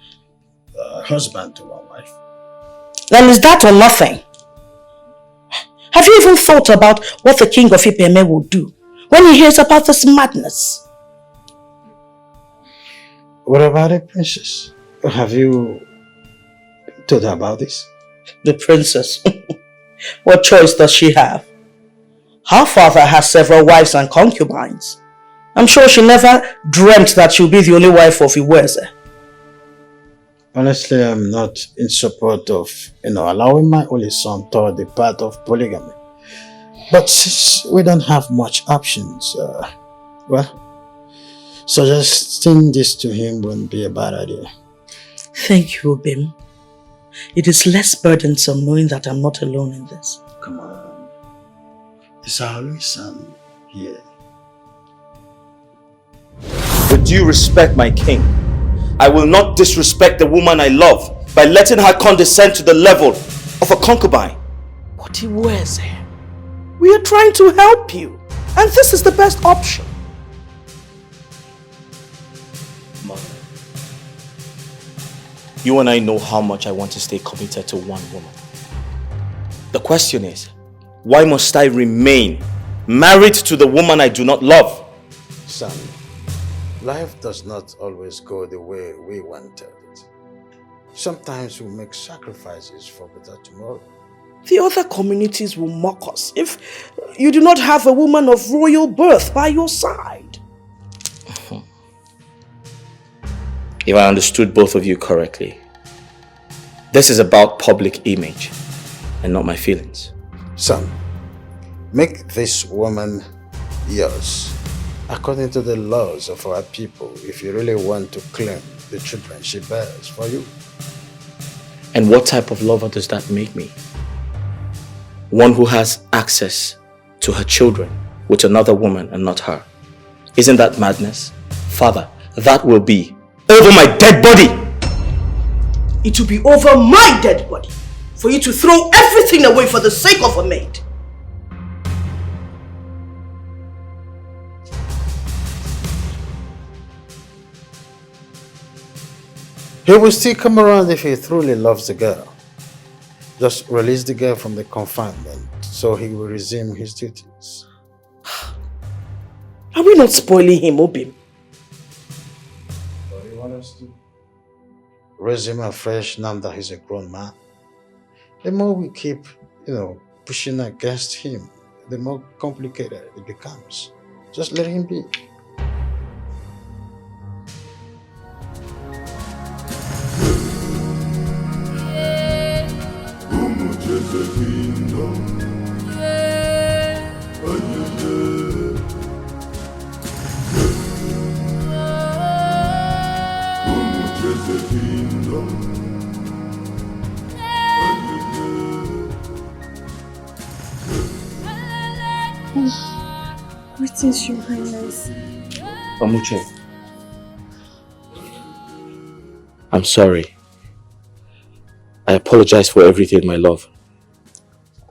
a husband to one wife. Then is that or nothing? Have you even thought about what the king of Ipeme will do when he hears about this madness? What about the princess? Have you told her about this? The princess? What choice does she have? Her father has several wives and concubines. I'm sure she never dreamt that she'll be the only wife of Iweze. Honestly, I'm not in support of, allowing my only son toward the path of polygamy. But since we don't have much options, suggesting this to him wouldn't be a bad idea. Thank you, Obim. It is less burdensome knowing that I'm not alone in this. Come on. It's our only son here. With due respect, my king, I will not disrespect the woman I love by letting her condescend to the level of a concubine. But Iweze, we are trying to help you, and this is the best option. Mother, you and I know how much I want to stay committed to one woman. The question is, why must I remain married to the woman I do not love? Son, life does not always go the way we wanted it. Sometimes we make sacrifices for better tomorrow. The other communities will mock us if you do not have a woman of royal birth by your side. If I understood both of you correctly, this is about public image and not my feelings. Son, make this woman yours according to the laws of our people if you really want to claim the children she bears for you. And what type of lover does that make me? One who has access to her children with another woman and not her. Isn't that madness? Father, that will be over my dead body! It will be over my dead body for you to throw everything away for the sake of a maid. He will still come around if he truly loves the girl. Just release the girl from the confinement so he will resume his duties. Are we not spoiling him, Obim? What do you want us to do? Raise him afresh now that he's a grown man. The more we keep, pushing against him, the more complicated it becomes. Just let him be. Greetings, Your Highness. Amuche, I'm sorry. I apologize for everything, my love.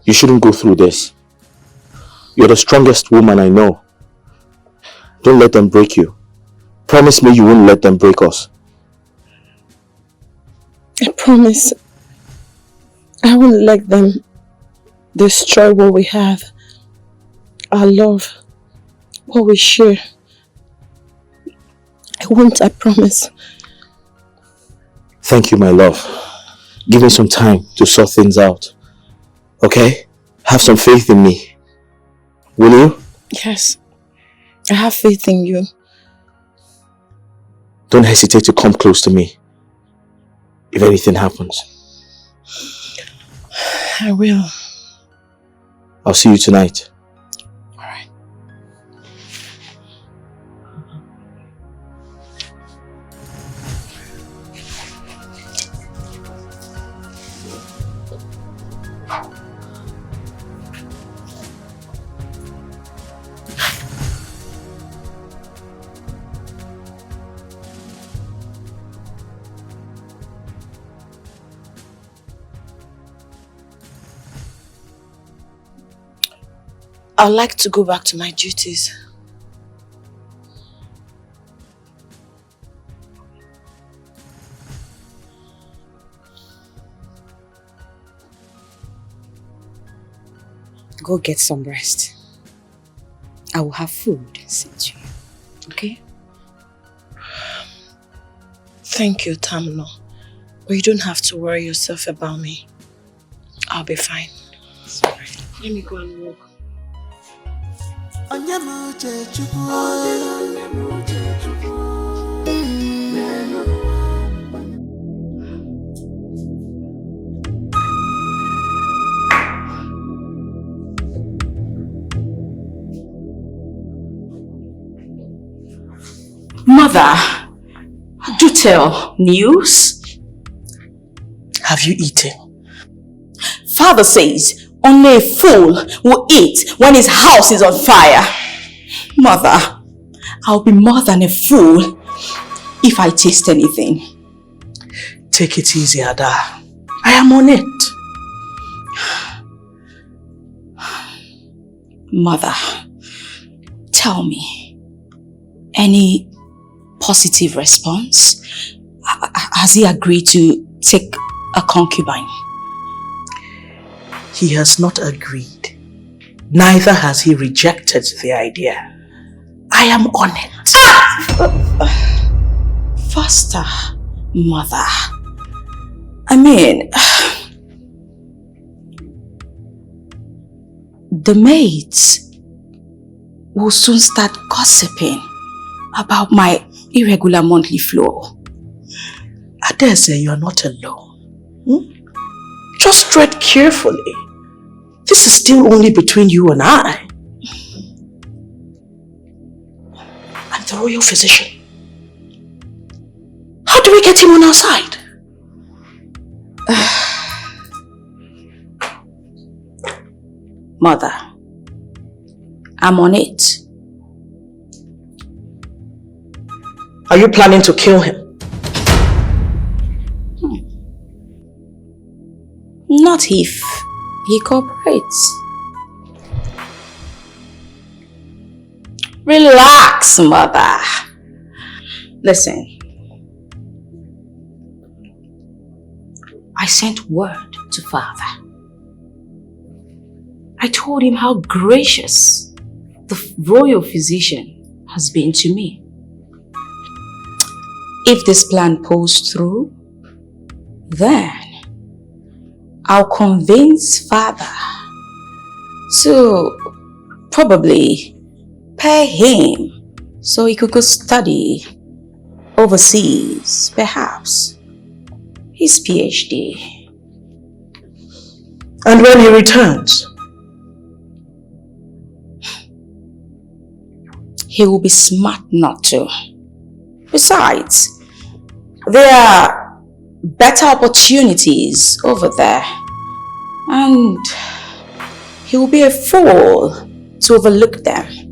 You shouldn't go through this. You're the strongest woman I know. Don't let them break you. Promise me you won't let them break us. I promise I won't let them destroy what we have. Our love, what we share. I won't, I promise. Thank you, my love. Give me some time to sort things out. Okay? Have some faith in me. Will you? Yes, I have faith in you. Don't hesitate to come close to me if anything happens. I will. I'll see you tonight. I'd like to go back to my duties. Go get some rest. I will have food sent to you. Okay? Thank you, Tamno. But you don't have to worry yourself about me. I'll be fine. Sorry. Let me go and walk. Mother, do tell. News? Have you eaten? Father says only a fool will eat when his house is on fire. Mother, I'll be more than a fool if I taste anything. Take it easy, Ada. I am on it. Mother, tell me, any positive response? Has he agreed to take a concubine? He has not agreed. Neither has he rejected the idea. I am on it. Faster, mother. I mean, the maids will soon start gossiping about my irregular monthly flow. Adese, you are not alone. Just tread carefully. This is still only between you and I. I'm the royal physician. How do we get him on our side? Mother, I'm on it. Are you planning to kill him? Not if he cooperates. Relax, mother. Listen. I sent word to father. I told him how gracious the royal physician has been to me. If this plan pulls through, then I'll convince father to probably pay him so he could go study overseas, perhaps his PhD. And when he returns? He will be smart not to. Besides, there are better opportunities over there. And he will be a fool to overlook them.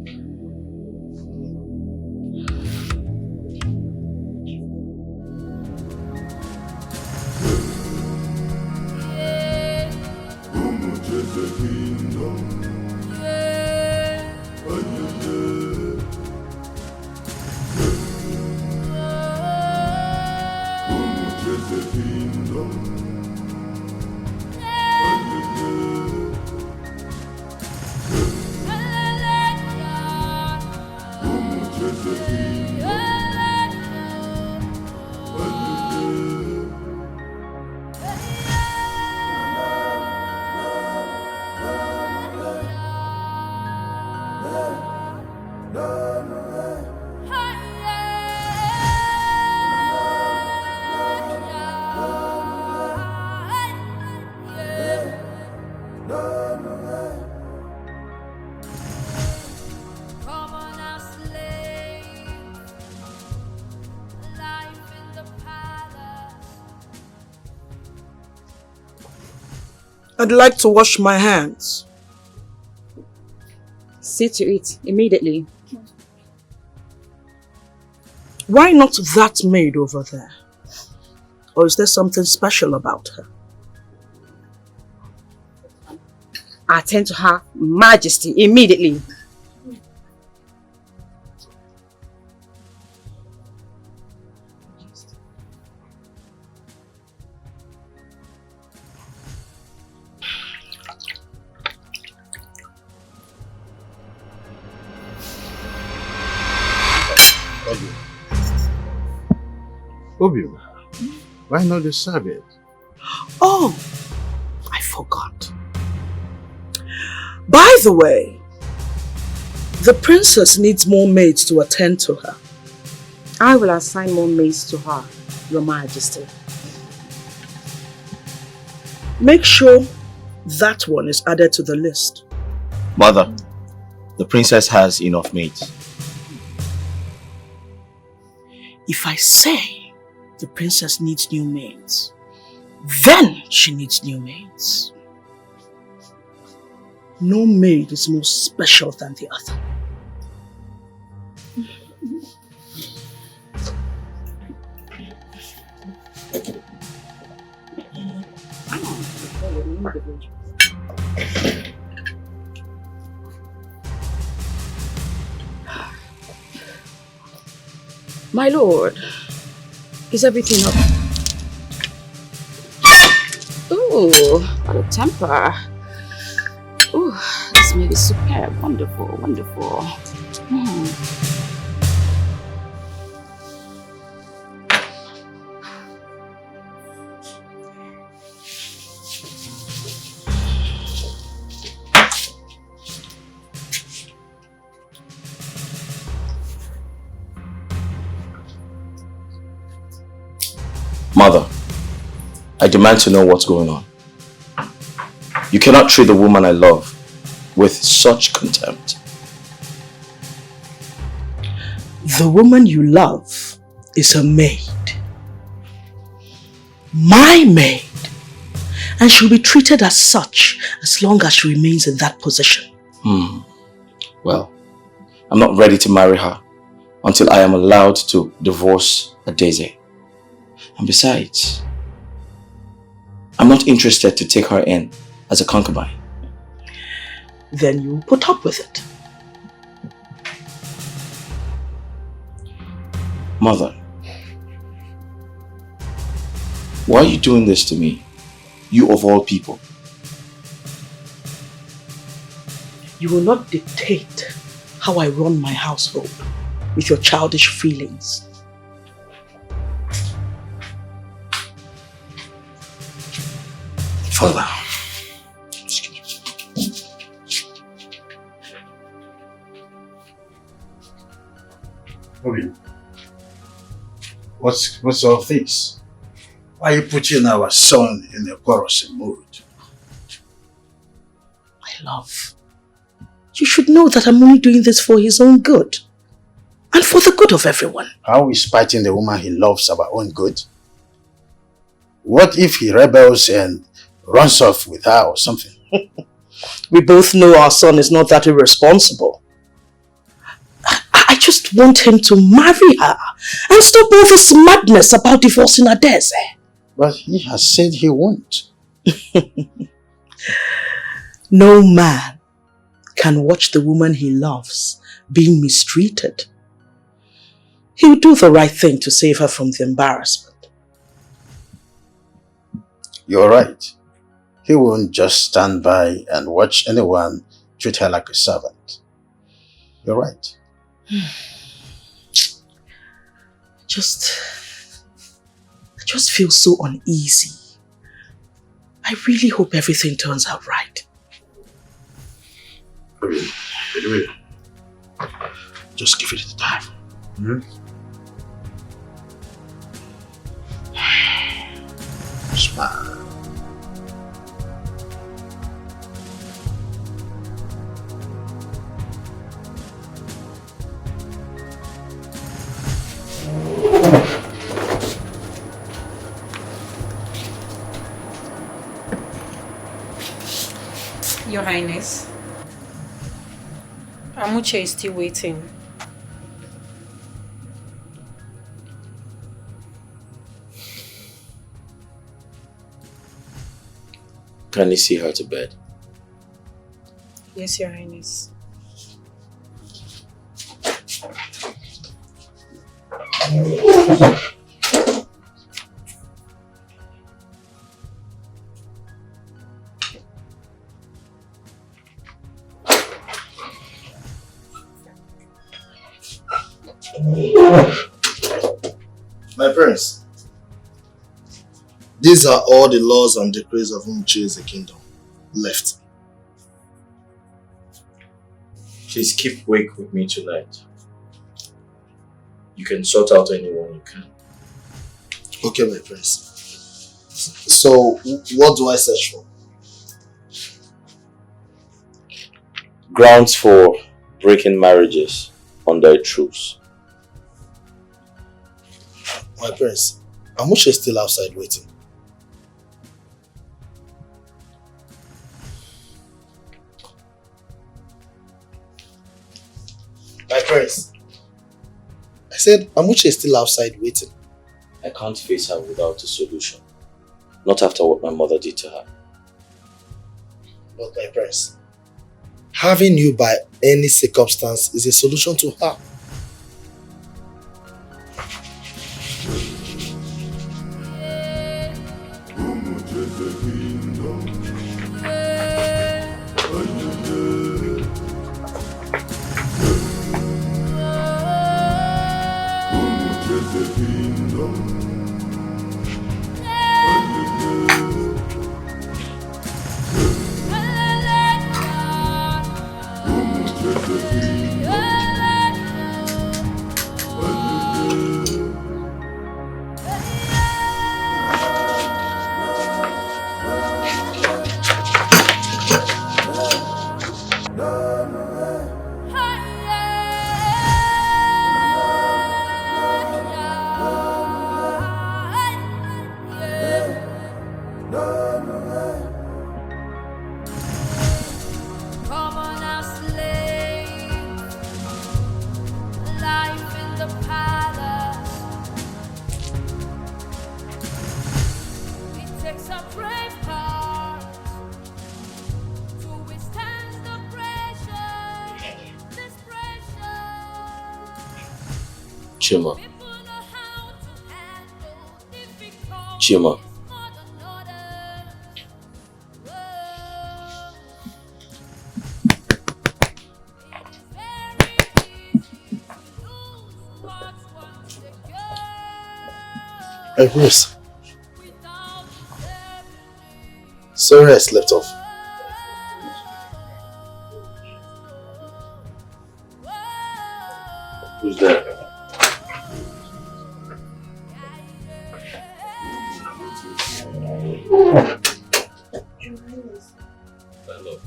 I'd like to wash my hands. See to it immediately. Why not that maid over there? Or is there something special about her? Attend to Her Majesty immediately. Obi, why not the serve? Oh, I forgot. By the way, the princess needs more maids to attend to her. I will assign more maids to her, Your Majesty. Make sure that one is added to the list. Mother, the princess has enough maids. If I say the princess needs new maids, then she needs new maids. No maid is more special than the other. My lord, is everything up? Ooh, what a temper. Ooh, this meat is superb. Wonderful, wonderful. Mother, I demand to know what's going on. You cannot treat the woman I love with such contempt. The woman you love is a maid. My maid. And she'll be treated as such as long as she remains in that position. Well, I'm not ready to marry her until I am allowed to divorce Daisy. And besides, I'm not interested to take her in as a concubine. Then you put up with it. Mother, why are you doing this to me? You of all people. You will not dictate how I run my household with your childish feelings. Father. Obi, what's all this? Why are you putting our son in a quarrelsome mood? My love, you should know that I'm only doing this for his own good. And for the good of everyone. How is fighting the woman he loves our own good? What if he rebels and runs off with her or something? We both know our son is not that irresponsible. I just want him to marry her and stop all this madness about divorcing Adeze. But he has said he won't. No man can watch the woman he loves being mistreated. He'll do the right thing to save her from the embarrassment. You're right. He won't just stand by and watch anyone treat her like a servant. You're right. I just feel so uneasy. I really hope everything turns out right. Really. Just give it the time. Smile. Your Highness, Amuche is still waiting. Can you see her to bed? Yes, Your Highness. My prince, these are all the laws and decrees of Umuche's kingdom left. Please keep wake with me tonight. You can sort out anyone you can. Okay, my prince. So, what do I search for? Grounds for breaking marriages under a truce. My prince, Amuche is still outside waiting. My prince, I said Amuche is still outside waiting. I can't face her without a solution. Not after what my mother did to her. But my prince, having you by any circumstance is a solution to her. Chima. Chima. Hey, Bruce. Sorry I slept off. Who's that? Hello.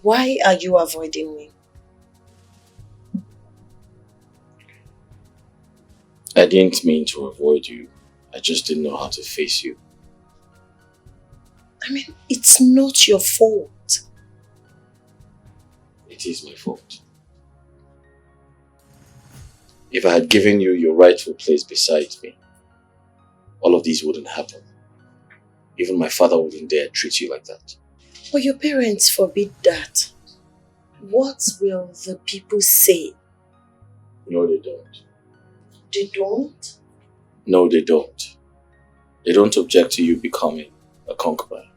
Why are you avoiding me? I didn't mean to avoid you. I just didn't know how to face you. I mean, it's not your fault. It is my fault. If I had given you your rightful place beside me, all of these wouldn't happen. Even my father wouldn't dare treat you like that. But your parents forbid that. What will the people say? No, they don't. They don't? No, they don't. They don't object to you becoming a concubine.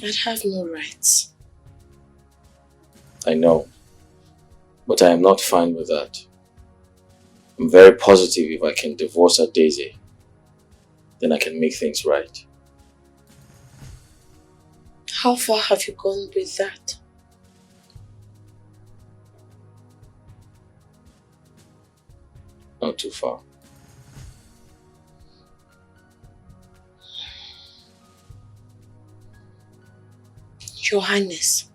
I'd have no rights. I know. But I am not fine with that. I'm very positive if I can divorce Daisy, then I can make things right. How far have you gone with that? Not too far. Your Highness,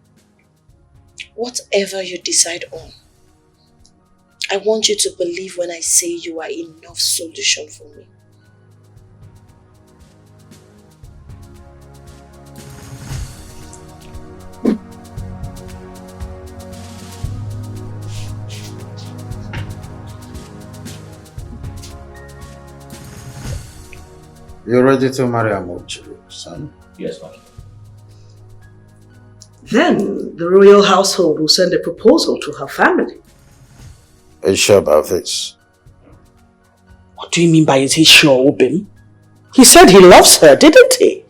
whatever you decide on, I want you to believe when I say you are enough solution for me. You're ready to marry Amuchi, son? Yes, ma'am. Then the royal household will send a proposal to her family. Are you sure about this? What do you mean by is he sure, Obim? He said he loves her, didn't he?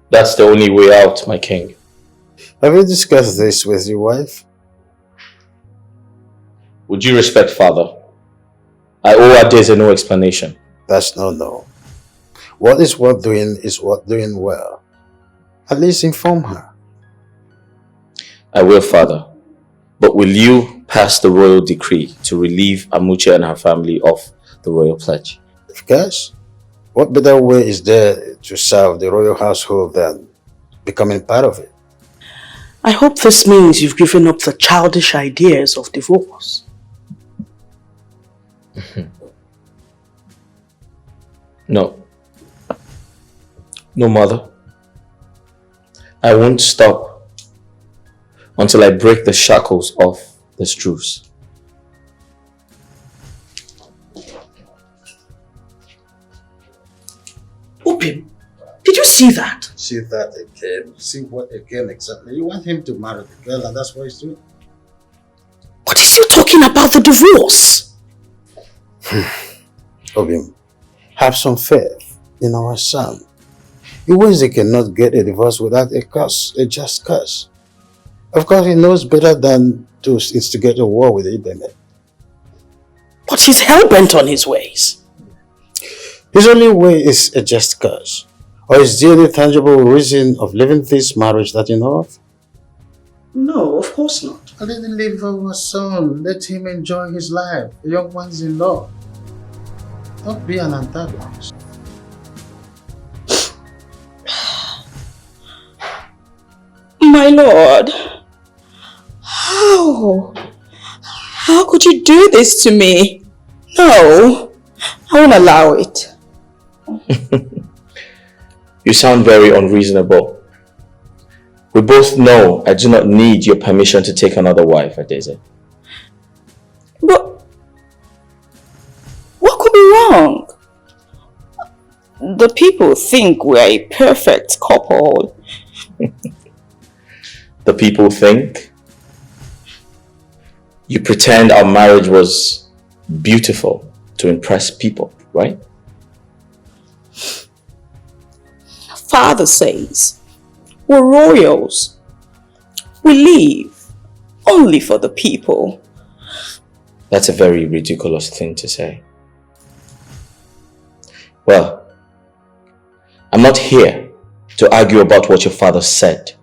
That's the only way out, my king. Have you discussed this with your wife? Would you respect father? I owe Adeze no explanation. That's no. What is worth doing is worth doing well. At least inform her. I will, father. But will you pass the royal decree to relieve Amuche and her family of the royal pledge? Of course. What better way is there to serve the royal household than becoming part of it? I hope this means you've given up the childish ideas of divorce. No. No, mother. I won't stop until I break the shackles of this truce. Obim, did you see that? See that again? See what again exactly? You want him to marry the girl and that's what he's doing. But he's still talking about the divorce. Obim, have some faith in our son. Iweze cannot get a divorce without a curse, a just curse. Of course, he knows better than to instigate a war with Ibeme. But he's hell-bent on his ways. His only way is a just curse. Or is there any tangible reason of leaving this marriage that you know of? No, of course not. Let him live our son. Let him enjoy his life. The young one's in love. Don't be an antagonist. My lord, how could you do this to me? No, I won't allow it. You sound very unreasonable. We both know I do not need your permission to take another wife, Adeze. But what could be wrong? The people think we're a perfect couple. The people think? You pretend our marriage was beautiful to impress people, right? Father says we're royals. We live only for the people. That's a very ridiculous thing to say. Well, I'm not here to argue about what your father said.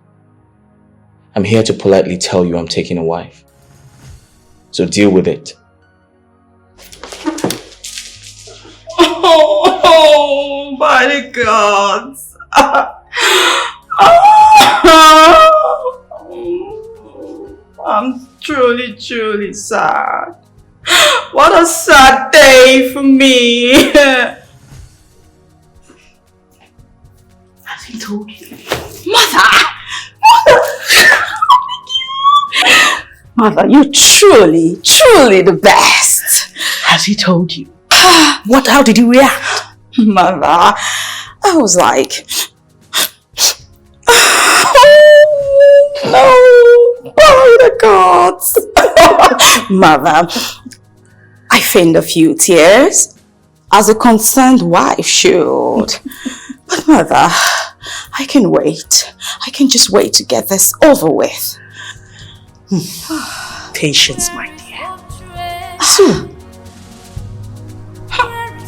I'm here to politely tell you I'm taking a wife. So deal with it. Oh my God. I'm truly, truly sad. What a sad day for me. Has he told you? Mother, you're truly, truly the best. Has he told you? How did he react? Mother, I was like, no, by the gods. Mother, I feigned a few tears, as a concerned wife should. But mother, I can wait. I can just wait to get this over with. Patience, my dear. Soon.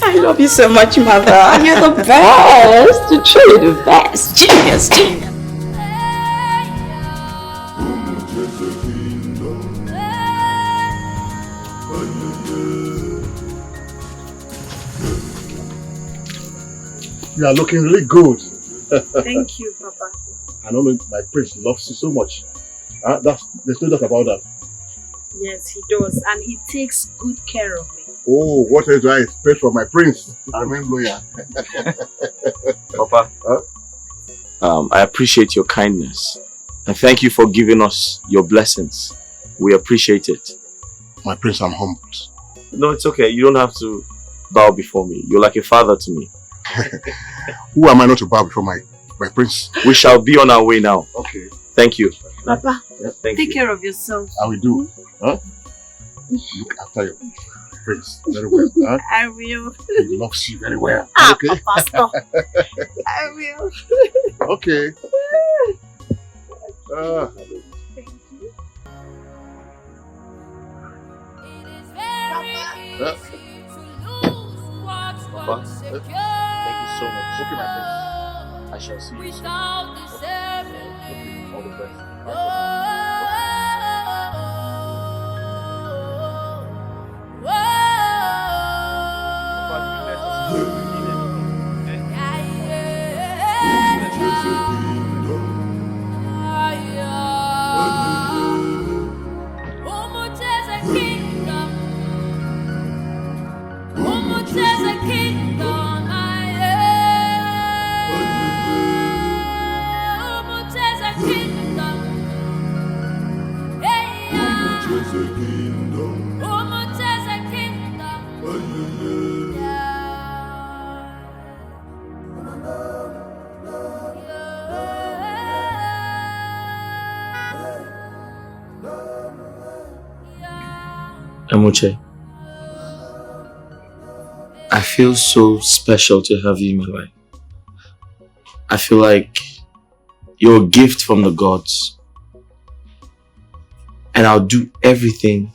I love you so much, mother. You're the best. You're truly the best. Genius, genius. You are looking really good. Thank you, Papa. I know my prince loves you so much. There's no doubt about that. Yes, he does. And he takes good care of me. Oh, what else do I expect from my prince? I remember, yeah. Papa, I appreciate your kindness. And thank you for giving us your blessings. We appreciate it. My prince, I'm humbled. No, it's okay. You don't have to bow before me. You're like a father to me. Who am I not to bow before my prince? We shall be on our way now. Okay. Thank you. Papa, Thank take you. care of yourself. I will do. Huh? Look after your prince very well. Huh? I will. He loves you very well. Ah, Okay. Papa, stop. I will. Okay. Papa, thank you so much. Okay, my prince. I shall see you soon. All the best. Amuche, I feel so special to have you in my life. I feel like you're a gift from the gods. And I'll do everything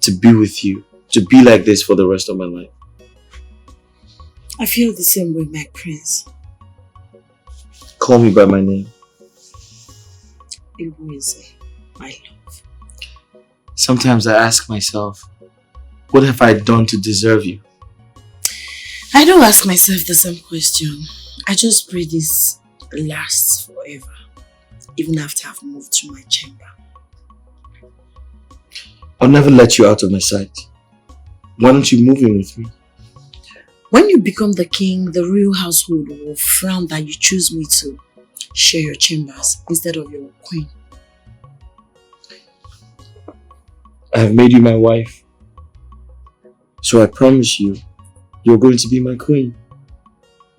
to be with you, to be like this for the rest of my life. I feel the same way, my prince. Call me by my name. Ibueze, my love. Sometimes I ask myself, what have I done to deserve you? I don't ask myself the same question. I just pray this lasts forever, even after I've moved to my chamber. I'll never let you out of my sight. Why don't you move in with me? When you become the king, the real household will frown that you choose me to share your chambers instead of your queen. I have made you my wife. So I promise you, you're going to be my queen.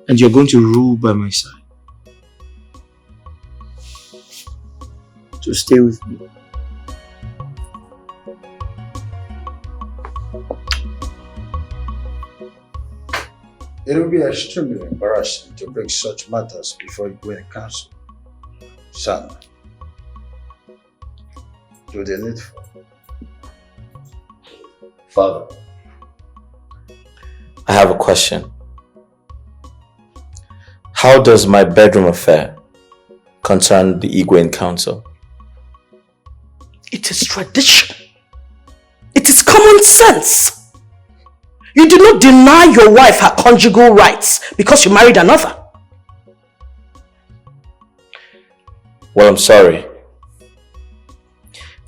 And you're going to rule by my side. So stay with me. It will be extremely embarrassing to bring such matters before you go in council. Son, do the needful. Father, I have a question. How does my bedroom affair concern the Igwe in council? It is tradition. It is common sense. You do not deny your wife her conjugal rights because you married another. Well, I'm sorry.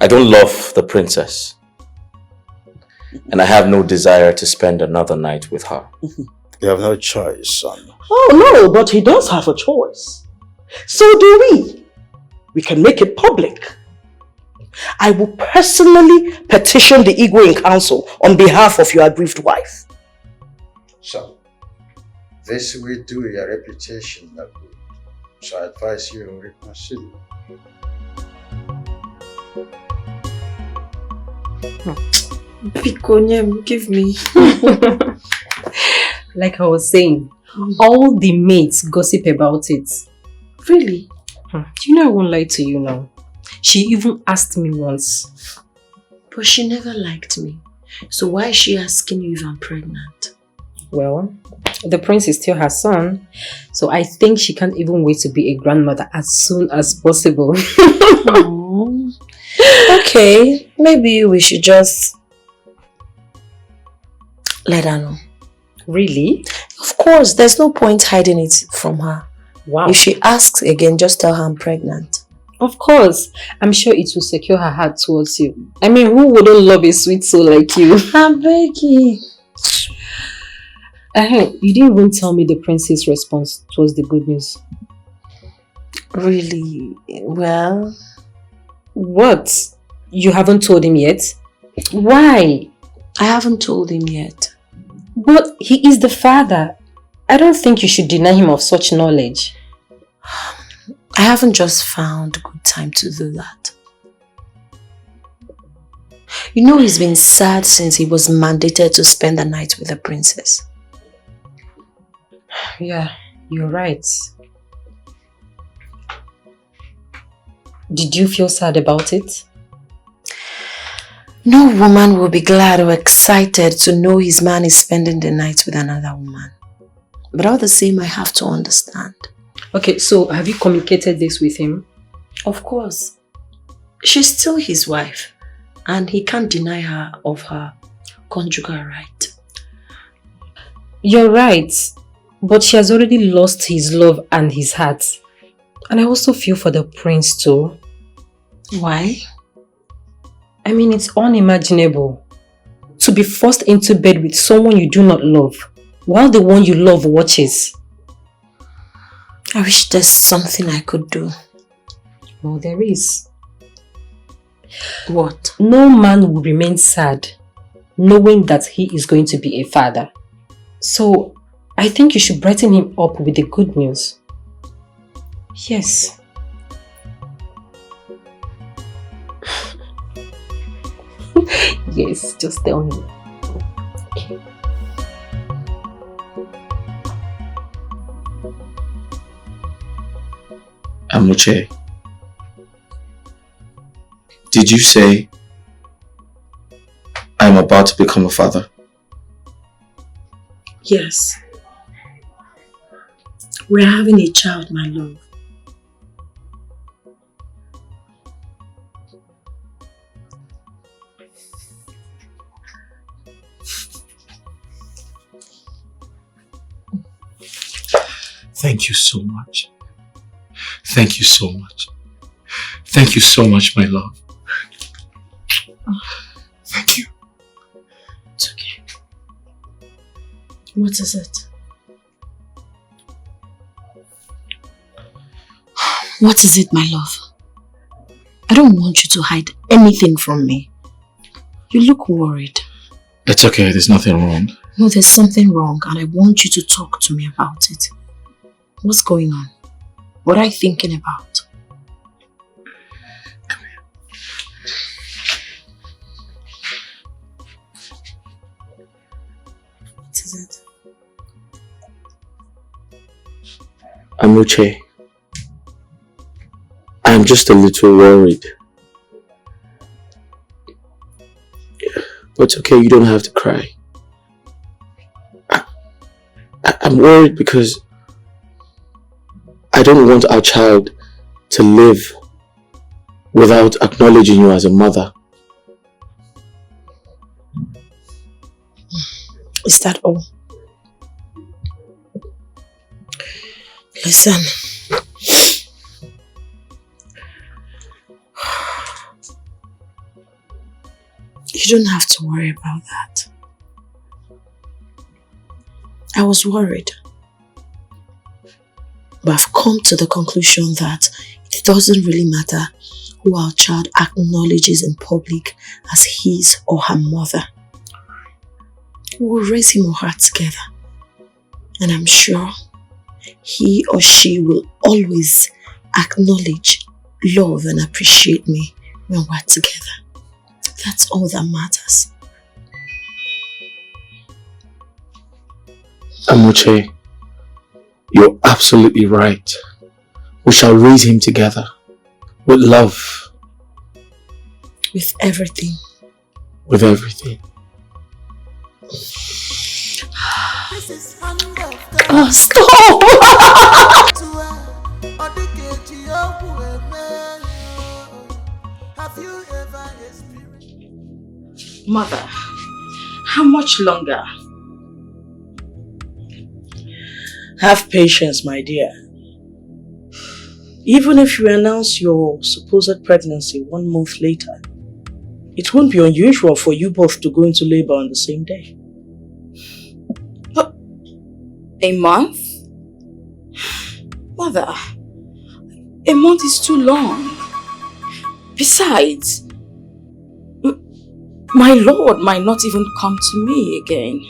I don't love the princess. And I have no desire to spend another night with her. You have no choice, son. Oh no, but he does have a choice. So do we. We can make it public. I will personally petition the Igwe in council on behalf of your aggrieved wife. So, this will do your reputation no good. So I advise you to reconsider. Bikonyem, give me. Like I was saying, all the mates gossip about it. Really? Do you know I won't lie to you now? She even asked me once. But she never liked me. So why is she asking you if I'm pregnant? Well, the prince is still her son. So I think she can't even wait to be a grandmother as soon as possible. Okay, maybe we should just let her know. Really? Of course, there's no point hiding it from her. Wow. If she asks again, just tell her I'm pregnant. Of course. I'm sure it will secure her heart towards you. I mean, who wouldn't love a sweet soul like you? I'm begging. You didn't even tell me the prince's response towards the good news. Really? Well... What? You haven't told him yet? Why? I haven't told him yet. But he is the father. I don't think you should deny him of such knowledge. I haven't just found good time to do that. You know he's been sad since he was mandated to spend the night with the princess. Yeah, you're right. Did you feel sad about it? No woman will be glad or excited to know his man is spending the night with another woman. But all the same, I have to understand. Okay, so have you communicated this with him? Of course. She's still his wife, and he can't deny her of her conjugal right. You're right, but she has already lost his love and his heart. And I also feel for the prince too. Why? I mean, it's unimaginable to be forced into bed with someone you do not love while the one you love watches. I wish there's something I could do. Well, there is. What? No man will remain sad knowing that he is going to be a father. So, I think you should brighten him up with the good news. Yes. Yes, just tell him. Okay. Amuche, did you say I'm about to become a father? Yes. We're having a child, my love. Thank you so much. Thank you so much. Thank you so much, my love. Thank you. It's okay. What is it? What is it, my love? I don't want you to hide anything from me. You look worried. It's okay, there's nothing wrong. No, there's something wrong and I want you to talk to me about it. What's going on? What are you thinking about? Come here. What is it? Amuche, I'm just a little worried. But it's okay, you don't have to cry. I'm worried because I don't want our child to live without acknowledging you as a mother. Is that all? Listen. You don't have to worry about that. I was worried. But I've come to the conclusion that it doesn't really matter who our child acknowledges in public as his or her mother. We will raise him or her together. And I'm sure he or she will always acknowledge, love and appreciate me when we're together. That's all that matters. Amoche, you're absolutely right. We shall raise him together. With love. With everything. With everything. Oh, stop! Mother, how much longer? Have patience, my dear. Even if you announce your supposed pregnancy 1 month later, it won't be unusual for you both to go into labor on the same day. But a month? Mother, a month is too long. Besides, my Lord might not even come to me again.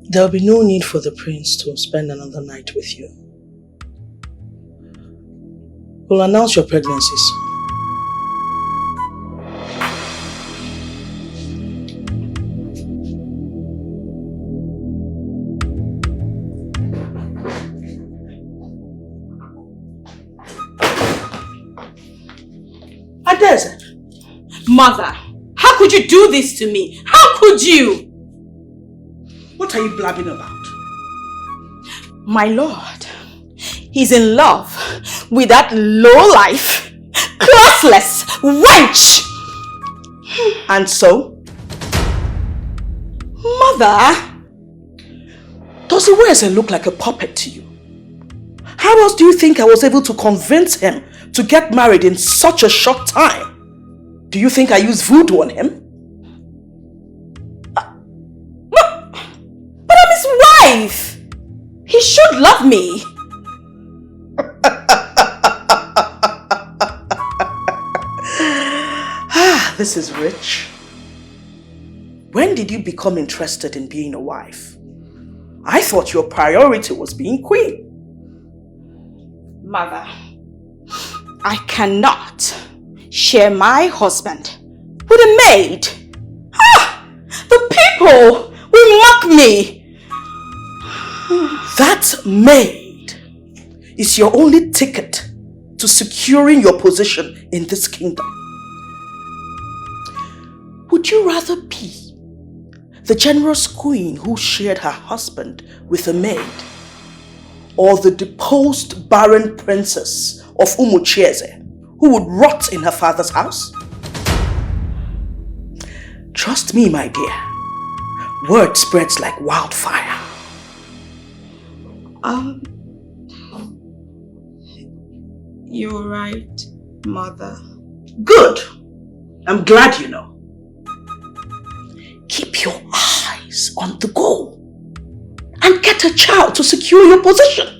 There'll be no need for the prince to spend another night with you. We'll announce your pregnancy soon. Adeze! Mother, how could you do this to me? How could you? What are you blabbing about? My Lord, he's in love with that low-life, classless wench! And so? Mother! Does he wear look like a puppet to you? How else do you think I was able to convince him to get married in such a short time? Do you think I used voodoo on him? But I'm his wife! He should love me! This is rich. When did you become interested in being a wife? I thought your priority was being queen. Mother, I cannot share my husband with a maid. The people will mock me. That maid is your only ticket to securing your position in this kingdom. Would you rather be the generous queen who shared her husband with a maid, or the deposed barren princess of Umuchieze who would rot in her father's house? Trust me, my dear, word spreads like wildfire. You're right, Mother. Good. I'm glad you know. Keep your eyes on the goal and get a child to secure your position.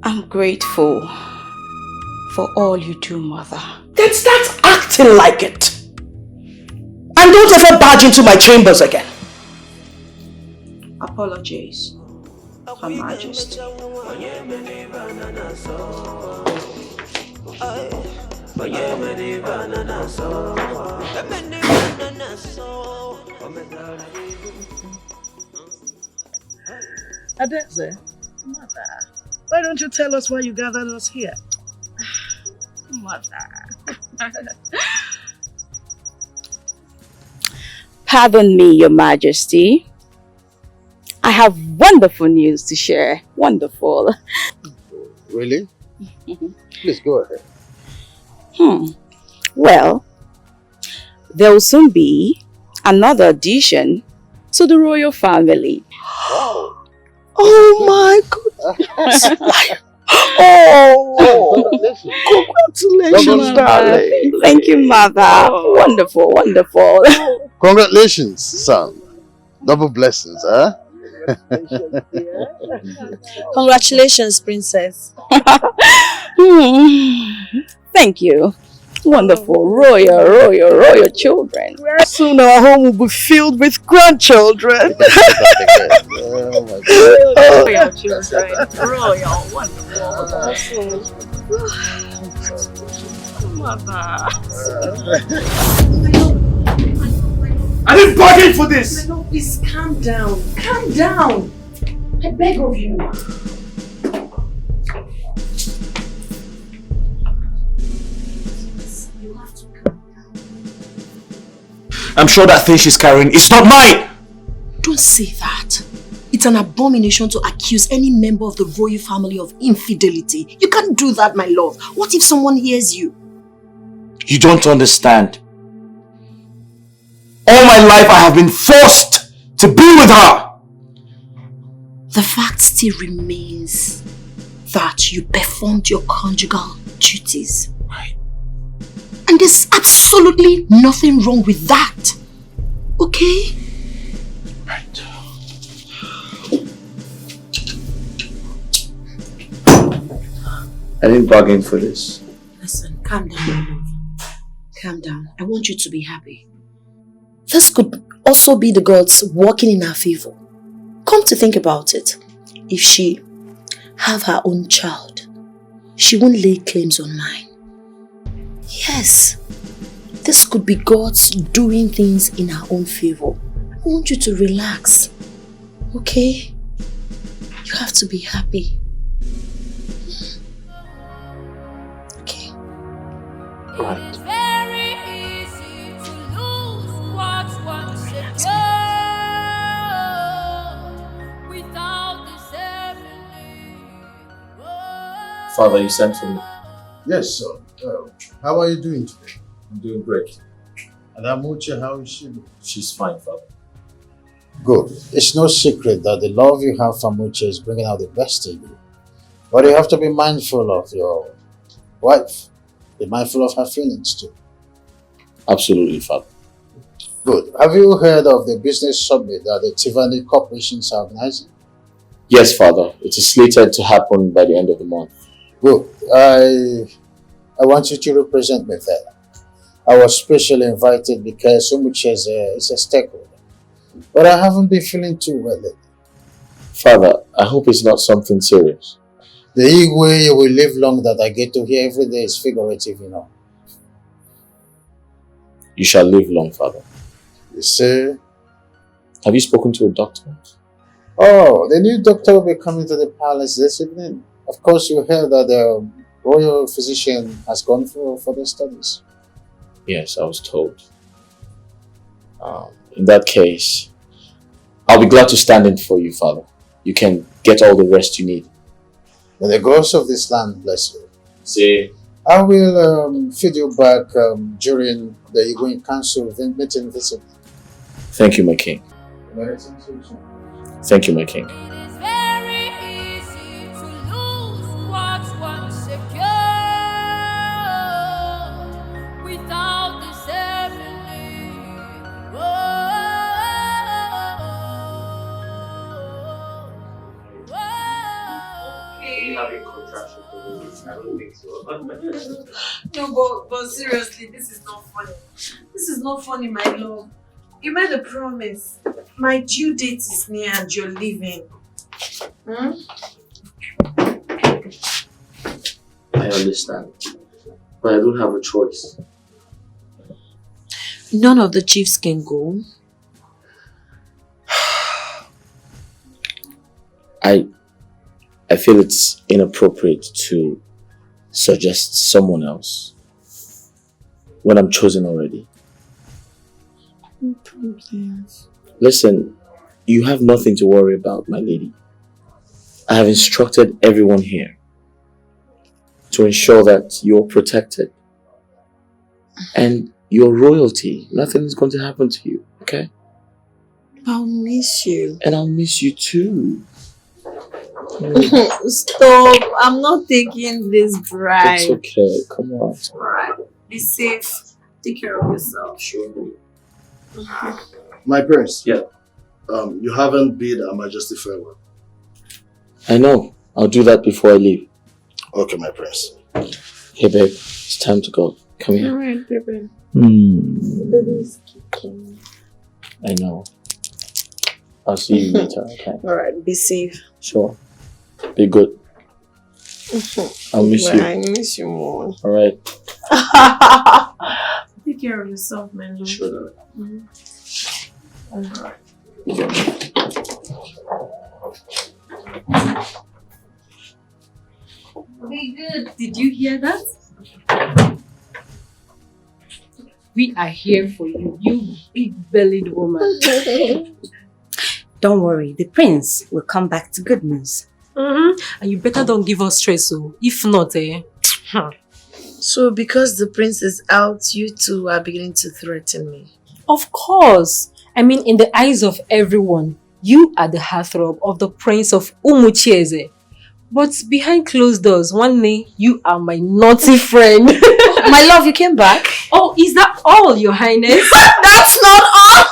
I'm grateful for all you do, Mother. Then start acting like it. And don't ever barge into my chambers again. Apologies, Her Majesty. Adeze, Mother, why don't you tell us why you gathered us here? Mother. Pardon me, Your Majesty. I have wonderful news to share. Wonderful. Really? Please go ahead. Well, there will soon be another addition to the royal family. Oh my goodness. Congratulations, darling. Thank you, Mother. Wonderful, wonderful. Congratulations, son. Double blessings, huh? Congratulations, princess. Thank you. Wonderful, royal children. Soon our home will be filled with grandchildren. Oh my God. Royal children. Royal, wonderful. Mother. I didn't bargain for this! No, please calm down. Calm down. I beg of you. I'm sure that thing she's carrying is not mine! Don't say that. It's an abomination to accuse any member of the royal family of infidelity. You can't do that, my love. What if someone hears you? You don't understand. All my life I have been forced to be with her! The fact still remains that you performed your conjugal duties. Right. And there's absolutely nothing wrong with that. Okay? Right. I didn't bargain for this. Listen, calm down, my love. Calm down. I want you to be happy. This could also be the gods working in our favor. Come to think about it. If she have her own child, she won't lay claims on mine. Yes, this could be God's doing things in our own favor. I want you to relax, okay? You have to be happy. Okay. Right. Father, you sent for me. Yes, sir. How are you doing today? I'm doing great. And Amuche, how is she doing? She's fine, Father. Good. It's no secret that the love you have for Amuche is bringing out the best in you. But you have to be mindful of your wife. Be mindful of her feelings too. Absolutely, Father. Good. Have you heard of the business summit that the Tiffany corporations are organizing? Yes, Father. It is slated to happen by the end of the month. Good. I want you to represent me there. I was specially invited because Umuche is a stakeholder. But I haven't been feeling too well lately. Father, I hope it's not something serious. The Igwe you will live long that I get to hear every day is figurative, you know. You shall live long, Father. You see? Have you spoken to a doctor? Oh, the new doctor will be coming to the palace this evening. Of course, you heard that the royal physician has gone for the studies. Yes, I was told. In that case, I'll be glad to stand in for you, Father. You can get all the rest you need. May the gods of this land bless you. See. I will feed you back during the Igwe Council meeting this evening. Thank you, my king. Thank you, my king. I don't think so. No, but seriously, this is not funny. This is not funny, my love. You made a promise. My due date is near and you're leaving. I understand. But I don't have a choice. None of the chiefs can go. I feel it's inappropriate to suggest someone else when I'm chosen already. No problem. Listen, you have nothing to worry about, my lady. I have instructed everyone here to ensure that you're protected. And your royalty, nothing is going to happen to you, okay? I'll miss you. And I'll miss you too. Stop. I'm not taking this bribe. It's okay. Come on. Alright. Be safe. Take care of yourself. Sure. My prince. Yeah. You haven't bid Her Majesty farewell. I know. I'll do that before I leave. Okay, my prince. Hey, babe. It's time to go. Come here. Alright, baby. Baby's kicking. I know. I'll see you later, okay? Alright, be safe. Sure. Be good. I'll miss you. I miss you more. Alright. Take care of yourself, man. Sure. Alright. Be good. Did you hear that? We are here for you, you big-bellied woman. Don't worry, the prince will come back to good news. And you better don't give us stress, so if not, So because the prince is out, you two are beginning to threaten me. Of course. I mean, in the eyes of everyone, you are the heartthrob of the prince of Umuchieze. But behind closed doors, one day, you are my naughty friend. My love, you came back? Oh, is that all, your highness? That's not all!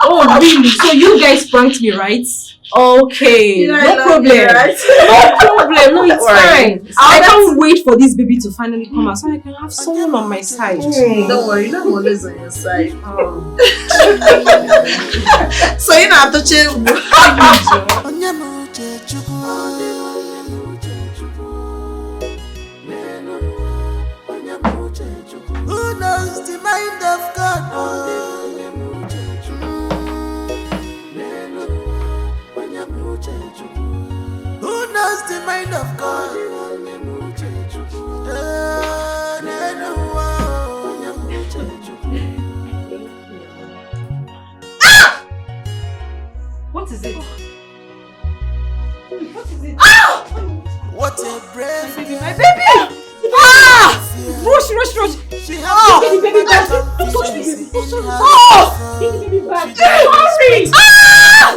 Oh, really? So you guys pranked me, right? Okay, no problem. Right? No problem. No, it's Worry. fine. I can't wait for this baby to finally come out so I can have someone on my side. Don't worry, I'm always on your side. So you know, I touch Who knows the mind of God? Who knows the mind of God? Ah! What is it? What is it? Ah! What a brave baby, my baby! Ah! Rush! She has the baby back. Don't touch me, baby. Oh! Get the baby back. Hurry! Ah!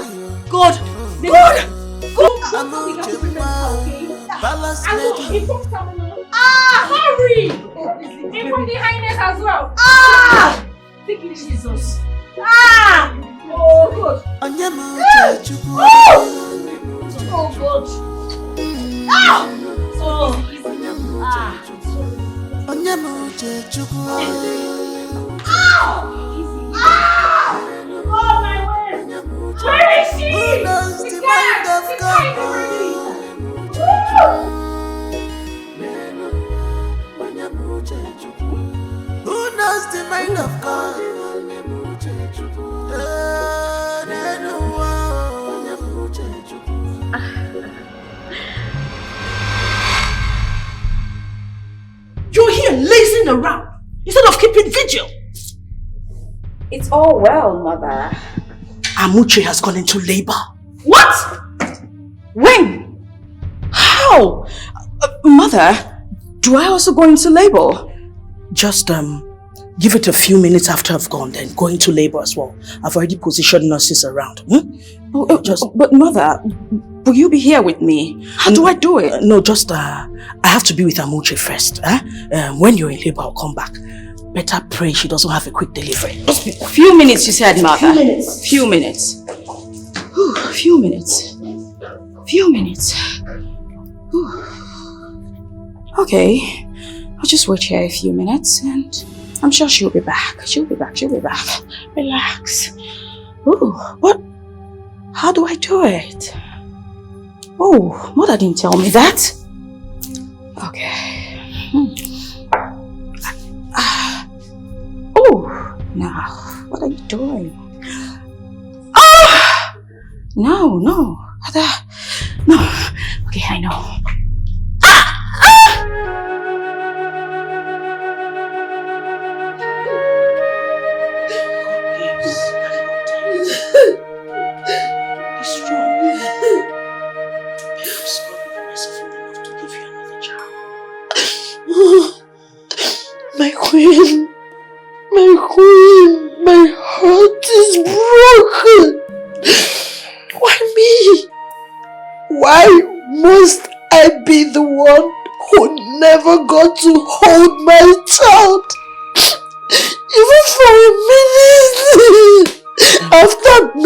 God! Ah! Hurry! And from the highness as well. Ah! Thank you, Jesus. Ah! Oh, God. Oh, God. Ah! Oh, ah. Oh, my word! Where is she? Who knows the mind of God? Who knows the mind of God? You're here lazing around instead of keeping vigil. It's all well, mother. Amuche has gone into labor. What? When? How? Mother, do I also go into labor? Just give it a few minutes after I've gone, then go into labor as well. I've already positioned nurses around. But mother, will you be here with me? How do I do it? No, just I have to be with Amuche first. When you're in labor, I'll come back. Better pray she doesn't have a quick delivery. Few minutes, you said, mother. Few minutes. Few minutes. Whew. Okay, I'll just wait here a few minutes and I'm sure she'll be back. She'll be back. Relax. Ooh, what? How do I do it? Oh, mother didn't tell me that. Okay. Oh, now, what are you doing? Ah! No. Mother. No. Okay, I know. Why must I be the one who never got to hold my child? Even for a minute. After 9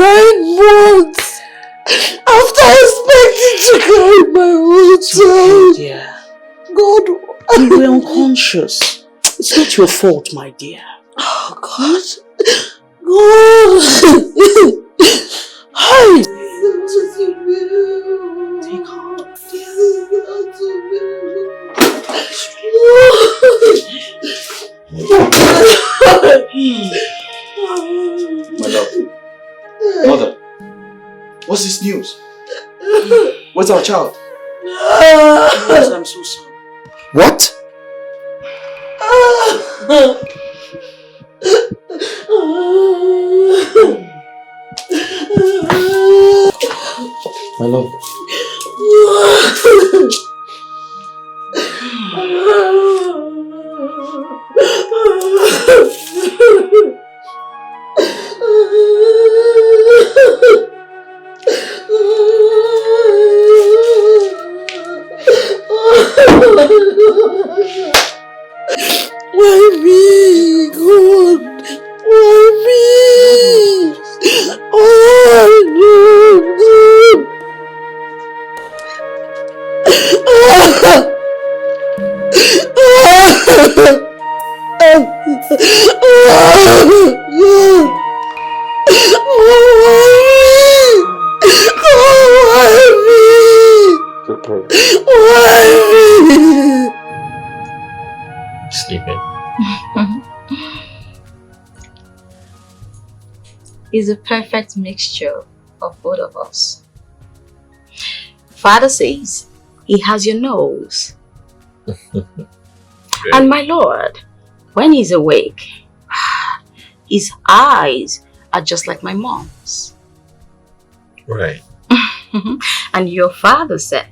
months. After expecting to carry my own child. Dear. God. You were unconscious. It's not your fault, my dear. Oh, God. God. Hi. Take heart. My love. Mother, what's this news? Where's our child? Yes, I'm so sorry. What? My love. Why me, God? Why me? Oh, Sleeping. Is a perfect mixture of both of us. Father says he has your nose. And my lord, when he's awake, his eyes are just like my mom's. Right. And your father said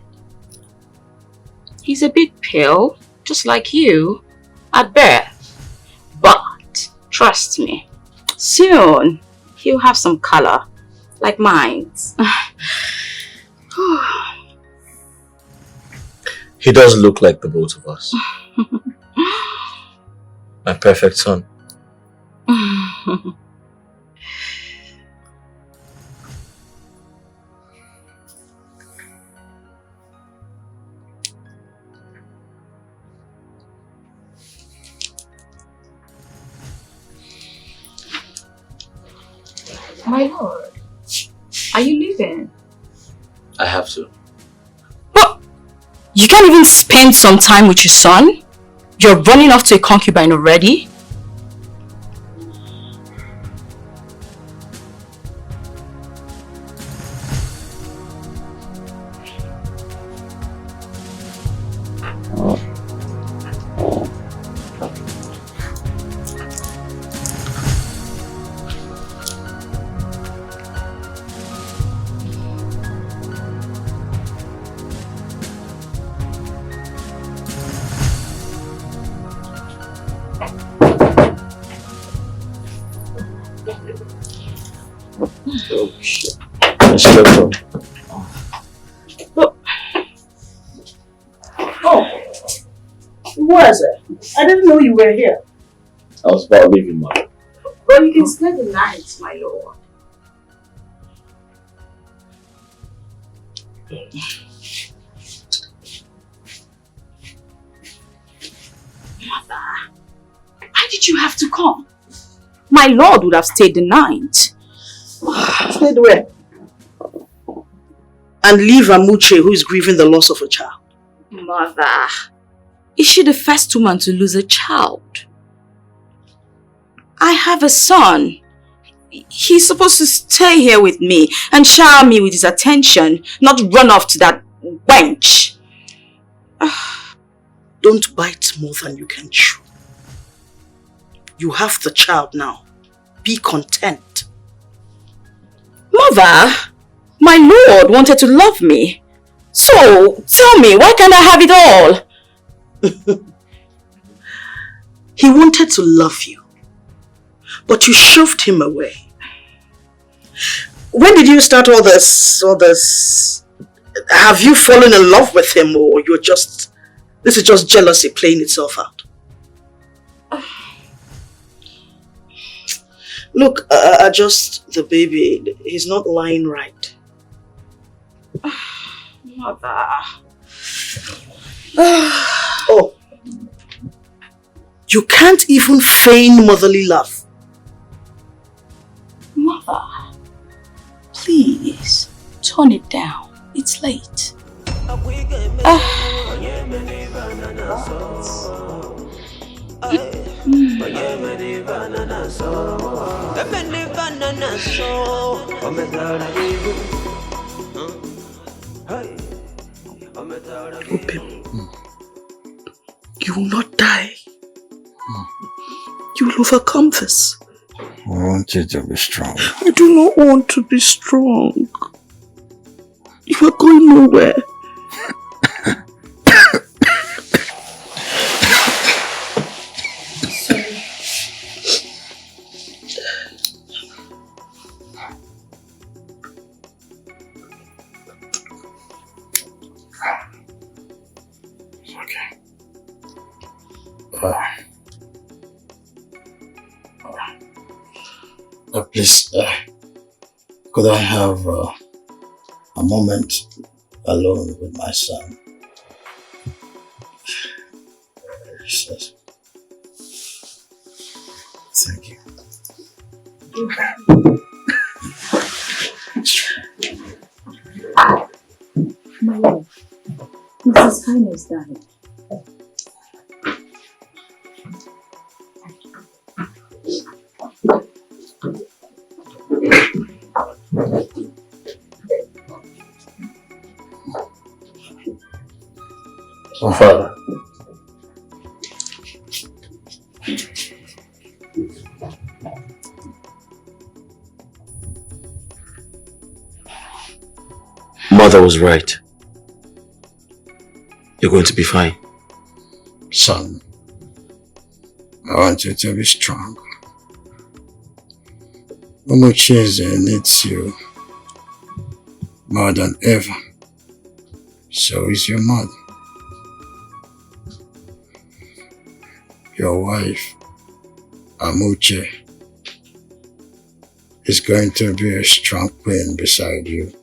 he's a bit pale, just like you, at birth. But trust me, soon he'll have some color, like mine. He does look like the both of us. My perfect son. My lord, are you leaving? I have to. But you can't even spend some time with your son? You're running off to a concubine already? Oh shit. Let's go. Oh, who was it? I didn't know you were here. I was about leaving, Mom. But you can stay the night, my lord. Mother, why did you have to come? My lord would have stayed the night. Stayed where? And leave Amuche, who is grieving the loss of a child. Mother, is she the first woman to lose a child? I have a son. He's supposed to stay here with me and shower me with his attention, not run off to that wench. Don't bite more than you can chew. You have the child now. Be content. Mother, my lord wanted to love me. So, tell me, why can't I have it all? He wanted to love you, but you shoved him away. When did you start all this have you fallen in love with him, or this is just jealousy playing itself out? Look, adjust the baby. He's not lying right. Mother. Oh. You can't even feign motherly love. Mother, please, tone it down. It's late. You will not die. You will overcome this. I want you to be strong. I do not want to be strong. You are going nowhere. Please, could I have a moment alone with my son? Thank you. My love, Mrs. Highness died. Oh, Father. Mother was right. You're going to be fine. Son, I want you to be strong. Umucheze needs you more than ever. So is your mother. Your wife, Amuche, is going to be a strong queen beside you.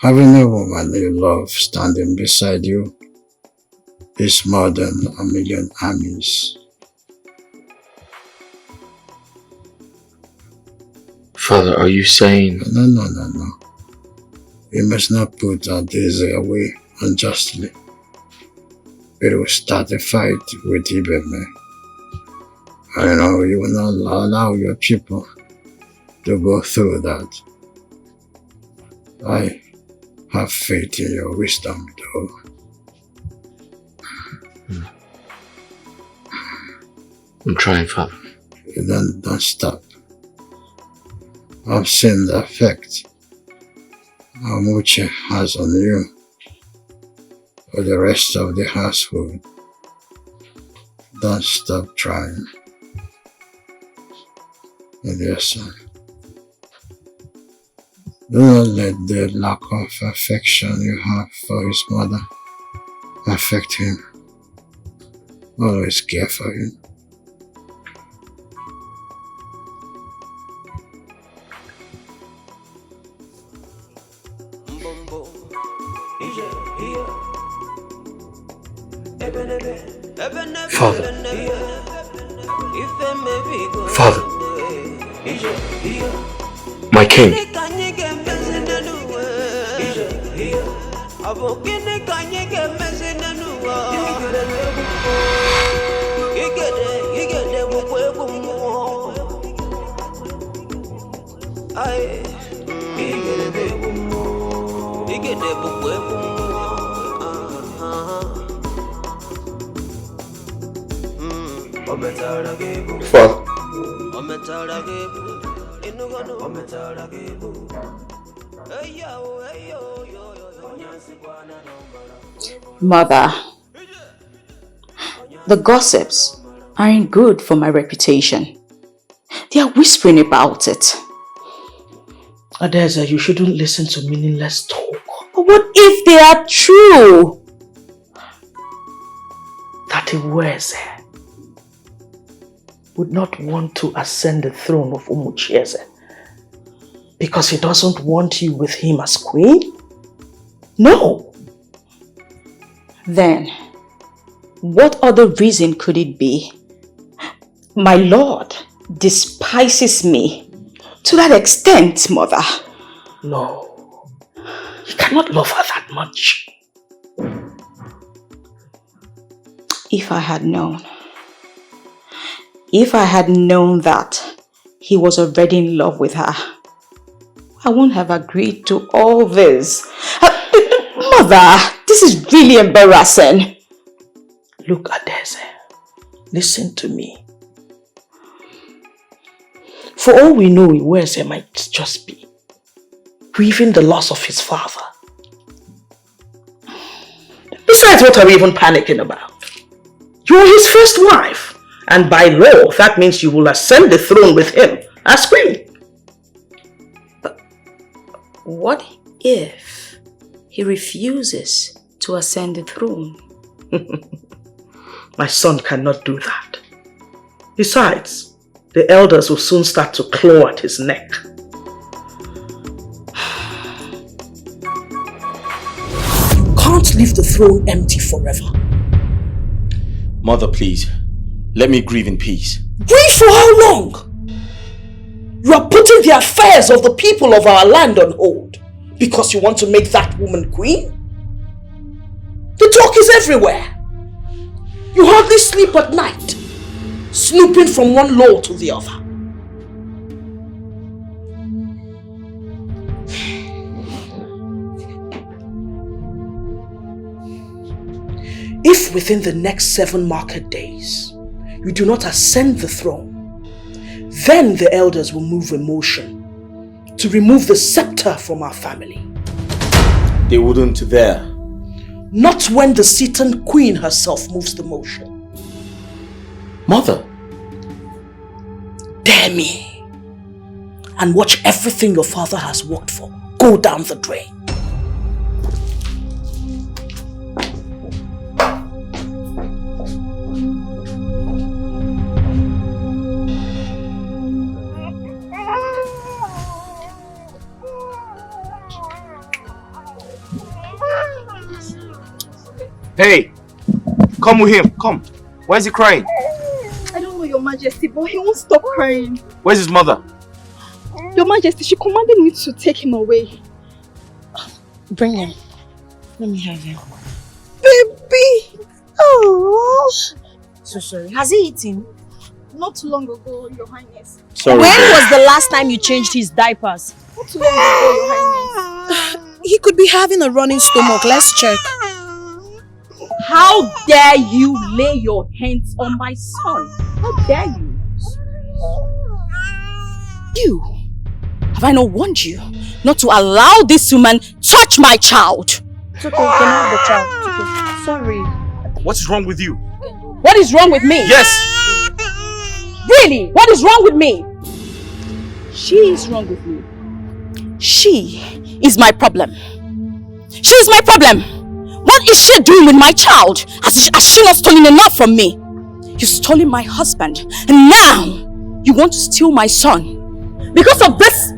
Having a woman you love standing beside you is more than 1,000,000 armies. Father, are you saying... No. You must not put our days away unjustly. It will start a fight with Ibeme. I know you will not allow your people to go through that. I have faith in your wisdom, though. I'm trying, Father. Don't stop. I've seen the effect Amuche has on you or the rest of the household. Don't stop trying. And dear son, do not let the lack of affection you have for his mother affect him. Always care for him. Father, my king. Father. Mother, the gossips aren't good for my reputation. They are whispering about it. Adeza, you shouldn't listen to meaningless talk. But what if they are true? That Iweze would not want to ascend the throne of Umuchieze because he doesn't want you with him as queen? No. Then, what other reason could it be? My lord despises me to that extent, mother. No. He cannot love her that much. If I had known that he was already in love with her, I wouldn't have agreed to all this. Mother, this is really embarrassing. Look, Adeze, listen to me. For all we know, Iweze might just be grieving the loss of his father. Besides, what are we even panicking about? You are his first wife, and by law, that means you will ascend the throne with him as queen. But what if he refuses to ascend the throne? My son cannot do that. Besides, the elders will soon start to claw at his neck. You can't leave the throne empty forever. Mother, please, let me grieve in peace. Grieve for how long? You are putting the affairs of the people of our land on hold because you want to make that woman queen? The talk is everywhere. You hardly sleep at night, snooping from one law to the other. If within the next 7 market days you do not ascend the throne, then the elders will move a motion to remove the scepter from our family. They wouldn't dare. Not when the Seton Queen herself moves the motion. Mother. Dare me. And watch everything your father has worked for go down the drain. Hey, come with him, come. Why is he crying? I don't know, Your Majesty, but he won't stop crying. Where's his mother? Your Majesty, she commanded me to take him away. Bring him. Let me have him. Baby! Oh! So sorry. Has he eaten? Not too long ago, Your Highness. Sorry. When was the last time you changed his diapers? Not too long ago, Your Highness. He could be having a running stomach. Let's check. How dare you lay your hands on my son? How dare you? You! Have I not warned you not to allow this woman touch my child? It's okay, you can have the child. It's okay. Sorry. What is wrong with you? What is wrong with me? Yes! Really? What is wrong with me? She is wrong with me. She is my problem. She is my problem. What is she doing with my child? Has she not stolen enough from me? You've stolen my husband, and now you want to steal my son. Because of this,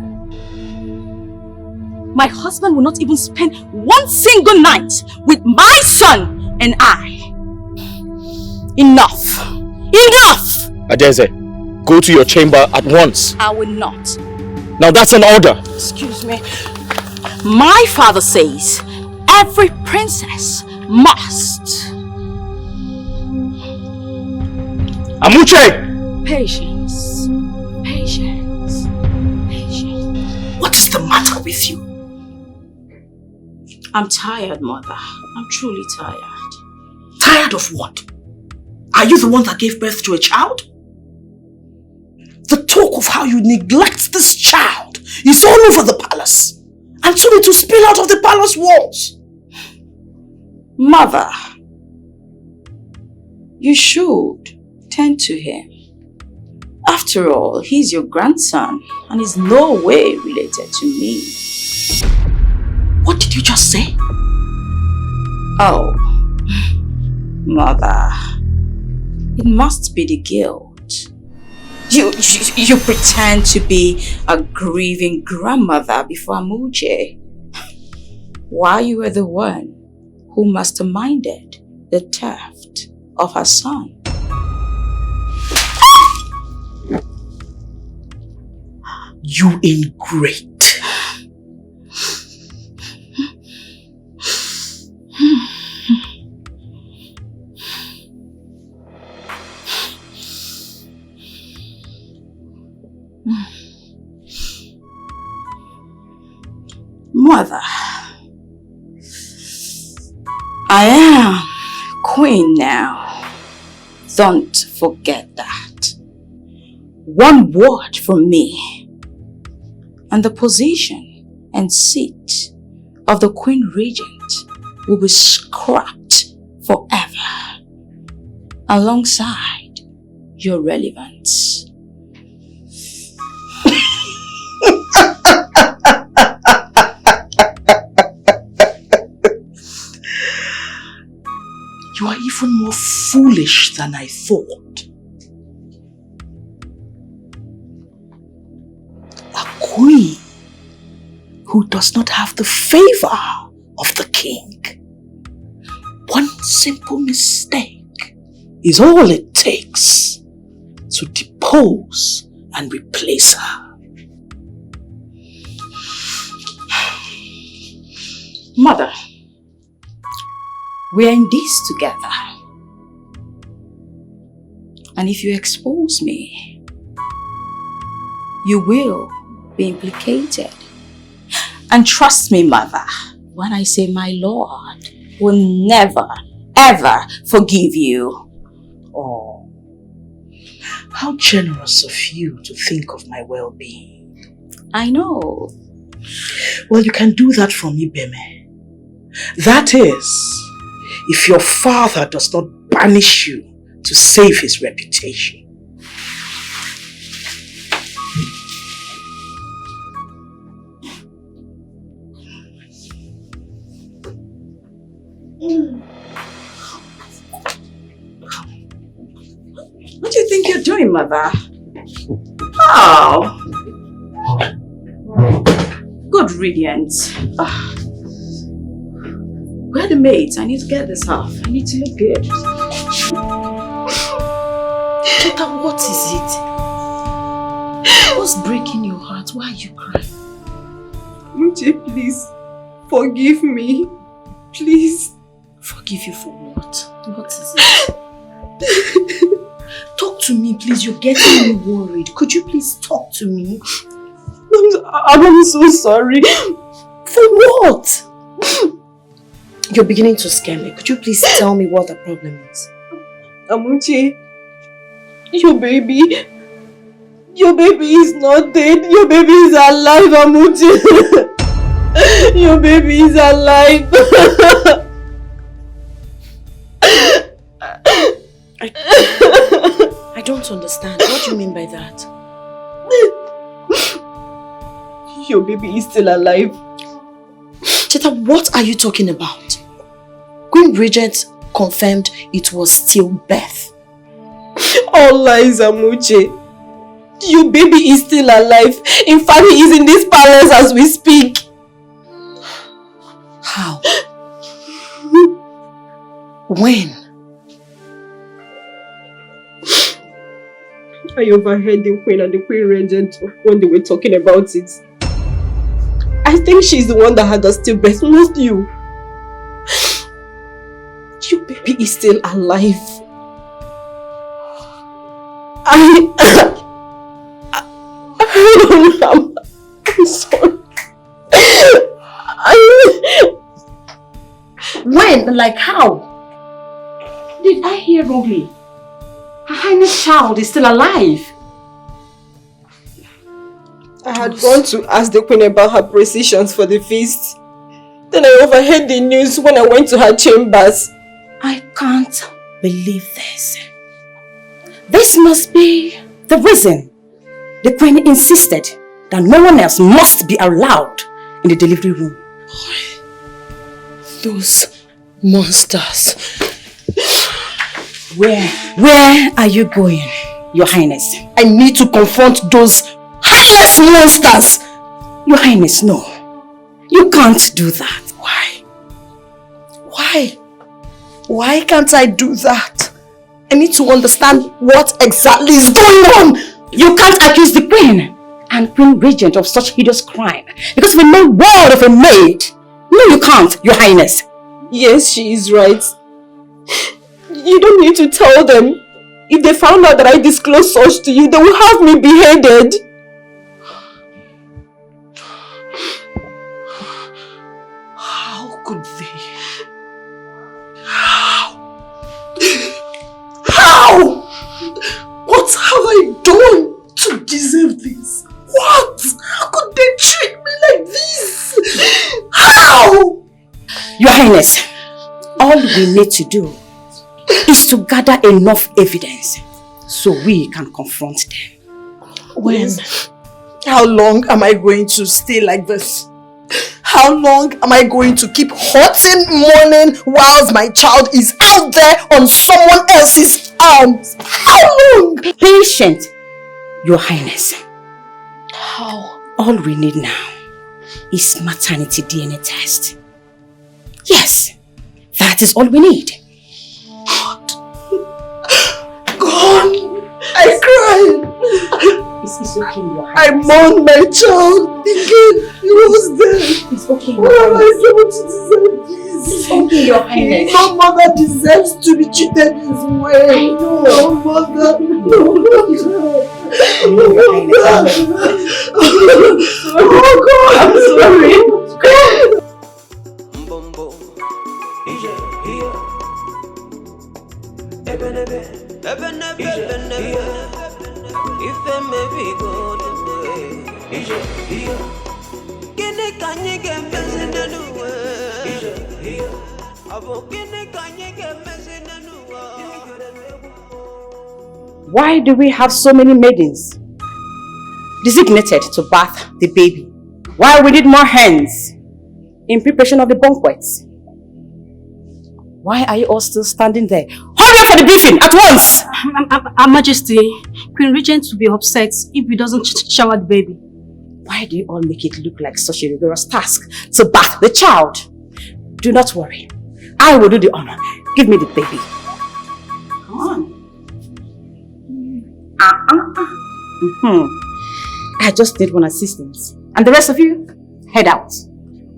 my husband will not even spend one single night with my son and I. Enough! Enough! Adeze, go to your chamber at once. I will not. Now that's an order. Excuse me. My father says every princess must. Amuche! Patience. Patience. Patience. What is the matter with you? I'm tired, mother. I'm truly tired. Tired of what? Are you the one that gave birth to a child? The talk of how you neglect this child is all over the palace. And soon it will spill out of the palace walls. Mother, you should tend to him. After After all, he's your grandson and is no way related to me. What did you just say? Oh, mother, it must be the guilt. You pretend to be a grieving grandmother before Amuche, while you were the one who masterminded the theft of her son. You ingrate. Mother, I am queen now. Don't forget that. One word from me, and the position and seat of the Queen Regent will be scrapped forever, alongside your relevance. You are even more foolish than I thought. A queen who does not have the favor of the king. One simple mistake is all it takes to depose and replace her. Mother, we are in this together. And if you expose me, you will be implicated. And trust me, mother, when I say my Lord will never, ever forgive you. Oh, how generous of you to think of my well-being. I know. Well, you can do that for me, Beme. That is, if your father does not banish you to save his reputation. What do you think you're doing, mother? Oh. Good riddance. Where are the maids? I need to get this off. I need to look good. Cheta, what is it? What's breaking your heart? Why are you crying? Muche, please, forgive me. Please. Forgive you for what? What is it? Talk to me, please. You're getting me worried. Could you please talk to me? I'm so sorry. For what? You're beginning to scare me. Could you please tell me what the problem is? Amuche, your baby is not dead. Your baby is alive, Amuche. Your baby is alive. I don't understand. What do you mean by that? Your baby is still alive. Cheta, what are you talking about? Queen Bridget confirmed it was stillbirth. All lies, Amuche. Your baby is still alive. In fact, he is in this palace as we speak. How? When? I overheard the Queen and the Queen Regent when they were talking about it. I think she's the one that had the stillbirth, not you. Your baby is still alive. I'm sorry. When? Like how? Did I hear wrongly? Her Highness child is still alive. I had gone to ask the Queen about her precisions for the feast. Then I overheard the news when I went to her chambers. I can't believe this. This must be the reason The queen insisted that no one else must be allowed in the delivery room. Those monsters. Where are you going, Your Highness? I need to confront those heartless monsters. Your Highness, no. You can't do that. Why? Why can't I do that? I need to understand what exactly is going on. You can't accuse the queen and Queen Regent of such hideous crime because of a mere word of a maid. No, you can't, Your Highness. Yes, she is right. You don't need to tell them. If they found out that I disclosed such to you, they will have me beheaded. How could they? How? What have I done to deserve this? What? How could they treat me like this? How? Your Highness, all we need to do is to gather enough evidence so we can confront them. When? How long am I going to stay like this? How long am I going to keep hurting, mourning whilst my child is out there on someone else's arms? How long? Patient, Your Highness. How? All we need now is maternity DNA test. Yes, that is all we need. God, I cried. It's okay, Your Highness. I mourned my child again. He was dead. It's okay, Your What have I Highness. done to deserve this? It's okay, Your Highness. No mother deserves to be treated this way. I know. No mother. No mother. Oh God, I'm sorry. Why do we have so many maidens designated to bath the baby? Why we need more hands in preparation of the banquets? Why are you all still standing there? Hurry up for the briefing at once! Her Majesty, Queen Regent will be upset if he doesn't shower the baby. Why do you all make it look like such a rigorous task to bath the child? Do not worry. I will do the honor. Give me the baby. Come on. I just need one assistant. And the rest of you, head out.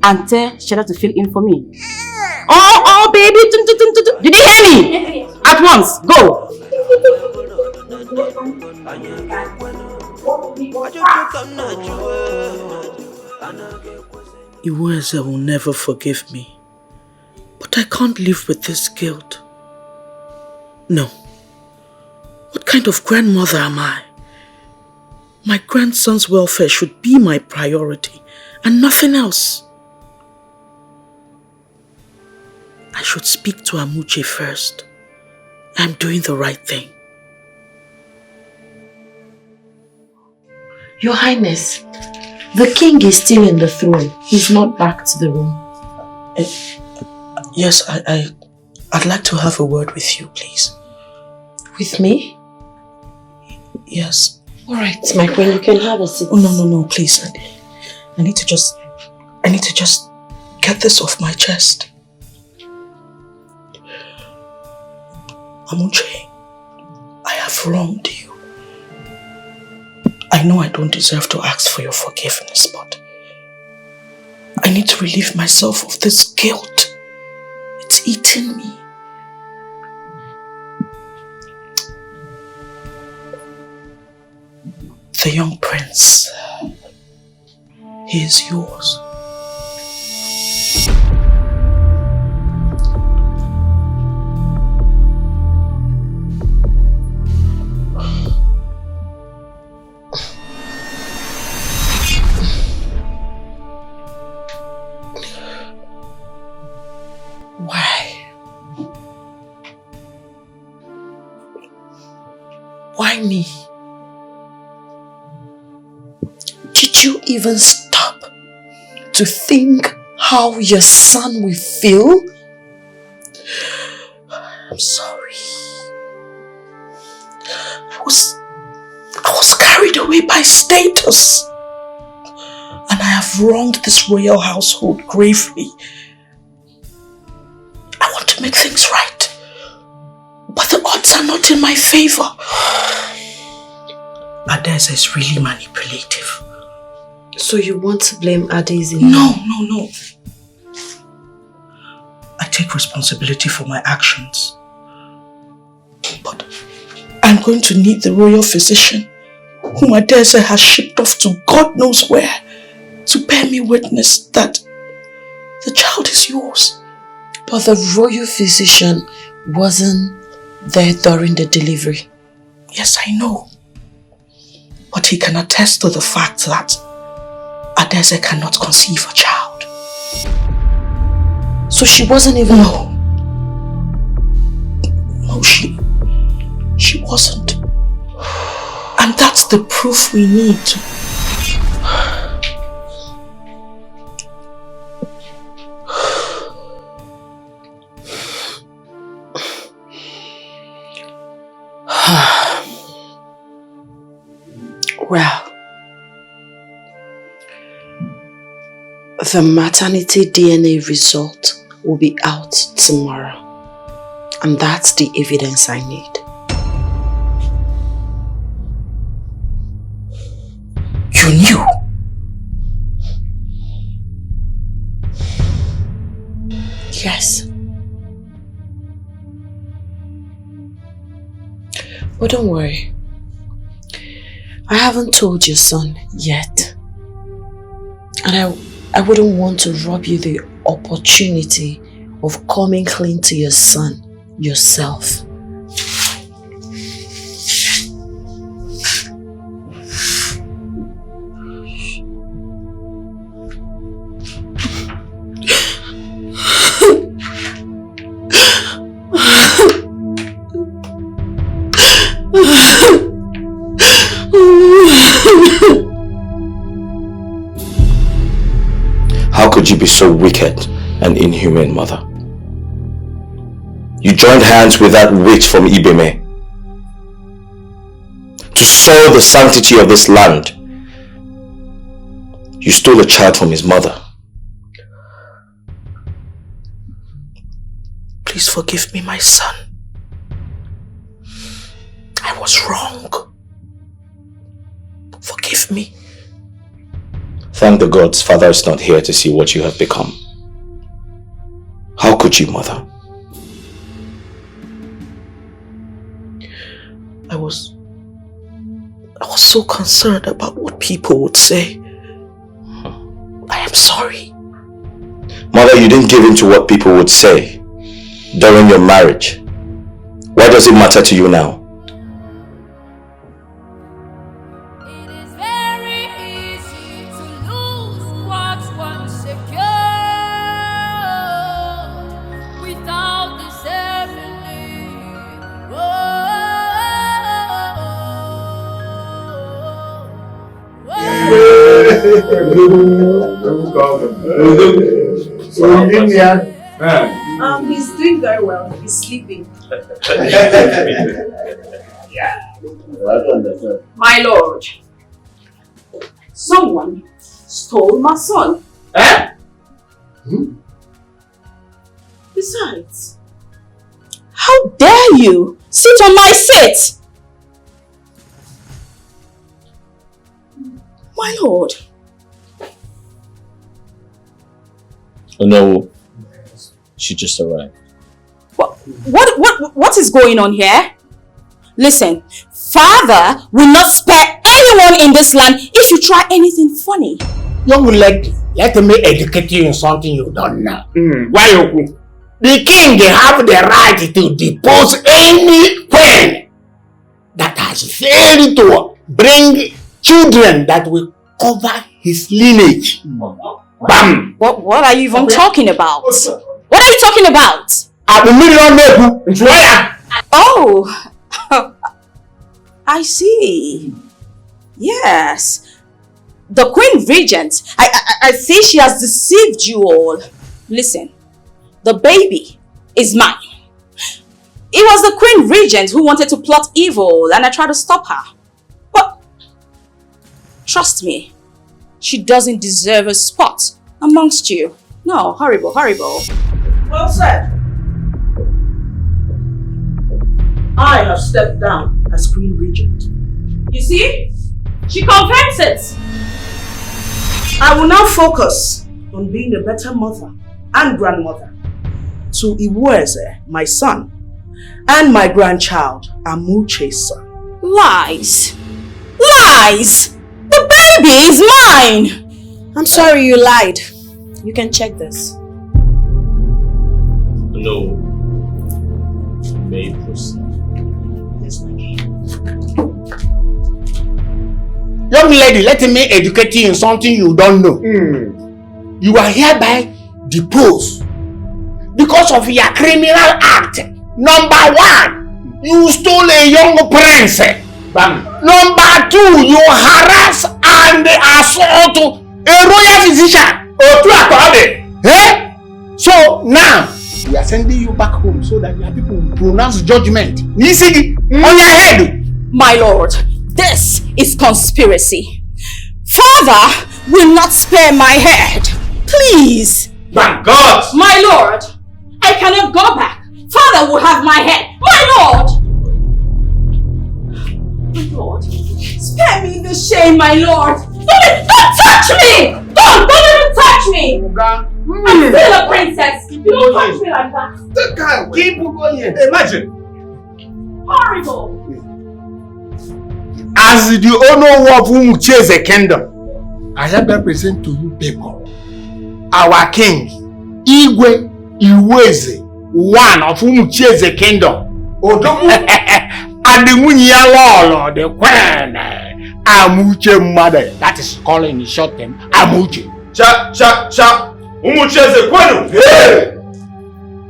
And tell Shada to fill in for me. Oh, baby. Did you hear me? At once, go. Iweze will never forgive me. But I can't live with this guilt. No. What kind of grandmother am I? My grandson's welfare should be my priority and nothing else. I should speak to Amuche first. I'm doing the right thing. Your Highness, the king is still in the throne. He's not back to the room. Yes, I'd like to have a word with you, please. With me? Yes. Alright, my queen, you can have a seat. Oh, no, please. I need to just get this off my chest. Amuche, I have wronged you. I know I don't deserve to ask for your forgiveness, but I need to relieve myself of this guilt. It's eating me. The young prince, he is yours. Why me? even stop to think how your son will feel? I'm sorry. I was carried away by status. And I have wronged this royal household gravely. I want to make things right. But the odds are not in my favor. Adeze is really manipulative. So you want to blame Adeze? No. I take responsibility for my actions. But I'm going to need the royal physician, whom Adeze has shipped off to God knows where, to bear me witness that the child is yours. But the royal physician wasn't there during the delivery. Yes, I know. But he can attest to the fact that Adeze cannot conceive a child. So she wasn't even... No, she wasn't. And that's the proof we need. Well, the maternity DNA result will be out tomorrow. And that's the evidence I need. You knew? Yes. But don't worry. I haven't told your son yet. And I wouldn't want to rob you the opportunity of coming clean to your son yourself. How could you be so wicked and inhumane, mother? You joined hands with that witch from Ibeme to soil the sanctity of this land. You stole a child from his mother. Please forgive me, my son. I was wrong. Forgive me. Thank the gods, father is not here to see what you have become. How could you, mother? I was so concerned about what people would say. I am sorry. Mother, you didn't give in to what people would say during your marriage. Why does it matter to you now? He's doing very well. He's sleeping. Yeah. My lord, someone stole my son. Eh? Besides, how dare you sit on my seat? My lord. Oh no, she just arrived. What is going on here? Listen, father will not spare anyone in this land if you try anything funny. Young lady, let me educate you in something you don't know. Why you? The king have the right to depose any queen that has failed to bring children that will cover his lineage. Bam! What are you even talking about? What are you talking about? Oh, I see. Yes. The Queen Regent. I see she has deceived you all. Listen, the baby is mine. It was the Queen Regent who wanted to plot evil and I tried to stop her. But trust me, she doesn't deserve a spot amongst you. No, horrible, horrible. Well said. I have stepped down as Queen Regent. You see? She confirms it. I will now focus on being a better mother and grandmother to Iwueze, my son, and my grandchild, Amuche's son. Lies! Lies! The baby is mine! I'm sorry you lied. You can check this. No. May proceed. Yes, my king. Young lady, let me educate you in something you don't know. You are hereby deposed because of your criminal act. Number 1, you stole a young prince. Bam. Number 2, you harass and assault a royal physician. Eh? So now, we are sending you back home so that your people will pronounce judgment. On your head. My lord, this is conspiracy. Father will not spare my head. Please. Thank God. My lord, I cannot go back. Father will have my head. My lord. My lord, spare me the shame, my lord. Don't touch me. Don't even touch me. I'm still a princess. You don't touch me like that. Keep going. Imagine. Horrible. As the owner of Umuche's kingdom, I hereby present to you people, our king, Igwe Iweze, one of Umuche's kingdom, Odogu, and the Munyalolo, the queen, Amuche mother, that is calling in short term, Amuche. Cha, Umuche's kwenu.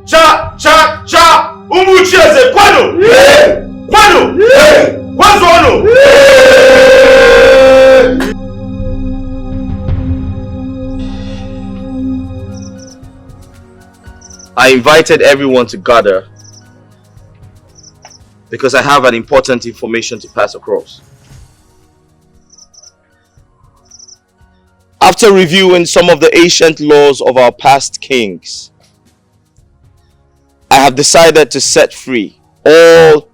Cha, Umuche's kwenu. Kwenu. I invited everyone to gather because I have an important information to pass across. After reviewing some of the ancient laws of our past kings, I have decided to set free all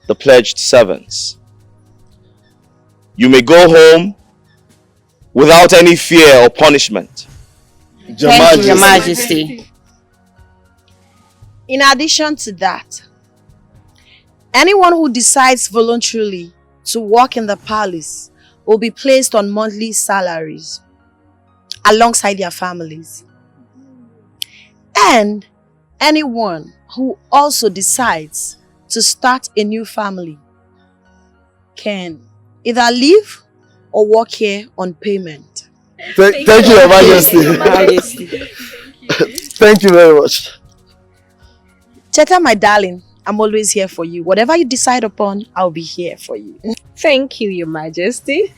the pledged servants. You may go home without any fear or punishment. Thank you, Your Majesty. In addition to that, anyone who decides voluntarily to work in the palace will be placed on monthly salaries alongside their families. And anyone who also decides to start a new family can either leave or work here on payment. Thank you, Your Majesty. Thank you very much. Cheta, my darling, I'm always here for you. Whatever you decide upon, I'll be here for you. Thank you, Your Majesty.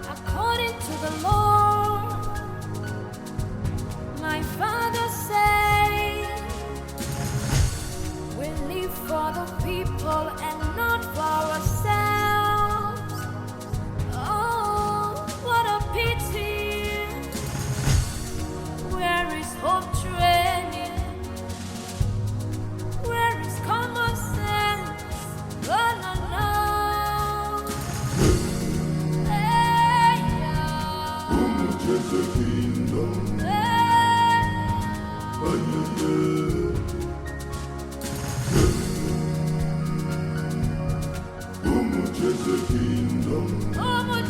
According to the law, my father said, we live for the people and not for ourselves. Oh, what a pity. Where is hope training? Where is common sense? Oh, no, no. Hey, yeah. Just a kingdom. Just a kingdom.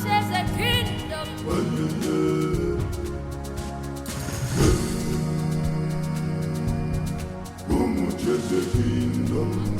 Just a kingdom. Just a kingdom.